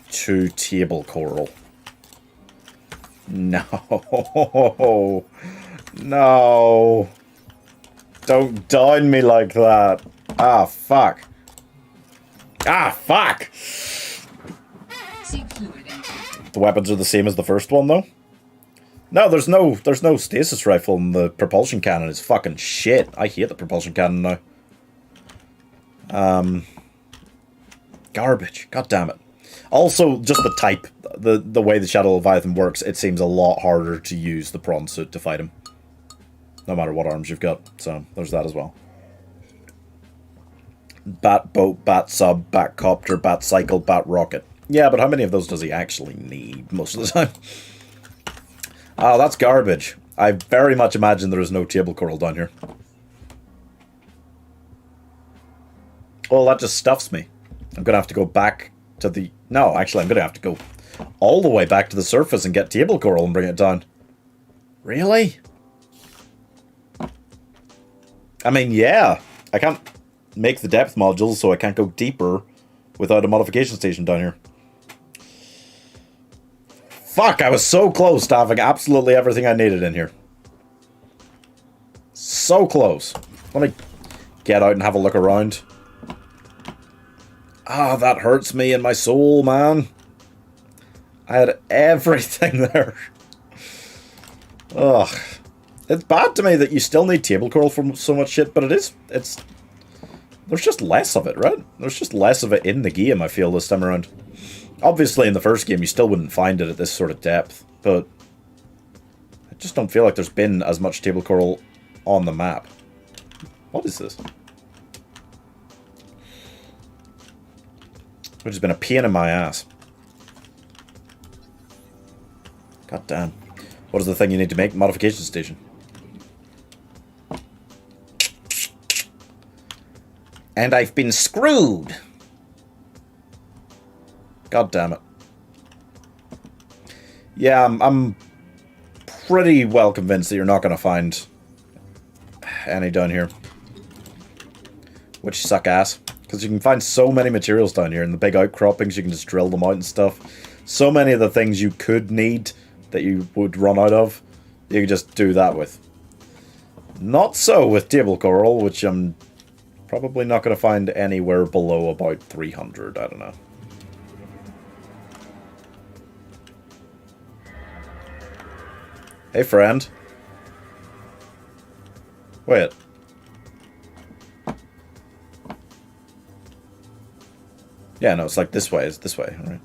2 table coral. No. No. Don't down me like that. Ah, fuck. Ah, fuck! Seek fluid intake. The weapons are the same as the first one, though? No, there's no stasis rifle, and the propulsion cannon is fucking shit. I hate the propulsion cannon now. Garbage. God damn it. Also, just the type. The way the Shadow Leviathan works, it seems a lot harder to use the prawn suit to fight him. No matter what arms you've got. So, there's that as well. Bat boat, bat sub, bat copter, bat cycle, bat rocket. Yeah, but how many of those does he actually need most of the time? Oh, that's garbage. I very much imagine there is no table coral down here. Well, that just stuffs me. I'm going to have to go back to the... No, actually, I'm going to have to go all the way back to the surface and get table coral and bring it down. Really? I mean, yeah. I can't make the depth modules, so I can't go deeper without a modification station down here. Fuck, I was so close to having absolutely everything I needed in here. So close. Let me get out and have a look around. Ah, that hurts me in my soul, man. I had everything there. Ugh. It's bad to me that you still need table coral for so much shit, but it's... There's just less of it, right? There's just less of it in the game, I feel, this time around. Obviously, in the first game, you still wouldn't find it at this sort of depth, but... just don't feel like there's been as much table coral on the map. What is this? Which has been a pain in my ass. God damn. What is the thing you need to make? Modification station. And I've been screwed! God damn it. Yeah, I'm pretty well convinced that you're not going to find any down here. Which suck ass. Because you can find so many materials down here, and the big outcroppings, you can just drill them out and stuff. So many of the things you could need that you would run out of, you could just do that with. Not so with table coral, which I'm probably not going to find anywhere below about 300, I don't know. Hey, friend. Wait. Yeah, no, it's like this way. It's this way, alright.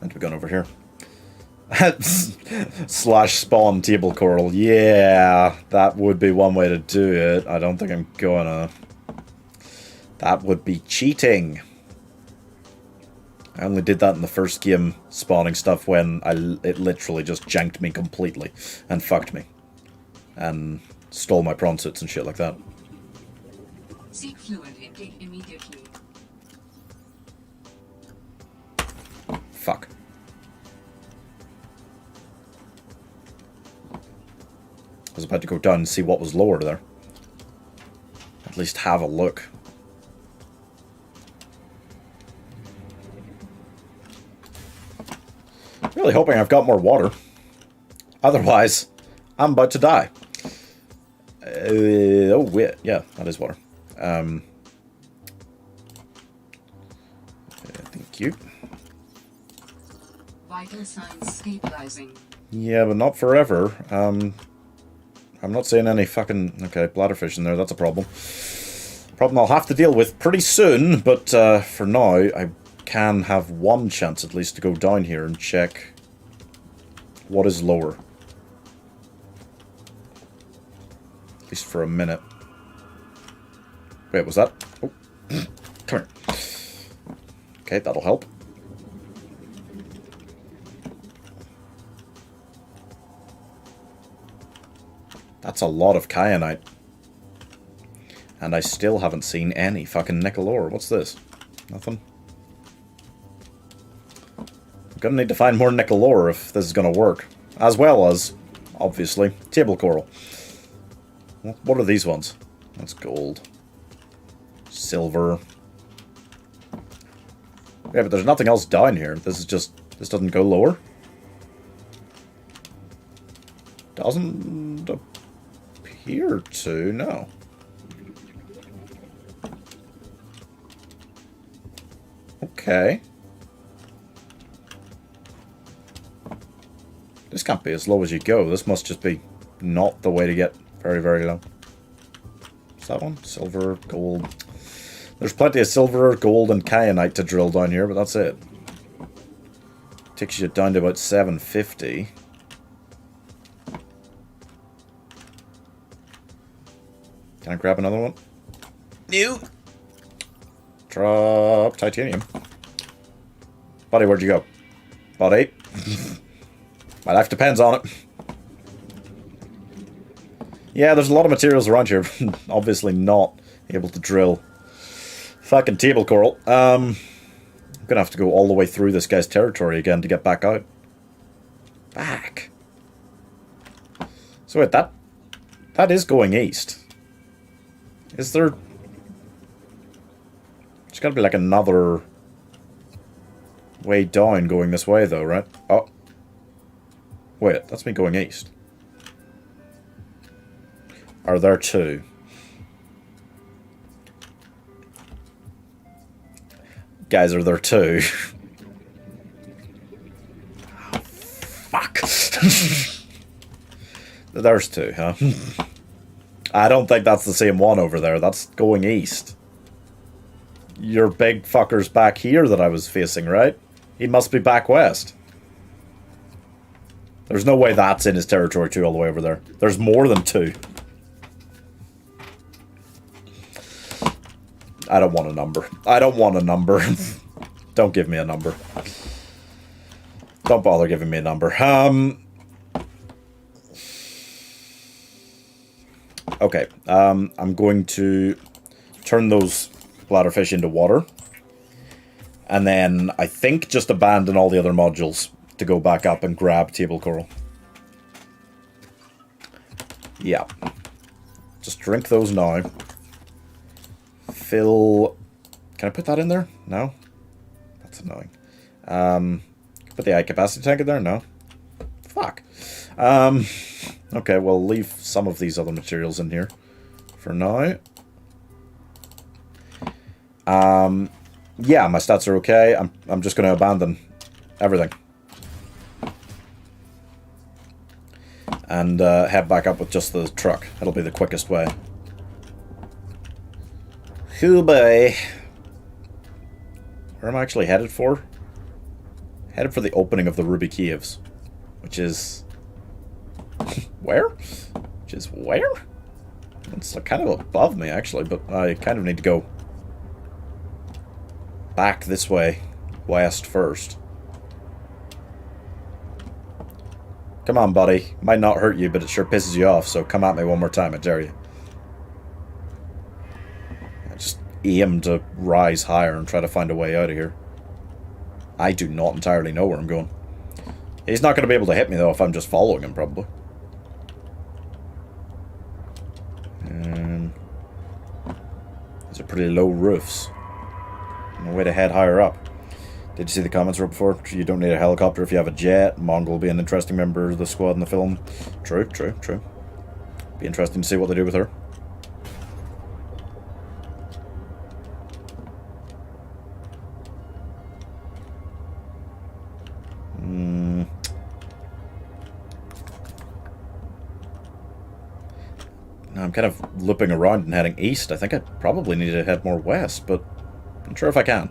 And we're going over here. Slash spawn table coral. Yeah, that would be one way to do it. I don't think I'm gonna. That would be cheating. I only did that in the first game, spawning stuff when it literally just janked me completely and fucked me. And stole my prawn suits and shit like that. Seek fluid intake immediately. Fuck. I was about to go down and see what was lower there. At least have a look. Really hoping I've got more water. Otherwise, I'm about to die. Oh, wait. Yeah, that is water. Thank you. Vital signs stabilizing. Yeah, but not forever. I'm not seeing any fucking... Okay, bladderfish in there, that's a problem. Problem I'll have to deal with pretty soon, but for now, I can have one chance at least to go down here and check what is lower. At least for a minute. Wait, was that? Oh, come here. Okay, that'll help. That's a lot of kyanite. And I still haven't seen any fucking nickel ore. What's this? Nothing? I'm gonna need to find more nickel ore if this is gonna work. As well as, obviously, table coral. What are these ones? That's gold. Silver. Yeah, but there's nothing else down here. This is just... This doesn't go lower? Doesn't appear to, no. Okay. This can't be as low as you go. This must just be not the way to get very, very low. Is that one? Silver, gold. There's plenty of silver, gold, and kyanite to drill down here, but that's it. Takes you down to about 750. Can I grab another one? New. Drop titanium. Buddy, where'd you go? Buddy. My life depends on it. Yeah, there's a lot of materials around here. Obviously not able to drill fucking table coral. I'm gonna have to go all the way through this guy's territory again to get back out. Back. So wait, that is going east. Is there... There's gotta be like another way down going this way though, right? Oh. Wait, that's me going east. Are there two? Guys, are there two? Oh, fuck. There's two, huh? I don't think that's the same one over there. That's going east. Your big fucker's back here that I was facing, right? He must be back west. There's no way that's in his territory too, all the way over there. There's more than 2. I don't want a number. I don't want a number. Don't give me a number. Don't bother giving me a number. Okay. I'm going to turn those bladderfish into water. And then I think just abandon all the other modules to go back up and grab table coral. Yeah. Just drink those now. Fill... Can I put that in there? No? That's annoying. Put the eye capacity tank in there? No. Fuck. Okay, we'll leave some of these other materials in here for now. Yeah, my stats are okay. I'm just going to abandon everything. And head back up with just the truck. It'll be the quickest way. Who boy. Where am I actually headed for? Headed for the opening of the Ruby Caves. Which is... where? Which is where? It's like kind of above me, actually, but I kind of need to go back this way, west first. Come on, buddy. Might not hurt you, but it sure pisses you off, so come at me one more time, I dare you. I just aim to rise higher and try to find a way out of here. I do not entirely know where I'm going. He's not going to be able to hit me, though, if I'm just following him, probably. These are pretty low roofs. No way to head higher up. Did you see the comments right before? You don't need a helicopter if you have a jet. Mongol will be an interesting member of the squad in the film. True, true, true. Be interesting to see what they do with her. Now I'm kind of looping around and heading east. I think I probably need to head more west, but I'm not sure if I can.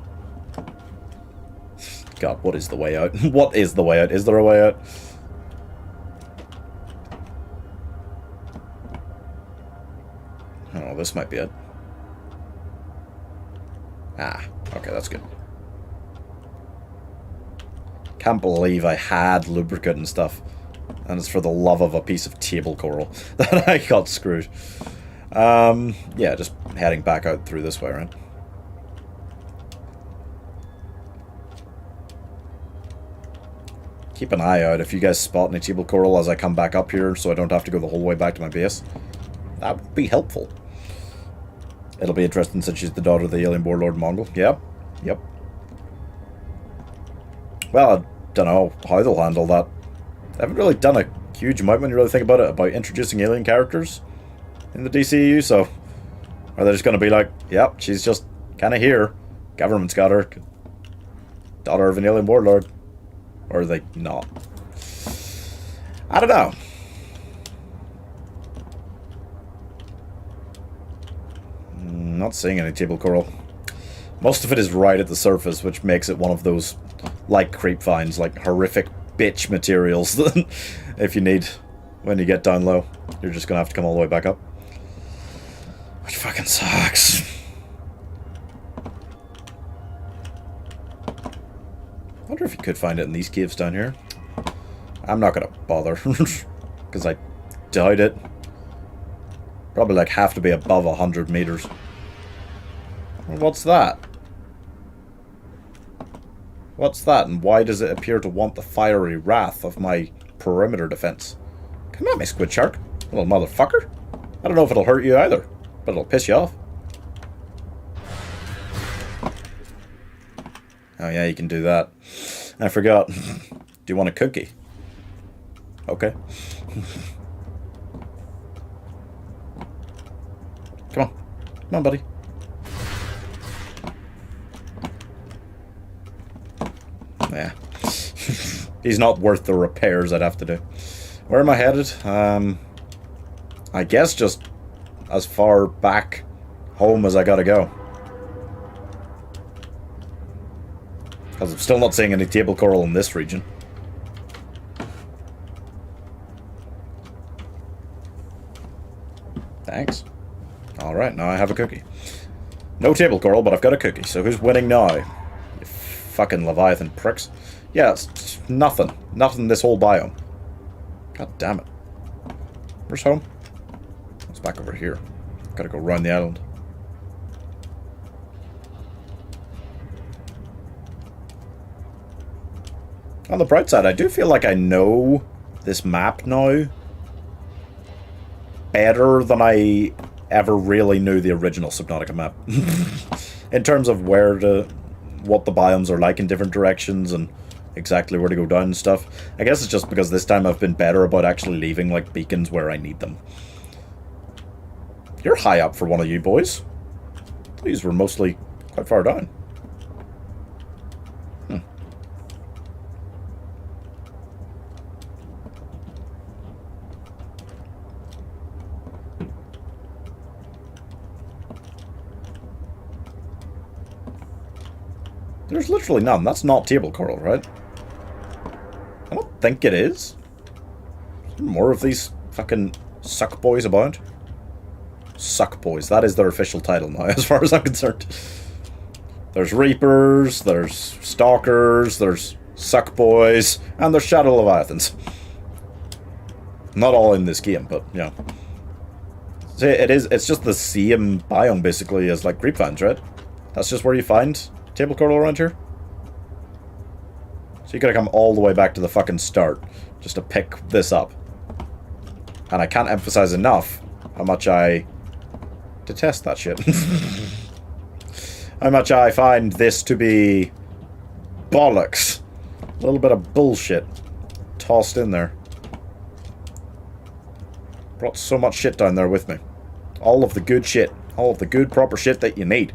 God, what is the way out? What is the way out? Is there a way out? Oh, this might be it. Ah, okay, that's good. Can't believe I had lubricant and stuff. And it's for the love of a piece of table coral that I got screwed. Yeah, just heading back out through this way, right? Keep an eye out if you guys spot any table coral as I come back up here so I don't have to go the whole way back to my base. That would be helpful. It'll be interesting since she's the daughter of the alien warlord Mongol. Yep. Yep. Well, I don't know how they'll handle that. They haven't really done a huge amount when you really think about it, about introducing alien characters in the DCEU, so... Are they just going to be like, yep, she's just kind of here. Government's got her. Daughter of an alien warlord. Or are they not? I don't know. Not seeing any table coral. Most of it is right at the surface, which makes it one of those, like creep finds, like horrific bitch materials that if you need when you get down low, you're just gonna have to come all the way back up. Which fucking sucks. I wonder if you could find it in these caves down here. I'm not gonna bother, because I doubt it. Probably like have to be above 100 meters. What's that? What's that, and why does it appear to want the fiery wrath of my perimeter defense? Come at me, squid shark, little motherfucker. I don't know if it'll hurt you either, but it'll piss you off. Oh yeah, you can do that. I forgot. Do you want a cookie? Okay. Come on. Come on, buddy. Yeah. He's not worth the repairs I'd have to do. Where am I headed? I guess just as far back home as I gotta go. Because I'm still not seeing any table coral in this region. Thanks. Alright, now I have a cookie. No table coral, but I've got a cookie. So who's winning now? You fucking leviathan pricks. Yeah, it's nothing. Nothing in this whole biome. God damn it. Where's home? It's back over here. Gotta go round the island. On the bright side, I do feel like I know this map now better than I ever really knew the original Subnautica map. In terms of what the biomes are like in different directions and exactly where to go down and stuff. I guess it's just because this time I've been better about actually leaving like beacons where I need them. You're high up for one of you boys. These were mostly quite far down. There's literally none. That's not table coral, right? I don't think it is. Is there more of these fucking suck boys about? Suck boys. That is their official title now, as far as I'm concerned. There's reapers, there's stalkers, there's suck boys, and there's shadow leviathans. Not all in this game, but yeah. See, it's just the same biome basically as like creep vines, right? That's just where you find table coral around here. So you gotta come all the way back to the fucking start just to pick this up. And I can't emphasize enough how much I detest that shit. How much I find this to be bollocks. A little bit of bullshit tossed in there. Brought so much shit down there with me. All of the good shit. All of the good proper shit that you need.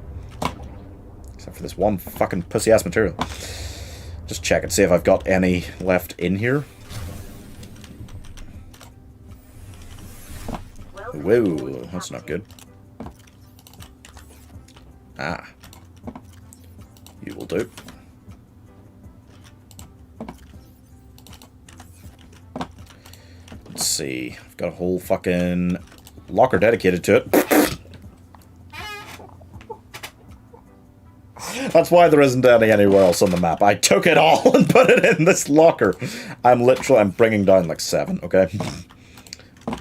Except for this one fucking pussy-ass material. Just check and see if I've got any left in here. Whoa, that's not good. Ah. You will do. Let's see. I've got a whole fucking locker dedicated to it. That's why there isn't any anywhere else on the map. I took it all and put it in this locker. I'm bringing down like 7, okay?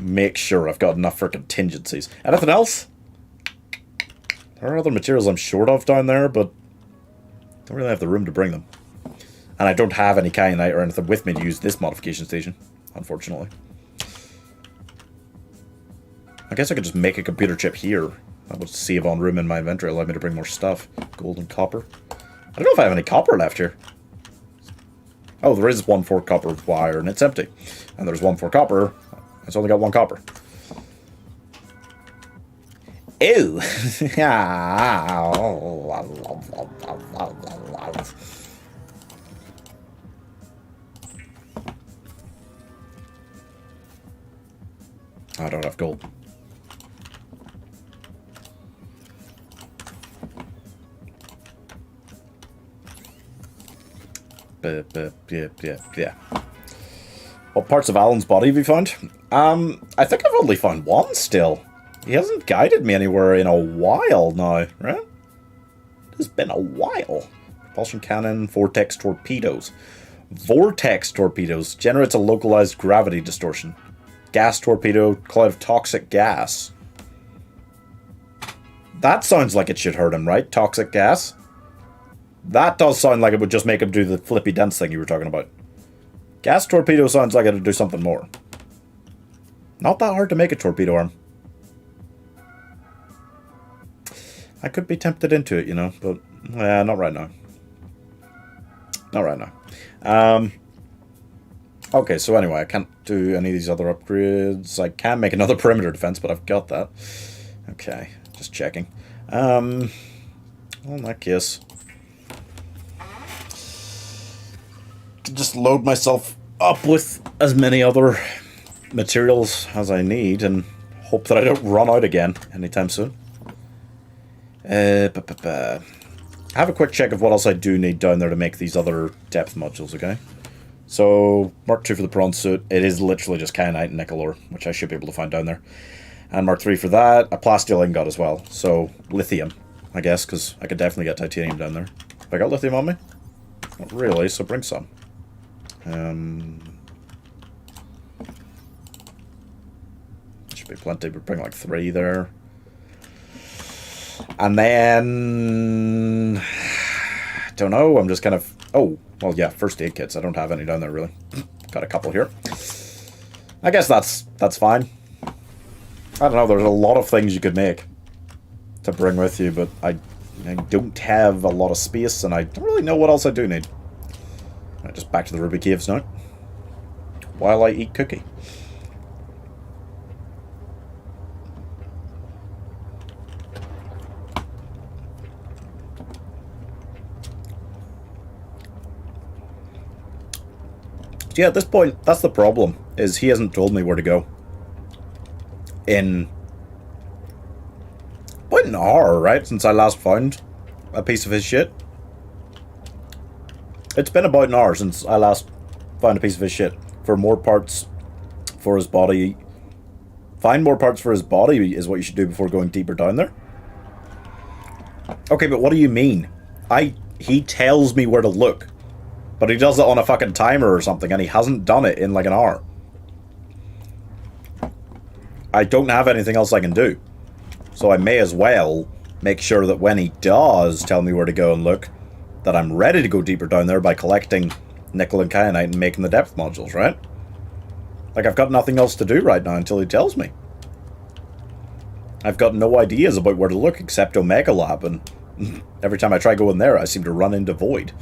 Make sure I've got enough for contingencies. Anything else? There are other materials I'm short of down there, but don't really have the room to bring them. And I don't have any kyanite or anything with me to use this modification station, unfortunately. I guess I could just make a computer chip here. That would save on room in my inventory, allow me to bring more stuff. Gold and copper. I don't know if I have any copper left here. Oh, there is 1 for copper wire, and it's empty. And there's 1 for copper. It's only got 1 copper. Ew! I don't have gold. Yeah. What parts of Alan's body have you found? I think I've only found 1 still. He hasn't guided me anywhere in a while now, right? It's been a while. Propulsion cannon, vortex torpedoes. Vortex torpedoes generates a localized gravity distortion. Gas torpedo, cloud of toxic gas. That sounds like it should hurt him, right? Toxic gas. That does sound like it would just make him do the flippy dance thing you were talking about. Gas torpedo sounds like it'd do something more. Not that hard to make a torpedo arm. I could be tempted into it, you know, but not right now. Not right now. Okay, so anyway, I can't do any of these other upgrades. I can make another perimeter defense, but I've got that. Okay, just checking. Well, in that case, just load myself up with as many other materials as I need and hope that I don't run out again anytime soon. Have a quick check of what else I do need down there to make these other depth modules, okay? So, Mark 2 for the prawn suit. It is literally just kyanite and nickel ore, which I should be able to find down there. And Mark 3 for that. A plasteel ingot as well. So, lithium, I guess, because I could definitely get titanium down there. Have I got lithium on me? Not really, so bring some. Should be plenty, but bring like 3 there. And then... don't know, I'm just kind of... oh, well, yeah, first aid kits. I don't have any down there, really. Got a couple here. I guess that's fine. I don't know, there's a lot of things you could make to bring with you, but I don't have a lot of space, and I don't really know what else I do need. Right, just back to the Ruby Caves now. While I eat cookie. So yeah, at this point, that's the problem, is he hasn't told me where to go. In about an hour, right, since I last found a piece of his shit. It's been about an hour since I last found a piece of his shit. For more parts for his body. Find more parts for his body is what you should do before going deeper down there. Okay, but what do you mean? He tells me where to look. But he does it on a fucking timer or something, and he hasn't done it in like an hour. I don't have anything else I can do. So I may as well make sure that when he does tell me where to go and look, that I'm ready to go deeper down there by collecting nickel and kyanite and making the depth modules, right? Like, I've got nothing else to do right now until he tells me. I've got no ideas about where to look except Omega Lab, and every time I try going there, I seem to run into void.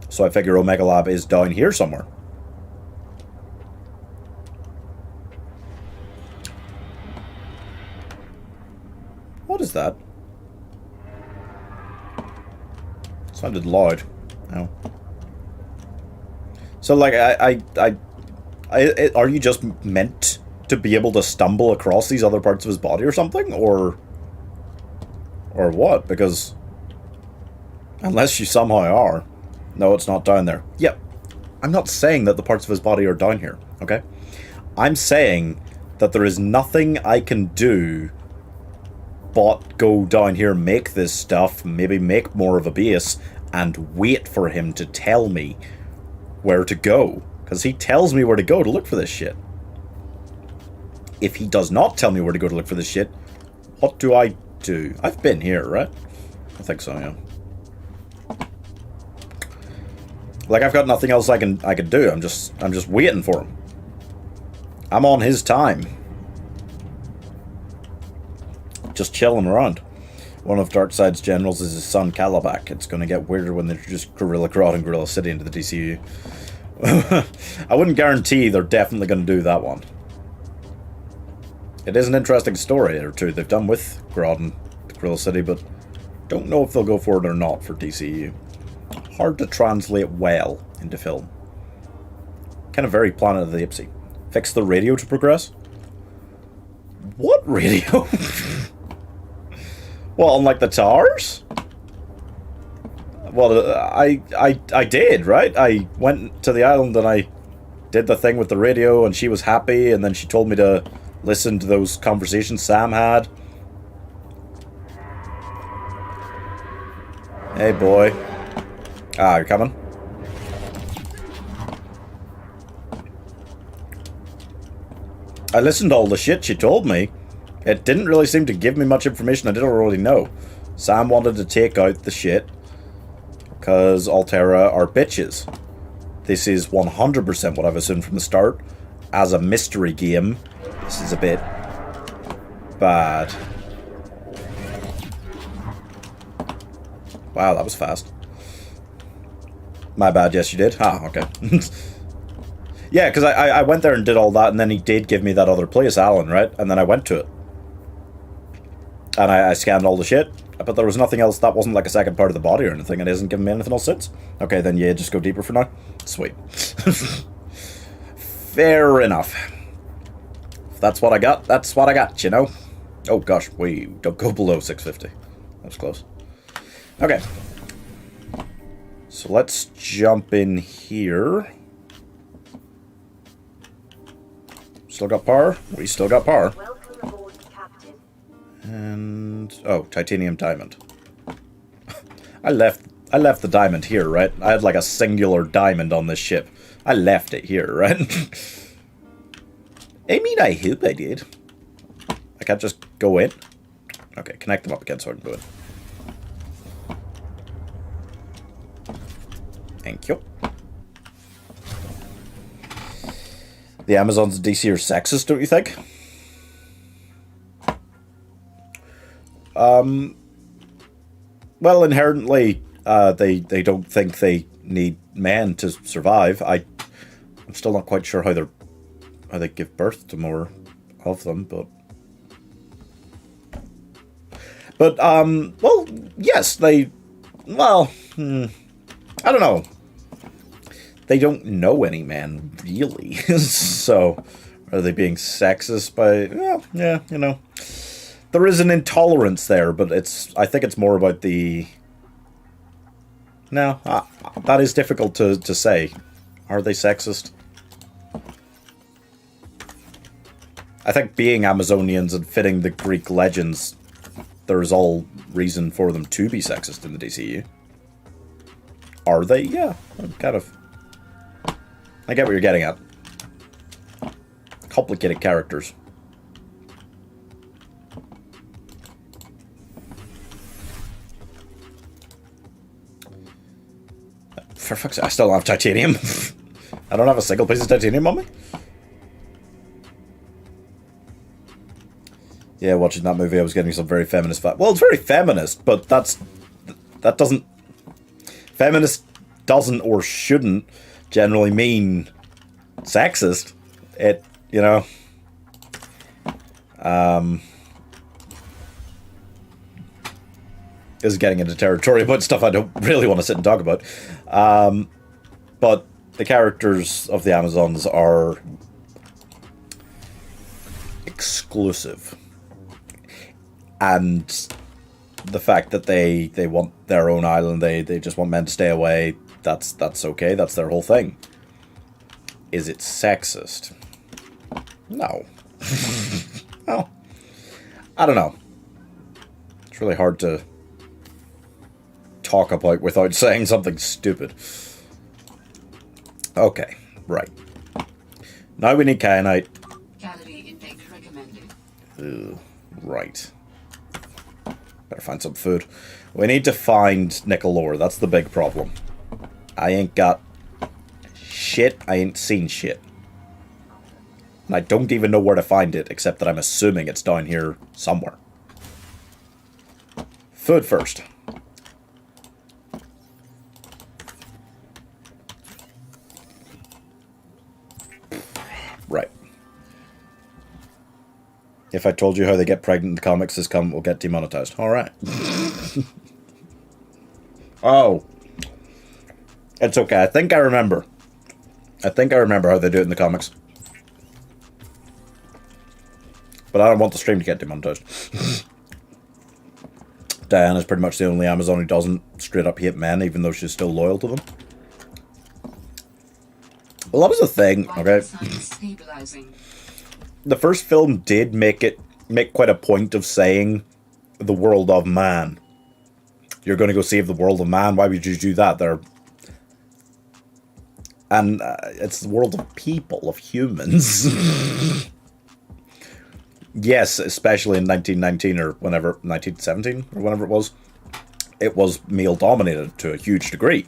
So I figure Omega Lab is down here somewhere. What is that? Sounded loud. Oh. So, like, are you just meant to be able to stumble across these other parts of his body or something? Or what? Because unless you somehow are. No, it's not down there. Yep. I'm not saying that the parts of his body are down here, okay? I'm saying that there is nothing I can do but go down here, make this stuff, maybe make more of a base, and wait for him to tell me where to go. Because he tells me where to go to look for this shit. If he does not tell me where to go to look for this shit, what do I do? I've been here, right? I think so, yeah. Like, I've got nothing else I can do. I'm just waiting for him. I'm on his time. Just chilling around. One of Darkseid's generals is his son, Calabac. It's going to get weirder when they introduce Gorilla Grodd and Gorilla City into the DCU. I wouldn't guarantee they're definitely going to do that one. It is an interesting story or two they've done with Grodd and Gorilla City, but don't know if they'll go for it or not for DCU. Hard to translate well into film. Kind of very Planet of the Apes-y. Fix the radio to progress? What radio? Well, on like the towers? Well, I did, right? I went to the island and I did the thing with the radio and she was happy and then she told me to listen to those conversations Sam had. Hey, boy. Ah, you're coming? I listened to all the shit she told me. It didn't really seem to give me much information I didn't already know. Sam wanted to take out the shit because Alterra are bitches. This is 100% what I've assumed from the start. As a mystery game, this is a bit bad. Wow, that was fast. My bad, yes you did. Ah, okay. Yeah, because I went there and did all that, and then he did give me that other place, Alan, right? And then I went to it. And I scanned all the shit, but there was nothing else that wasn't like a second part of the body or anything, and it hasn't given me anything else since. Okay, then yeah, just go deeper for now. Sweet. Fair enough. If that's what I got, that's what I got, you know? Oh gosh, wait, don't go below 650. That was close. Okay. So let's jump in here. Still got power? We still got power. Welcome aboard, Captain. And... oh, titanium diamond. I left the diamond here, right? I had like a singular diamond on this ship. I left it here, right? I mean, I hope I did. I can't just go in? Okay, connect them up again so I can go in. Thank you. The Amazons in DC are sexist, don't you think? Well, inherently, they don't think they need men to survive. I'm still not quite sure how they give birth to more of them, but well, yes, I don't know. They don't know any men, really. So, are they being sexist by... well, yeah, you know. There is an intolerance there, but I think it's more about the... no, that is difficult to say. Are they sexist? I think being Amazonians and fitting the Greek legends, there's all reason for them to be sexist in the DCU. Are they? Yeah, kind of. I get what you're getting at. Complicated characters. For fuck's sake, I still don't have titanium. I don't have a single piece of titanium on me. Yeah, watching that movie, I was getting some very feminist vibe. Well, it's very feminist, but that doesn't... feminist doesn't or shouldn't generally mean sexist. It, you know... is getting into territory about stuff I don't really want to sit and talk about. But the characters of the Amazons are exclusive. And the fact that they want their own island, they just want men to stay away, that's okay, that's their whole thing. Is it sexist? No. Well, I don't know. It's really hard to talk about without saying something stupid. Okay, right. Now we need kyanite. Calorie intake recommended. Ooh, right. Better find some food. We need to find nickel ore. That's the big problem. I ain't got shit. I ain't seen shit. And I don't even know where to find it, except that I'm assuming it's down here somewhere. Food first. Right. If I told you how they get pregnant in the comics, this comment will get demonetized. Alright. Oh. It's okay. I think I remember. I think I remember how they do it in the comics. But I don't want the stream to get demonetized. Diana's pretty much the only Amazon who doesn't straight up hate men, even though she's still loyal to them. Well, that was the thing, okay? The first film did make quite a point of saying the world of man. You're going to go save the world of man. Why would you do that? And it's the world of people, of humans. Yes, especially in 1919 or whenever, 1917 or whenever it was male dominated to a huge degree.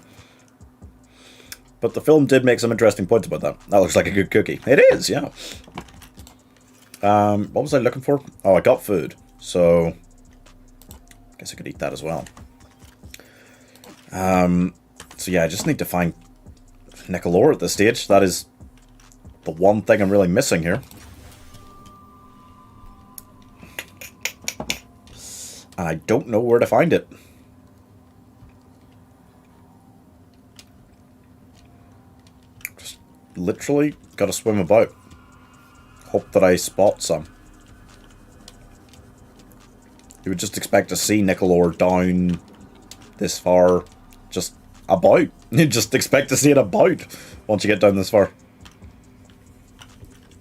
But the film did make some interesting points about that. That looks like a good cookie. It is, yeah. What was I looking for? Oh, I got food. So, I guess I could eat that as well. So yeah, I just need to find nickel ore at this stage. That is the one thing I'm really missing here. And I don't know where to find it. Just literally gotta swim about. Hope that I spot some. You would just expect to see nickel ore down this far, just about. You just expect to see it about once you get down this far.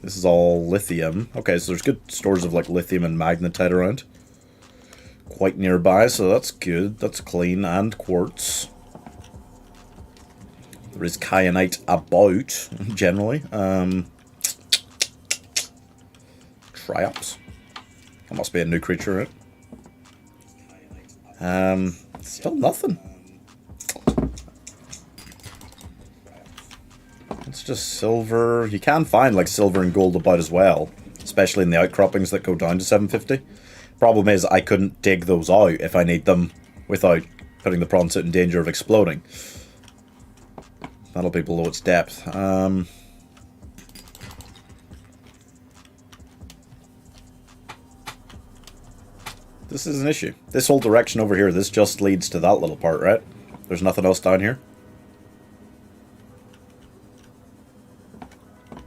This is all lithium. Okay, so there's good stores of like lithium and magnetite around. Quite nearby, so that's good. That's clean. And quartz. There is kyanite about, generally. Triops. That must be a new creature, right? Still nothing. It's just silver. You can find like silver and gold about as well, especially in the outcroppings that go down to 750. Problem is, I couldn't dig those out if I need them without putting the prawn suit in danger of exploding. That'll be below its depth. This is an issue. This whole direction over here, this just leads to that little part, right? There's nothing else down here?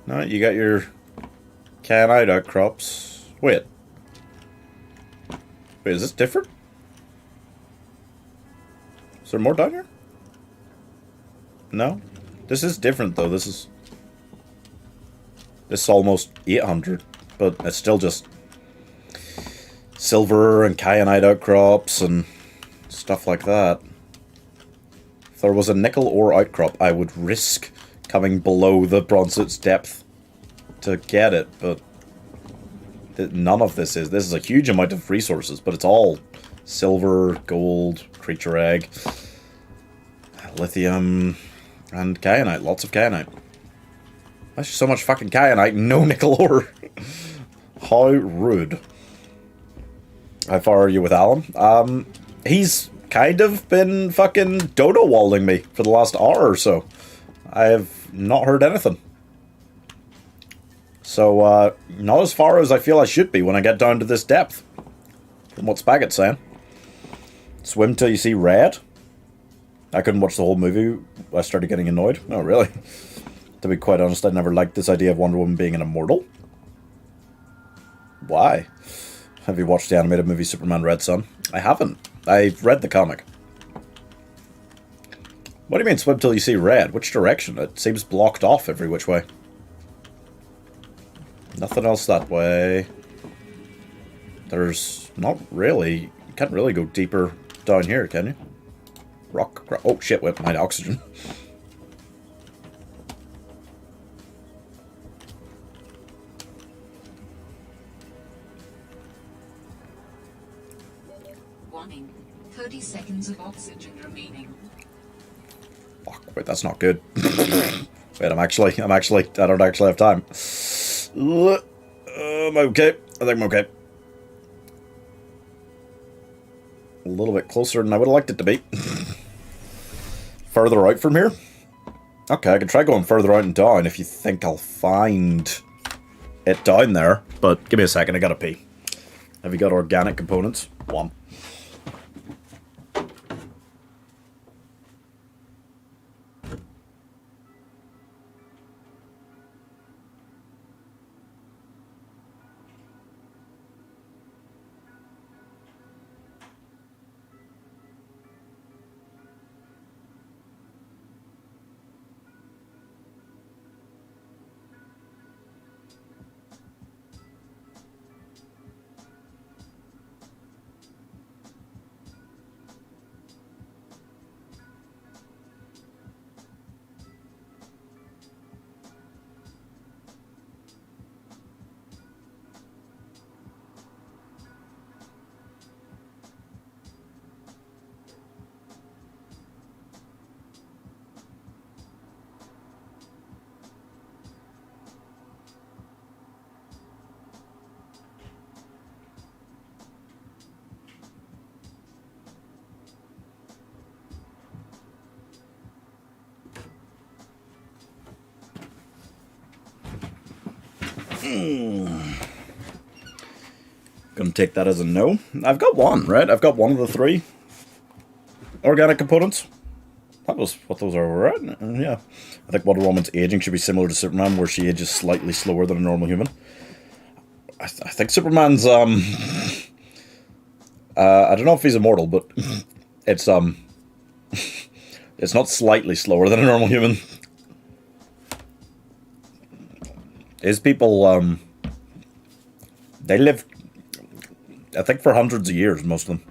No, you got your kyanite outcrops. Wait, is this different? Is there more down here? No? This is different, though. This is almost 800, but it's still just silver and kyanite outcrops and stuff like that. If there was a nickel ore outcrop, I would risk coming below the prawn suit's depth to get it, but none of this is. This is a huge amount of resources, but it's all silver, gold, creature egg, lithium, and kyanite. Lots of kyanite. That's so much fucking kyanite, no nickel ore. How rude. How far are you with Alan? He's kind of been fucking dodo-walding me for the last hour or so. I have not heard anything. So, not as far as I feel I should be when I get down to this depth. From what Spaghet's saying. Swim till you see red. I couldn't watch the whole movie. I started getting annoyed. Oh, really? To be quite honest, I never liked this idea of Wonder Woman being an immortal. Why? Have you watched the animated movie Superman Red Son? I haven't. I've read the comic. What do you mean swim till you see red? Which direction? It seems blocked off every which way. Nothing else that way. There's not really... You can't really go deeper down here, can you? Rock... Oh shit, wait, behind oxygen. Warning. 30 seconds of oxygen remaining. Fuck, wait, that's not good. Wait, I don't actually have time. I'm okay. I think I'm okay. A little bit closer than I would have liked it to be. Further out from here? Okay, I can try going further out and down if you think I'll find it down there. But give me a second, I gotta pee. Have you got organic components? One. Gonna take that as a no. I've got one, right? I've got one of the three organic components. That was what those are, right? Yeah. I think Wonder Woman's aging should be similar to Superman, where she ages slightly slower than a normal human. I think Superman's, I don't know if he's immortal, but it's not slightly slower than a normal human. is people, they live, I think, for hundreds of years, most of them.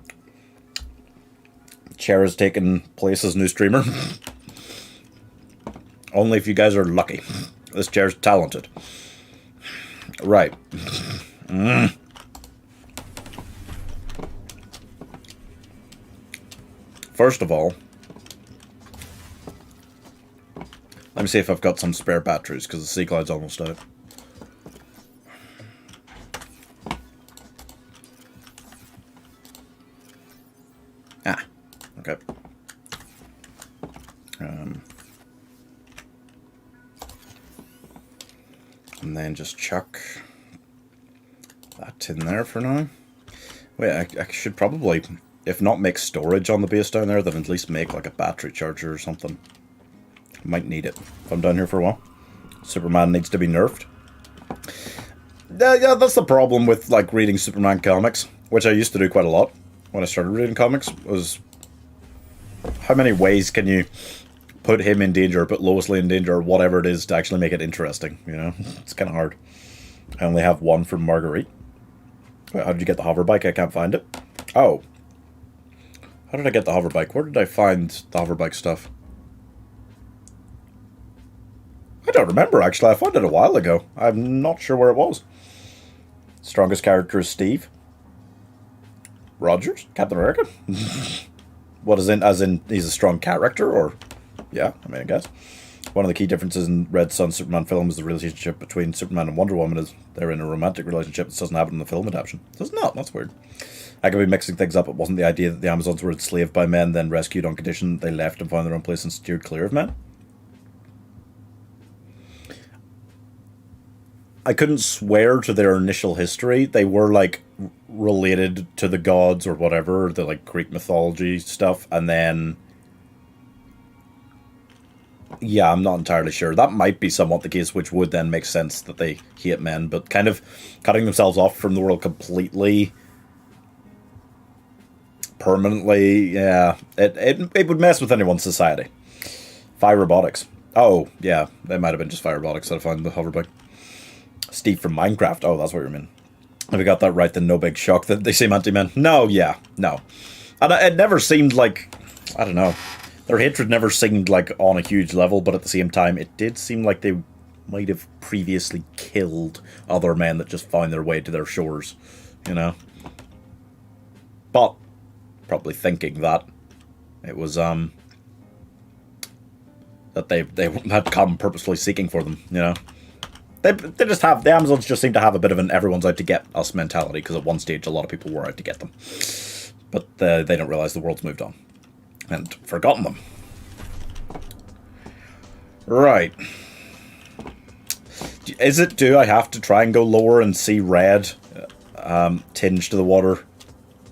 Chair has taken place as new streamer. Only if you guys are lucky. This chair's talented. Right. First of all, let me see if I've got some spare batteries, because the sea cloud's almost out. Ah, okay. And then just chuck that in there for now. Wait, I should probably, if not make storage on the base down there, then at least make like a battery charger or something. Might need it if I'm down here for a while. Superman needs to be nerfed. Yeah, that's the problem with like reading Superman comics, which I used to do quite a lot when I started reading comics, was how many ways can you put him in danger, put Lois Lane in danger, or whatever it is to actually make it interesting, you know? It's kind of hard. I only have one from Marguerite. Wait, how did you get the hoverbike? I can't find it. Oh. How did I get the hoverbike? Where did I find the hoverbike stuff? I don't remember, actually. I found it a while ago. I'm not sure where it was. Strongest character is Steve. Rogers? Captain America? What is in, as in he's a strong character, or... Yeah, I mean, I guess. One of the key differences in Red Son Superman film is the relationship between Superman and Wonder Woman is they're in a romantic relationship. This doesn't happen in the film adaptation. It does not. That's weird. I could be mixing things up. It wasn't the idea that the Amazons were enslaved by men, then rescued on condition they left and found their own place and steered clear of men. I couldn't swear to their initial history. They were, like, related to the gods or whatever, the, like, Greek mythology stuff, and then... Yeah, I'm not entirely sure. That might be somewhat the case, which would then make sense that they hate men, but kind of cutting themselves off from the world completely, permanently, yeah, it would mess with anyone's society. Fire robotics. Oh, yeah, they might have been just fire robotics that I found the hoverbike. Steve from Minecraft. Oh, that's what you mean. Have we got that right, then no big shock that they seem anti-men? No, yeah, no. And it never seemed like, I don't know, their hatred never seemed like on a huge level, but at the same time, it did seem like they might have previously killed other men that just found their way to their shores, you know? But, probably thinking that it was, that they had come purposefully seeking for them, you know? They just have, the Amazons just seem to have a bit of an everyone's out to get us mentality, because at one stage a lot of people were out to get them. But they don't realize the world's moved on. And forgotten them. Right. Do I have to try and go lower and see red tinge to the water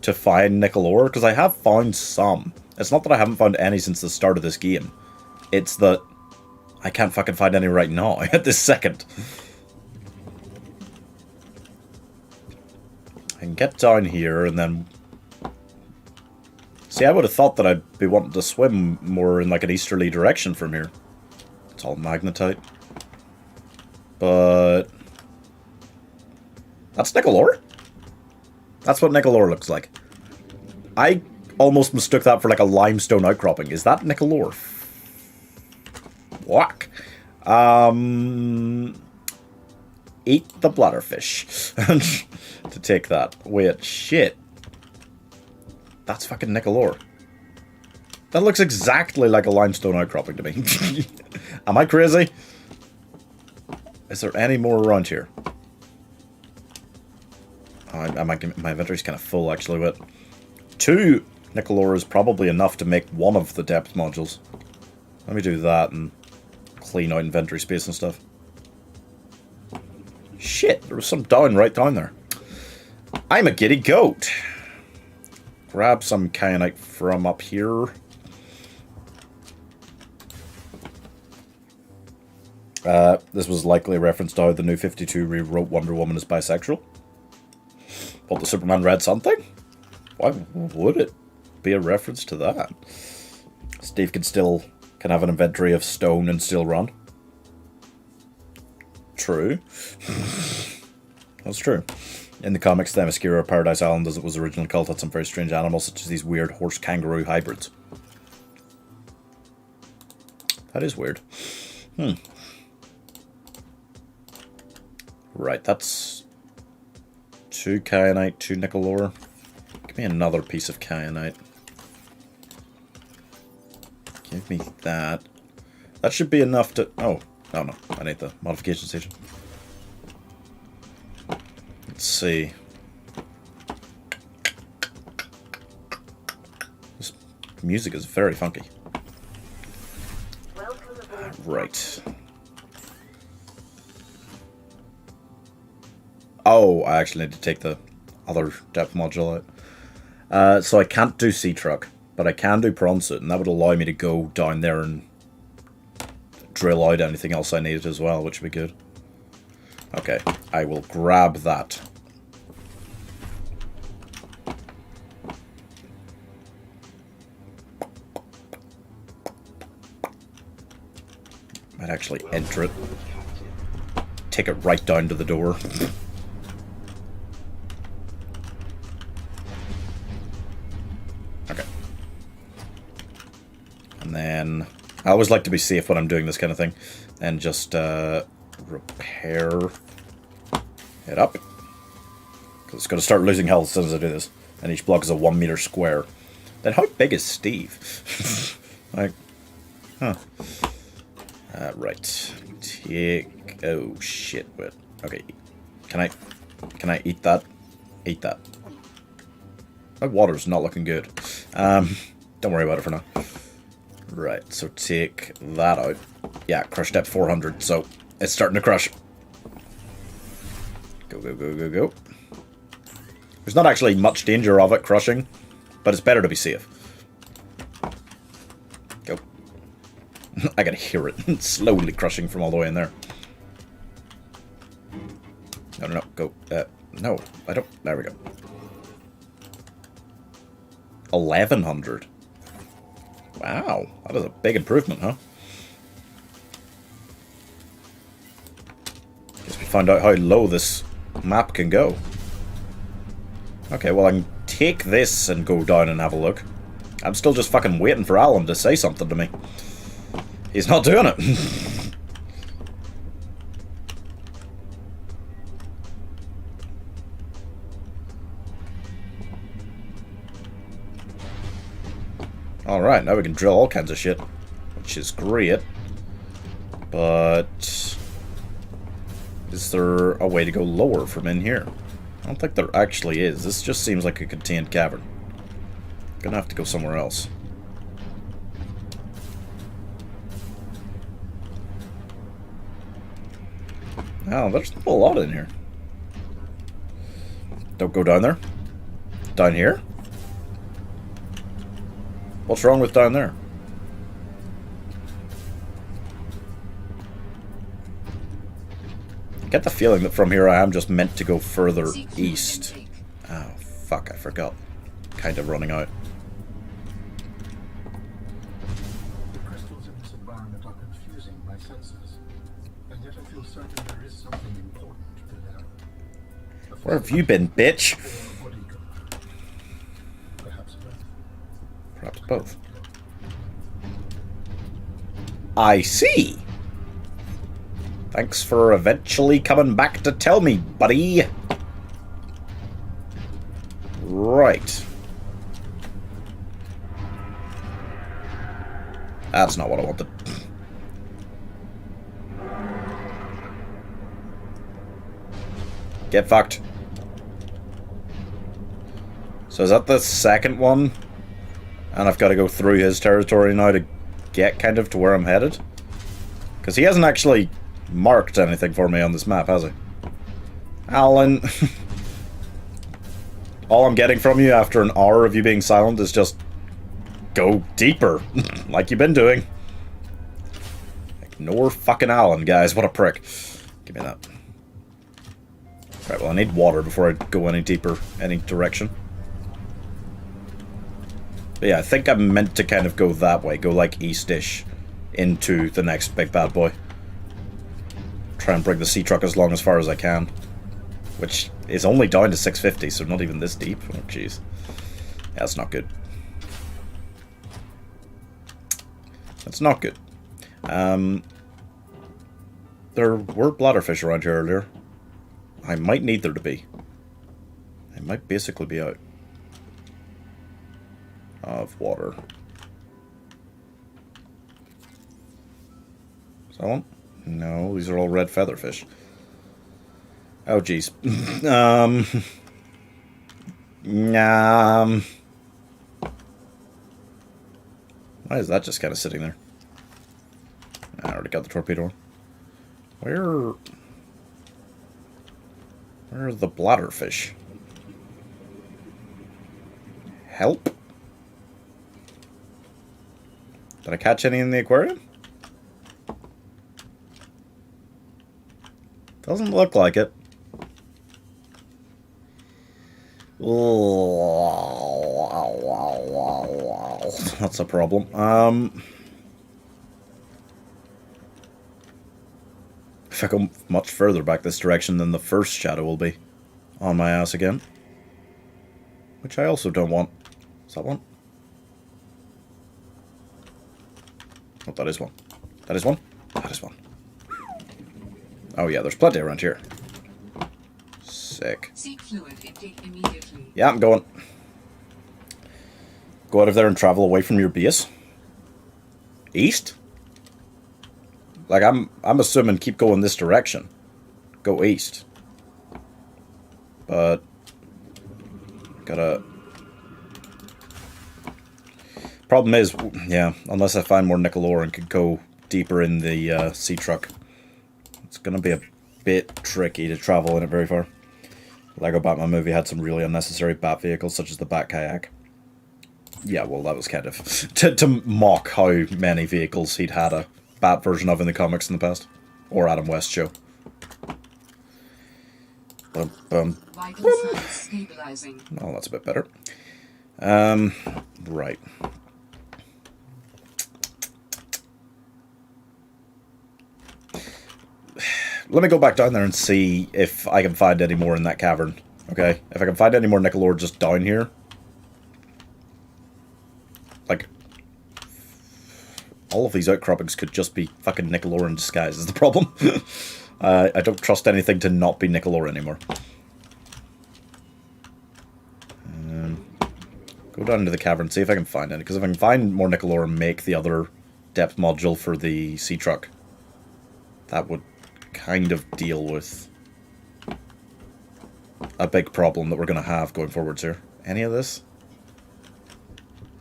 to find nickel ore? Because I have found some. It's not that I haven't found any since the start of this game. It's that I can't fucking find any right now, at this second. I can get down here and then... See, I would have thought that I'd be wanting to swim more in like an easterly direction from here. It's all magnetite. But... That's nickel ore? That's what nickel ore looks like. I almost mistook that for like a limestone outcropping. Is that nickel ore? Whack. Eat the bladderfish. To take that. Wait, shit. That's fucking nickel ore. That looks exactly like a limestone outcropping to me. Am I crazy? Is there any more around here? My inventory's kind of full, actually, but 2 nickel ore is probably enough to make one of the depth modules. Let me do that and clean out inventory space and stuff. Shit, there was some right down there. I'm a giddy goat. Grab some kyanite from up here. This was likely a reference to how the New 52 rewrote Wonder Woman as bisexual. What, the Superman Red Sun thing? Why would it be a reference to that? Steve can have an inventory of stone and still run. True. That's true. In the comics, the Themyscira Paradise Island, as it was originally called, had some very strange animals, such as these weird horse-kangaroo hybrids. That is weird. Right, that's 2 kyanite, 2 nickel ore. Give me another piece of kyanite. Give me that. That should be enough to... Oh, no, I need the modification station. Let's see. This music is very funky. Right. Oh, I actually need to take the other depth module out. So I can't do sea truck, but I can do prawn suit, and that would allow me to go down there and drill out anything else I needed as well, which would be good. Okay, I will grab that. Might actually enter it. Take it right down to the door. Okay. And then I always like to be safe when I'm doing this kind of thing. And just repair it up. Because it's going to start losing health as soon as I do this. And each block is a 1 meter square. Then how big is Steve? Like, huh. Right. Take... Oh, shit. Wait. Okay. Can I eat that? Eat that. My water's not looking good. Don't worry about it for now. Right, so take that out. Yeah, crush depth 400, so it's starting to crush. Go, go, go, go, go. There's not actually much danger of it crushing, but it's better to be safe. Go. I can hear it slowly crushing from all the way in there. No, no, no, go. No, I don't. There we go. 1100. Wow, that is a big improvement, huh? Guess we found out how low this map can go. Okay, well I can take this and go down and have a look. I'm still just fucking waiting for Alan to say something to me. He's not doing it. Alright, now we can drill all kinds of shit, which is great. But is there a way to go lower from in here? I don't think there actually is. This just seems like a contained cavern. Gonna have to go somewhere else. Oh, there's not a lot in here. Don't go down there. Down here? What's wrong with down there? I get the feeling that from here I am just meant to go further east. Oh, fuck, I forgot. Kind of running out. The crystals in this environment are confusing my senses, and yet I feel certain there is something important to them. Where have you been, bitch? Perhaps both. Perhaps both. I see! Thanks for eventually coming back to tell me, buddy. Right. That's not what I wanted. Get fucked. So is that the second one? And I've got to go through his territory now to get kind of to where I'm headed? Because he hasn't actually marked anything for me on this map, has he? Alan. All I'm getting from you after an hour of you being silent is just go deeper, like you've been doing. Ignore fucking Alan, guys. What a prick. Give me that. Right, well, I need water before I go any deeper, any direction. But yeah, I think I'm meant to kind of go that way. Go like east-ish into the next big bad boy. try and bring the sea truck as long as far as I can. Which is only down to 650, so not even this deep. Oh, jeez. Yeah, that's not good. That's not good. There were bladderfish around here earlier. I might need there to be. I might basically be out of water. Is that one? No, these are all red featherfish. Oh, jeez. Why is that just kind of sitting there? I already got the torpedo. Where are the bladderfish? Help? Did I catch any in the aquarium? Doesn't look like it. That's a problem. If I go much further back this direction, then the first shadow will be on my ass again. Which I also don't want. Is that one? Oh, that is one. That is one. That is one. Oh yeah, there's plenty around here. Sick. Seek fluid intake immediately. Yeah, I'm going. Go out of there and travel away from your base. East? Like, I'm assuming keep going this direction. Go east. But gotta... Problem is, yeah, unless I find more nickel ore and could go deeper in the sea truck, it's gonna be a bit tricky to travel in it very far. Lego Batman movie had some really unnecessary bat vehicles, such as the bat kayak. Yeah, well, that was kind of to mock how many vehicles he'd had a bat version of in the comics in the past, or Adam West show. Bum, bum, Vital signs stabilizing. oh, that's a bit better. Right. Let me go back down there and see if I can find any more in that cavern. Okay? If I can find any more nickel ore just down here. Like, all of these outcroppings could just be fucking nickel ore in disguise is the problem. I don't trust anything to not be nickel ore anymore. Go down into the cavern, see if I can find any. Because if I can find more nickel ore and make the other depth module for the sea truck, that would kind of deal with a big problem that we're going to have going forwards here. Any of this?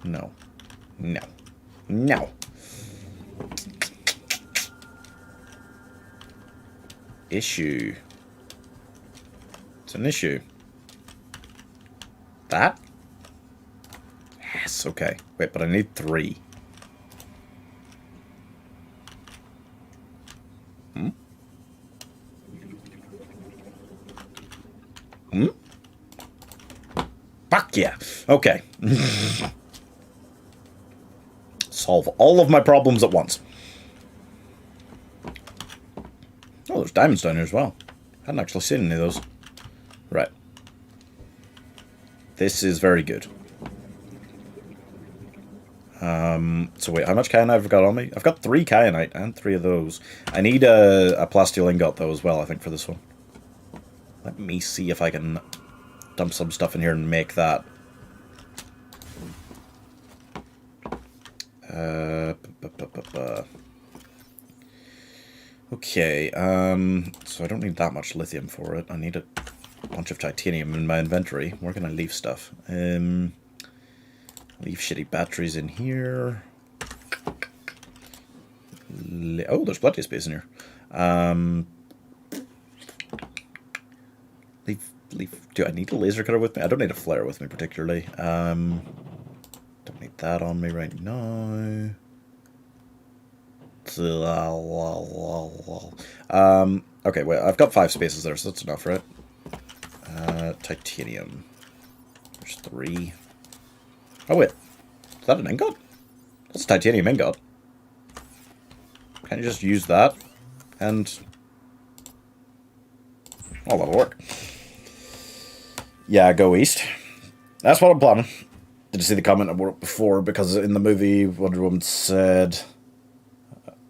No. No. No. Issue. It's an issue. That? Yes, okay. Wait, but I need 3. Fuck yeah. Okay. Solve all of my problems at once. Oh, there's diamonds down here as well. Hadn't actually seen any of those. Right. This is very good. So wait, how much kyanite have I got on me? I've got 3 kyanite and 3 of those. I need a plasteel ingot though as well, I think, for this one. Let me see if I can dump some stuff in here and make that. Okay, so I don't need that much lithium for it. I need a bunch of titanium in my inventory. Where can I leave stuff? Leave shitty batteries in here. Oh, there's plenty of space in here. Do I need a laser cutter with me? I don't need a flare with me particularly. Don't need that on me right now. Okay, wait, I've got 5 spaces there, so that's enough, right? Titanium. There's 3. Oh, wait. Is that an ingot? That's a titanium ingot. Can't you just use that? And Oh, that'll work. Yeah, go east. That's what I'm planning. Did you see the comment I wrote before? Because in the movie, Wonder Woman said,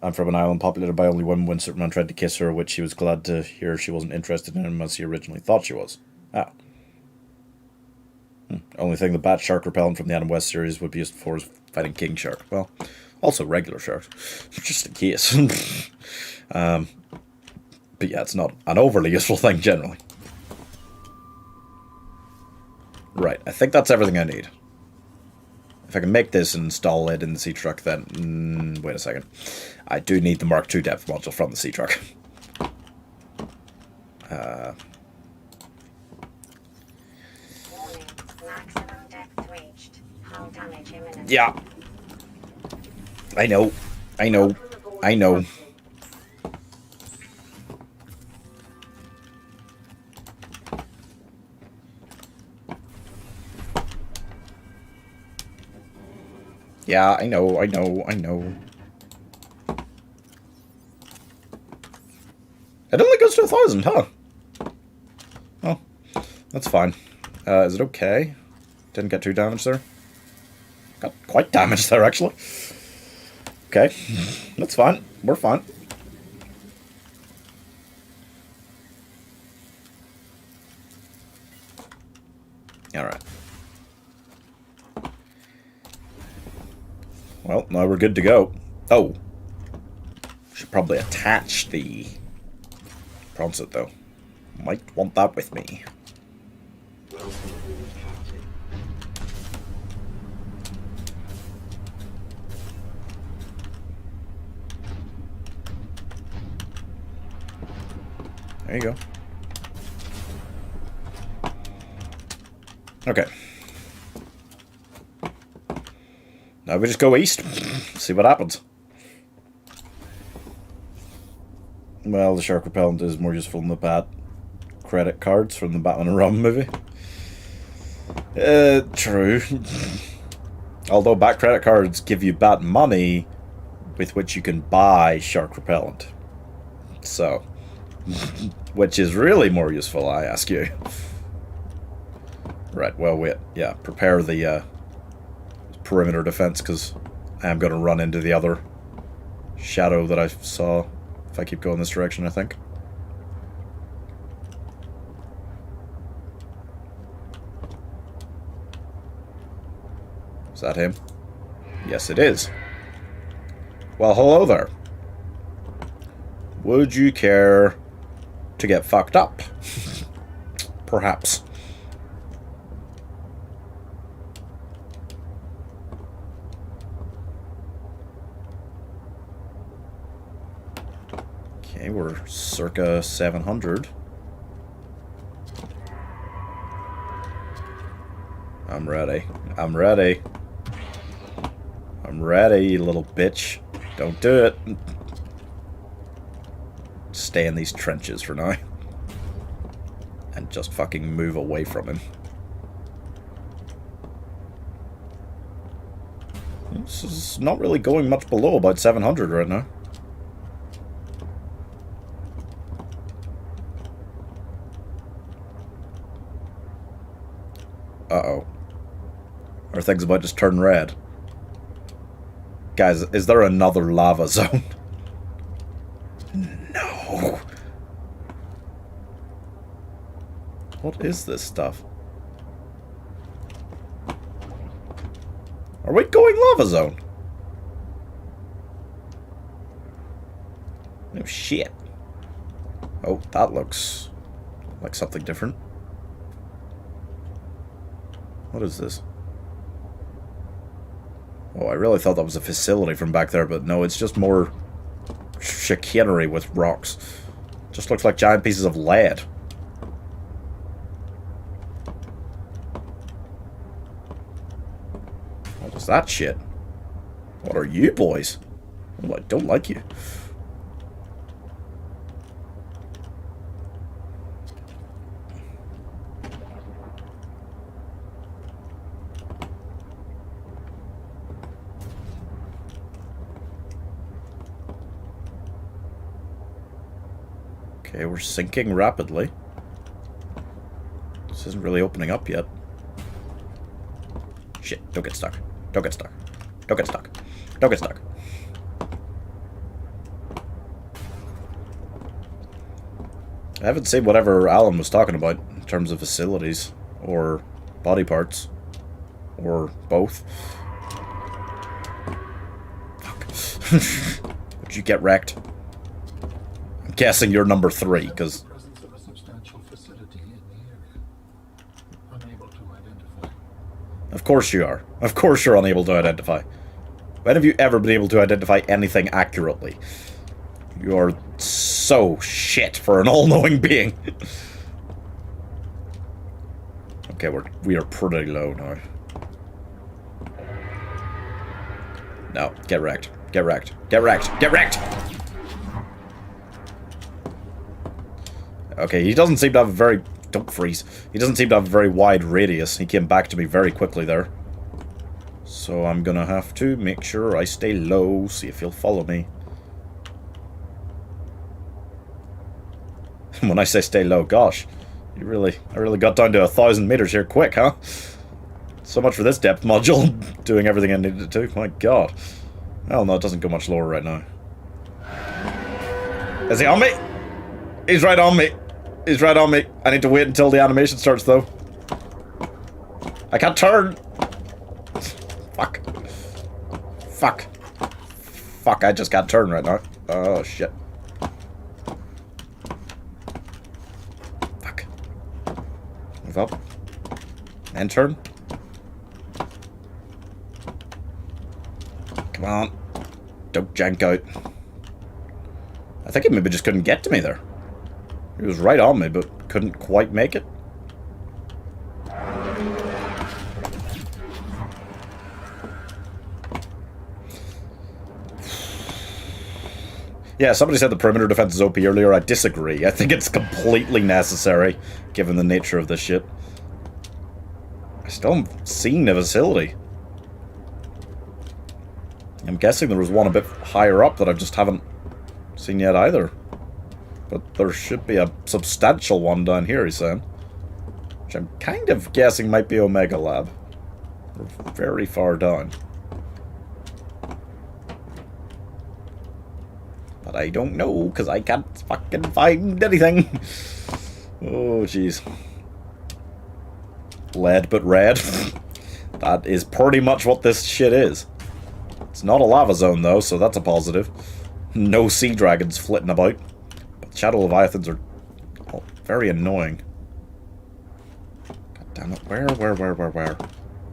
I'm from an island populated by only women when Superman tried to kiss her, which she was glad to hear she wasn't interested in him as he originally thought she was. Ah. Only thing the bat shark repellent from the Adam West series would be used for is fighting king shark. Well, also regular sharks. Just in case. But yeah, it's not an overly useful thing generally. Right, I think that's everything I need. If I can make this and install it in the sea truck, then... wait a second. I do need the Mark II depth module from the sea truck. Maximum depth reached. Hull damage imminent. Yeah. I know. I know. I know. Yeah, I know, I know, I know. It only goes to 1,000, huh? Oh, that's fine. Is it okay? Didn't get too damaged there. Got quite damaged there, actually. Okay, that's fine. We're fine. Alright. Well, now we're good to go. Oh. Should probably attach the Pronset, though. Might want that with me. There you go. Okay. Now we just go east, see what happens. Well, the shark repellent is more useful than the bat credit cards from the Batman and Robin movie. True. Although bat credit cards give you bat money with which you can buy shark repellent. So, which is really more useful, I ask you. Right, well, wait. Yeah, prepare the perimeter defense, because I am going to run into the other shadow that I saw if I keep going this direction, I think. Is that him? Yes, it is. Well, hello there. Would you care to get fucked up? Perhaps. Okay, we're circa 700. I'm ready. I'm ready. I'm ready, you little bitch. Don't do it. Stay in these trenches for now. And just fucking move away from him. This is not really going much below about 700 right now. Uh-oh. Are things about to turn red? Guys, is there another lava zone? No. What is this stuff? Are we going lava zone? No shit. Oh, that looks like something different. What is this? Oh, I really thought that was a facility from back there, but no, it's just more chicanery with rocks. Just looks like giant pieces of lead. What is that shit? What are you boys? Oh, I don't like you. Okay, we're sinking rapidly. This isn't really opening up yet. Shit, don't get stuck. Don't get stuck. Don't get stuck. Don't get stuck. I haven't seen whatever Alan was talking about in terms of facilities or body parts or both. Fuck. Would you get wrecked? I'm guessing you're number 3 because Presence of a substantial facility in the area. Unable to identify. of course you are. Of course you're unable to identify. When have you ever been able to identify anything accurately? You are so shit for an all-knowing being. Okay, we are pretty low now. No, get wrecked. Get wrecked. Get wrecked. Get wrecked! Okay, he doesn't seem to have a very... Don't freeze. He doesn't seem to have a very wide radius. He came back to me very quickly there. So I'm gonna have to make sure I stay low, see if he'll follow me. When I say stay low, gosh, I really got down to 1,000 meters here quick, huh? So much for this depth module doing everything I needed to do. My god. Hell no, it doesn't go much lower right now. Is he on me? He's right on me. He's right on me. I need to wait until the animation starts, though. I can't turn. Fuck. Fuck. Fuck, I just can't turn right now. Oh, shit. Fuck. Move up. And turn. Come on. Don't jank out. I think he maybe just couldn't get to me there. He was right on me, but couldn't quite make it. Yeah, somebody said the perimeter defense is OP earlier. I disagree. I think it's completely necessary, given the nature of this shit. I still haven't seen a facility. I'm guessing there was one a bit higher up that I just haven't seen yet either. But there should be a substantial one down here, he's saying. Which I'm kind of guessing might be Omega Lab. We're very far down. But I don't know, because I can't fucking find anything. Oh, jeez. Lead but red. That is pretty much what this shit is. It's not a lava zone, though, so that's a positive. No sea dragons flitting about. But shadow leviathans are very annoying. God damn it. Where?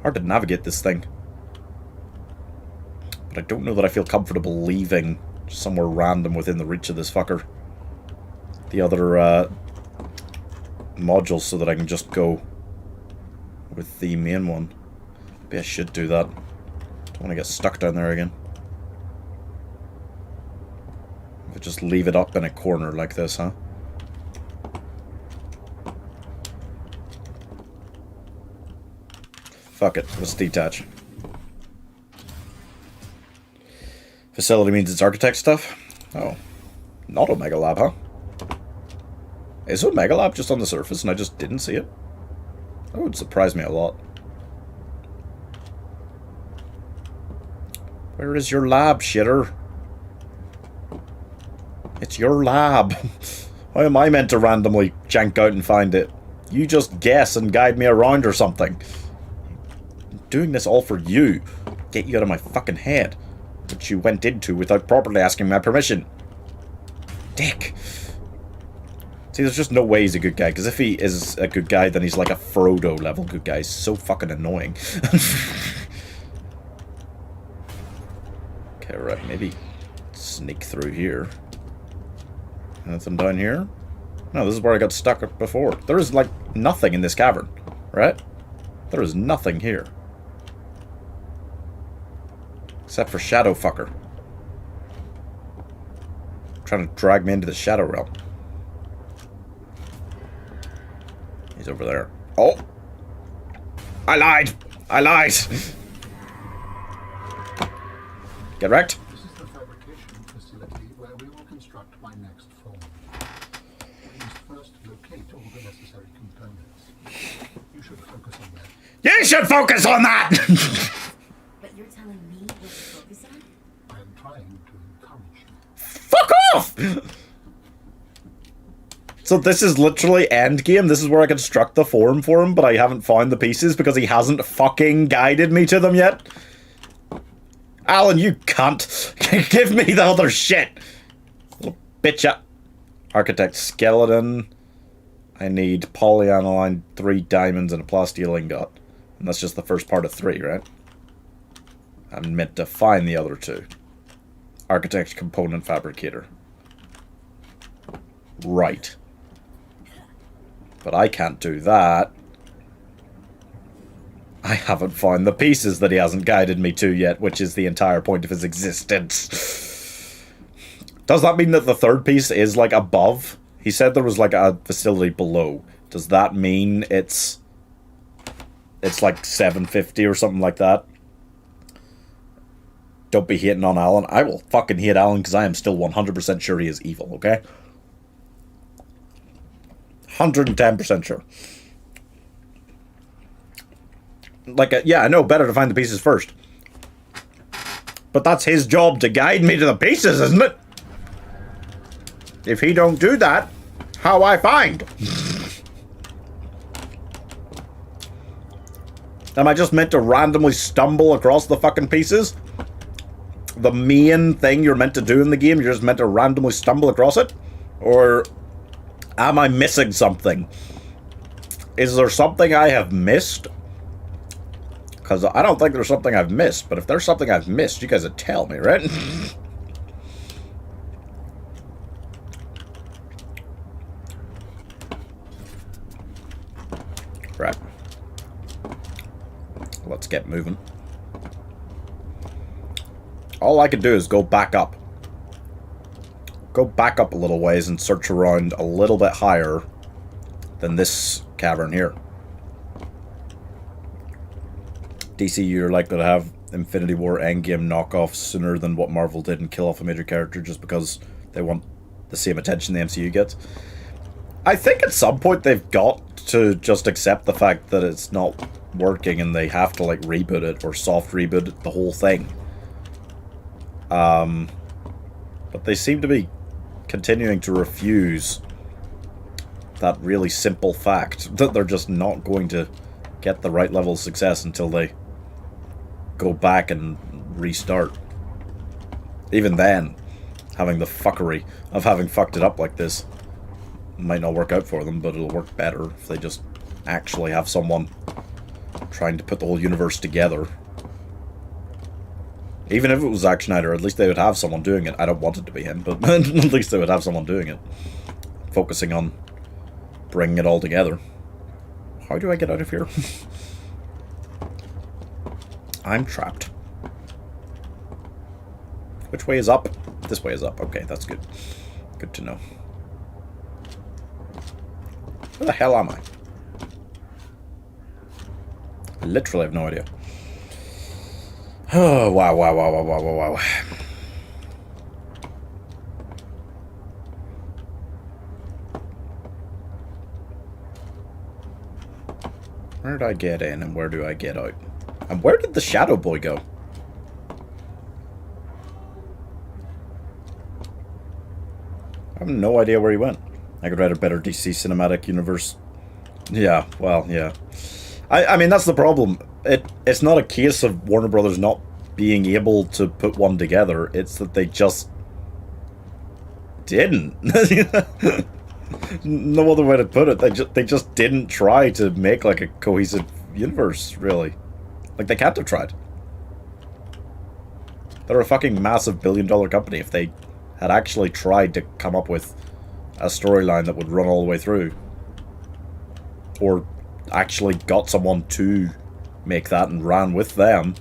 Hard to navigate this thing. But I don't know that I feel comfortable leaving somewhere random within the reach of this fucker. The other modules so that I can just go with the main one. Maybe I should do that. Don't want to get stuck down there again. If I just leave it up in a corner like this, huh? Fuck it, let's detach. Facility means it's architect stuff? Oh. Not Omega Lab, huh? Is Omega Lab just on the surface and I just didn't see it? That would surprise me a lot. Where is your lab, shitter? It's your lab. How am I meant to randomly jank out and find it? You just guess and guide me around or something. I'm doing this all for you. Get you out of my fucking head. Which you went into without properly asking my permission. Dick. See, there's just no way he's a good guy, because if he is a good guy, then he's like a Frodo level good guy. He's so fucking annoying. Okay, right, maybe sneak through here. Anything down here? No, this is where I got stuck before. There is, like, nothing in this cavern, right? There is nothing here. Except for Shadow Fucker. Trying to drag me into the Shadow Realm. He's over there. Oh! I lied! I lied! Get wrecked? This is the fabrication facility where we will construct my next form. We must first locate all the necessary components. You should focus on that! But you're telling me what to focus on? I am trying to encourage you. Fuck off! So this is literally endgame. This is where I construct the forum for him, but I haven't found the pieces because he hasn't fucking guided me to them yet. Alan, you cunt. Give me the other shit. Little bitch. Architect skeleton. I need polyaniline, 3 diamonds, and a plasteel ingot. And that's just the first part of 3, right? I'm meant to find the other 2. Architect component fabricator. Right. But I can't do that. I haven't found the pieces that he hasn't guided me to yet, which is the entire point of his existence. Does that mean that the third piece is, like, above? He said there was, like, a facility below. Does that mean it's like 750 or something like that? Don't be hating on Alan. I will fucking hate Alan because I am still 100% sure he is evil, okay? 110% sure. Like, yeah, I know, better to find the pieces first. But that's his job to guide me to the pieces, isn't it? If he don't do that, how I find? Am I just meant to randomly stumble across the fucking pieces? The main thing you're meant to do in the game, you're just meant to randomly stumble across it? Or am I missing something? Is there something I have missed? Because I don't think there's something I've missed, but if there's something I've missed, you guys would tell me, right? Right. Let's get moving. All I could do is go back up. Go back up a little ways and search around a little bit higher than this cavern here. DC, you're likely to have Infinity War Endgame knockoffs sooner than what Marvel did and kill off a major character just because they want the same attention the MCU gets. I think at some point they've got to just accept the fact that it's not working and they have to, like, reboot it or soft reboot the whole thing. But they seem to be continuing to refuse that really simple fact that they're just not going to get the right level of success until they go back and restart. Even then, having the fuckery of having fucked it up like this might not work out for them, but it'll work better if they just actually have someone trying to put the whole universe together. Even if it was Zack Snyder, at least they would have someone doing it. I don't want it to be him, but at least they would have someone doing it. Focusing on bringing it all together. How do I get out of here? I'm trapped. Which way is up? This way is up. Okay, that's good. Good to know. Where the hell am I? I literally have no idea. Oh, wow. Where did I get in and where do I get out? And where did the Shadow Boy go? I have no idea where he went. I could write a better DC cinematic universe. Yeah, well, yeah. I mean, that's the problem. It's not a case of Warner Brothers not being able to put one together. It's that they just didn't. No other way to put it. They just didn't try to make, like, a cohesive universe, really. Like, they can't have tried. They're a fucking massive billion-dollar company. If they had actually tried to come up with a storyline that would run all the way through, or actually got someone to make that and ran with them,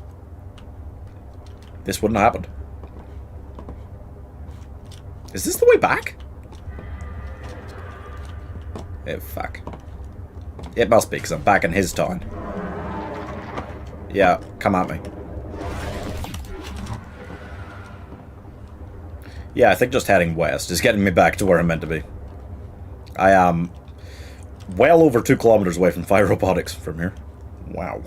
this wouldn't have happened. Is this the way back? Oh, fuck. It must be, because I'm back in his town. Yeah, come at me. Yeah, I think just heading west is getting me back to where I'm meant to be. I am well over 2 kilometers away from fire robotics from here. Wow.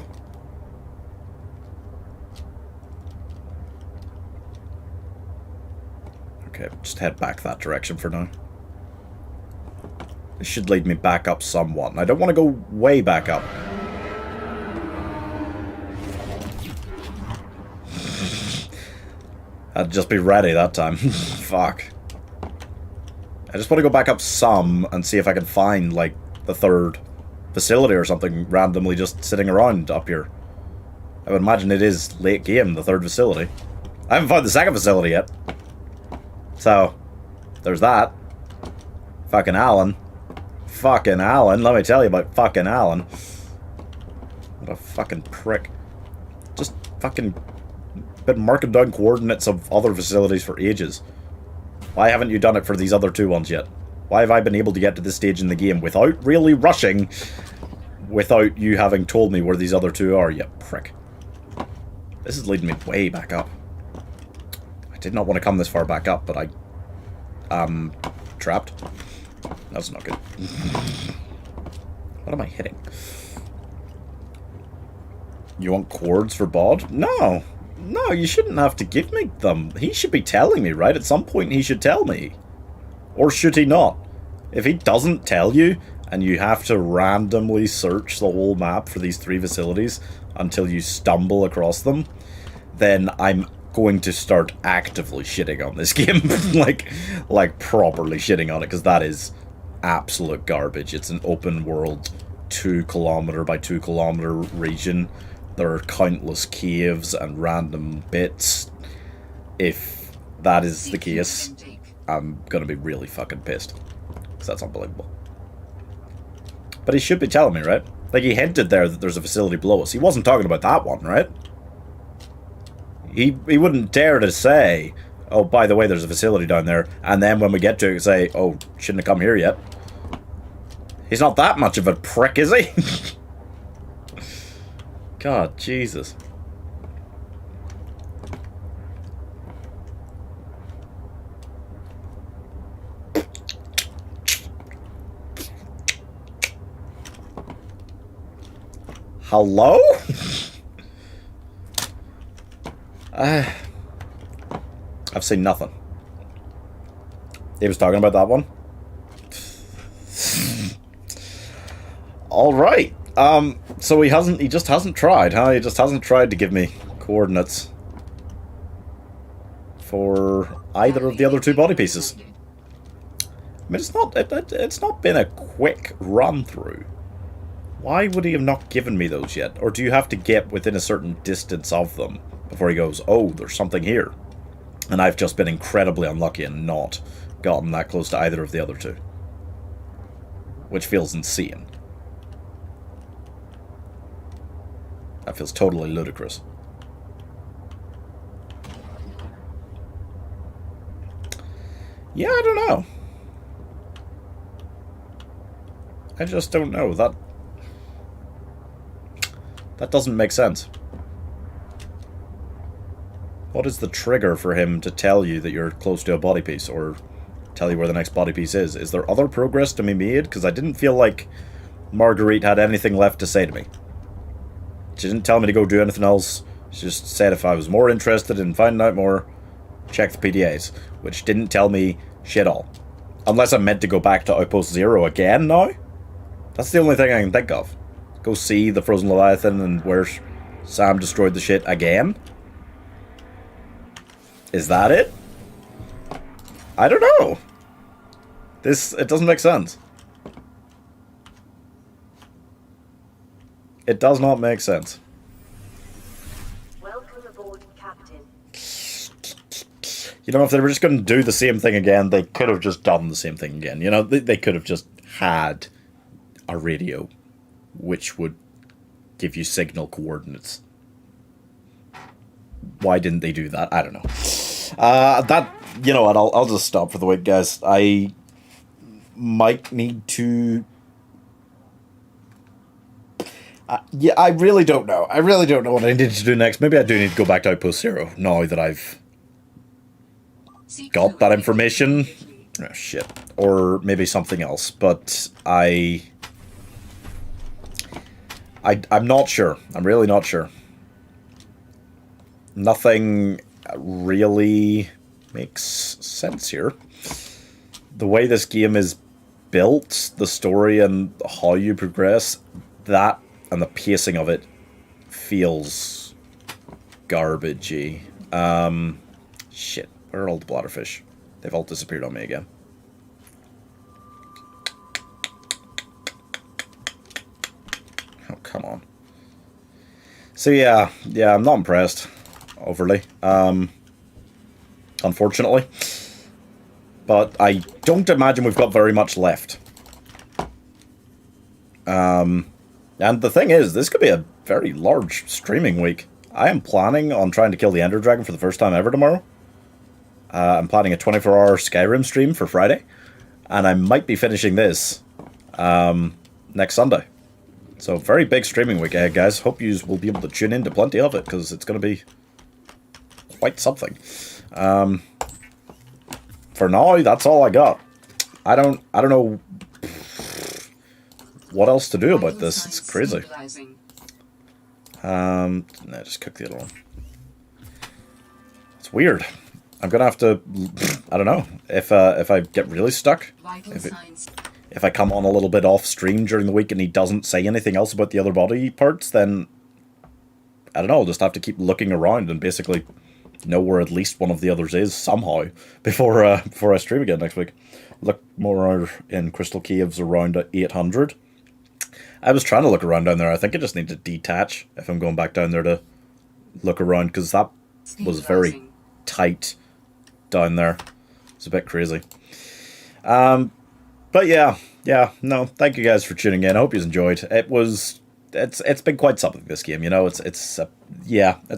Okay, just head back that direction for now. This should lead me back up somewhat. And I don't want to go way back up. I'd just be ready that time. Fuck. I just want to go back up some and see if I can find, like, the third facility or something randomly just sitting around up here. I would imagine it is late game, the third facility. I haven't found the second facility yet. So, there's that. Fucking Alan. Fucking Alan. Let me tell you about fucking Alan. What a fucking prick. Just fucking been marking down coordinates of other facilities for ages. Why haven't you done it for these other two ones yet? Why have I been able to get to this stage in the game without really rushing, without you having told me where these other two are, you prick? This is leading me way back up. I did not want to come this far back up, but I... trapped? That's not good. What am I hitting? You want cords for Bod? No! No, you shouldn't have to give me them. He should be telling me, right? At some point he should tell me. Or should he not? If he doesn't tell you, and you have to randomly search the whole map for these 3 facilities until you stumble across them, then I'm going to start actively shitting on this game. like properly shitting on it, because that is absolute garbage. It's an open world 2 kilometer by 2 kilometer region. There are countless caves and random bits. If that is the case, I'm gonna be really fucking pissed. Because that's unbelievable. But he should be telling me, right? Like, he hinted there that there's a facility below us. He wasn't talking about that one, right? He wouldn't dare to say, oh, by the way, there's a facility down there, and then when we get to it, say, oh, shouldn't have come here yet. He's not that much of a prick, is he? God, Jesus. Hello? I've seen nothing. He was talking about that one? Alright. So he just hasn't tried, huh? He just hasn't tried to give me coordinates for either of the other 2 body pieces. I mean, it's not been a quick run through. Why would he have not given me those yet? Or do you have to get within a certain distance of them before he goes, oh, there's something here? And I've just been incredibly unlucky and not gotten that close to either of the other 2. Which feels insane. That feels totally ludicrous. Yeah, I don't know. I just don't know. That doesn't make sense. What is the trigger for him to tell you that you're close to a body piece, or tell you where the next body piece is? Is there other progress to be made? Because I didn't feel like Marguerite had anything left to say to me. She didn't tell me to go do anything else. She just said if I was more interested in finding out more, check the PDAs, which didn't tell me shit all. Unless I'm meant to go back to Outpost 0 again now? That's the only thing I can think of. Go see the frozen leviathan and where Sam destroyed the shit again? Is that it? I don't know. It doesn't make sense. It does not make sense. Welcome aboard, Captain. You know, if they were just going to do the same thing again, they could have just done the same thing again. You know, they could have just had a radio which would give you signal coordinates. Why didn't they do that? I don't know. You know what, I'll just stop for the wait, guys. I might need to... yeah, I really don't know. I really don't know what I need to do next. Maybe I do need to go back to Outpost 0 now that I've got that information. Oh, shit. Or maybe something else. But I'm not sure. I'm really not sure. Nothing really makes sense here. The way this game is built, the story and how you progress, that and the pacing of it feels garbagey. Shit. Where are all the bladderfish? They've all disappeared on me again. Oh, come on. So yeah, I'm not impressed overly. Unfortunately. But I don't imagine we've got very much left. And the thing is, this could be a very large streaming week. I am planning on trying to kill the Ender Dragon for the first time ever tomorrow. I'm planning a 24-hour Skyrim stream for Friday. And I might be finishing this next Sunday. So, very big streaming week ahead, guys. Hope you will be able to tune in to plenty of it, because it's going to be quite something. For now, that's all I got. I don't know what else to do about this. It's crazy. No, just cook the other one. It's weird. I'm gonna have to. I don't know if I get really stuck. If I come on a little bit off stream during the week and he doesn't say anything else about the other body parts, then I don't know. I'll just have to keep looking around and basically know where at least one of the others is somehow before I stream again next week. Look more in Crystal Caves around at 800. I was trying to look around down there. I think I just need to detach if I'm going back down there to look around, because that was very tight down there. It's a bit crazy. But yeah, no, thank you guys for tuning in. I hope you enjoyed. It's been quite something, this game, you know. It's a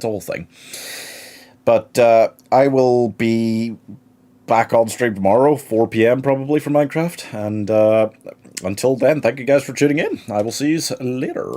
whole thing. But I will be back on stream tomorrow, 4 PM probably, for Minecraft. And until then, thank you guys for tuning in. I will see you later.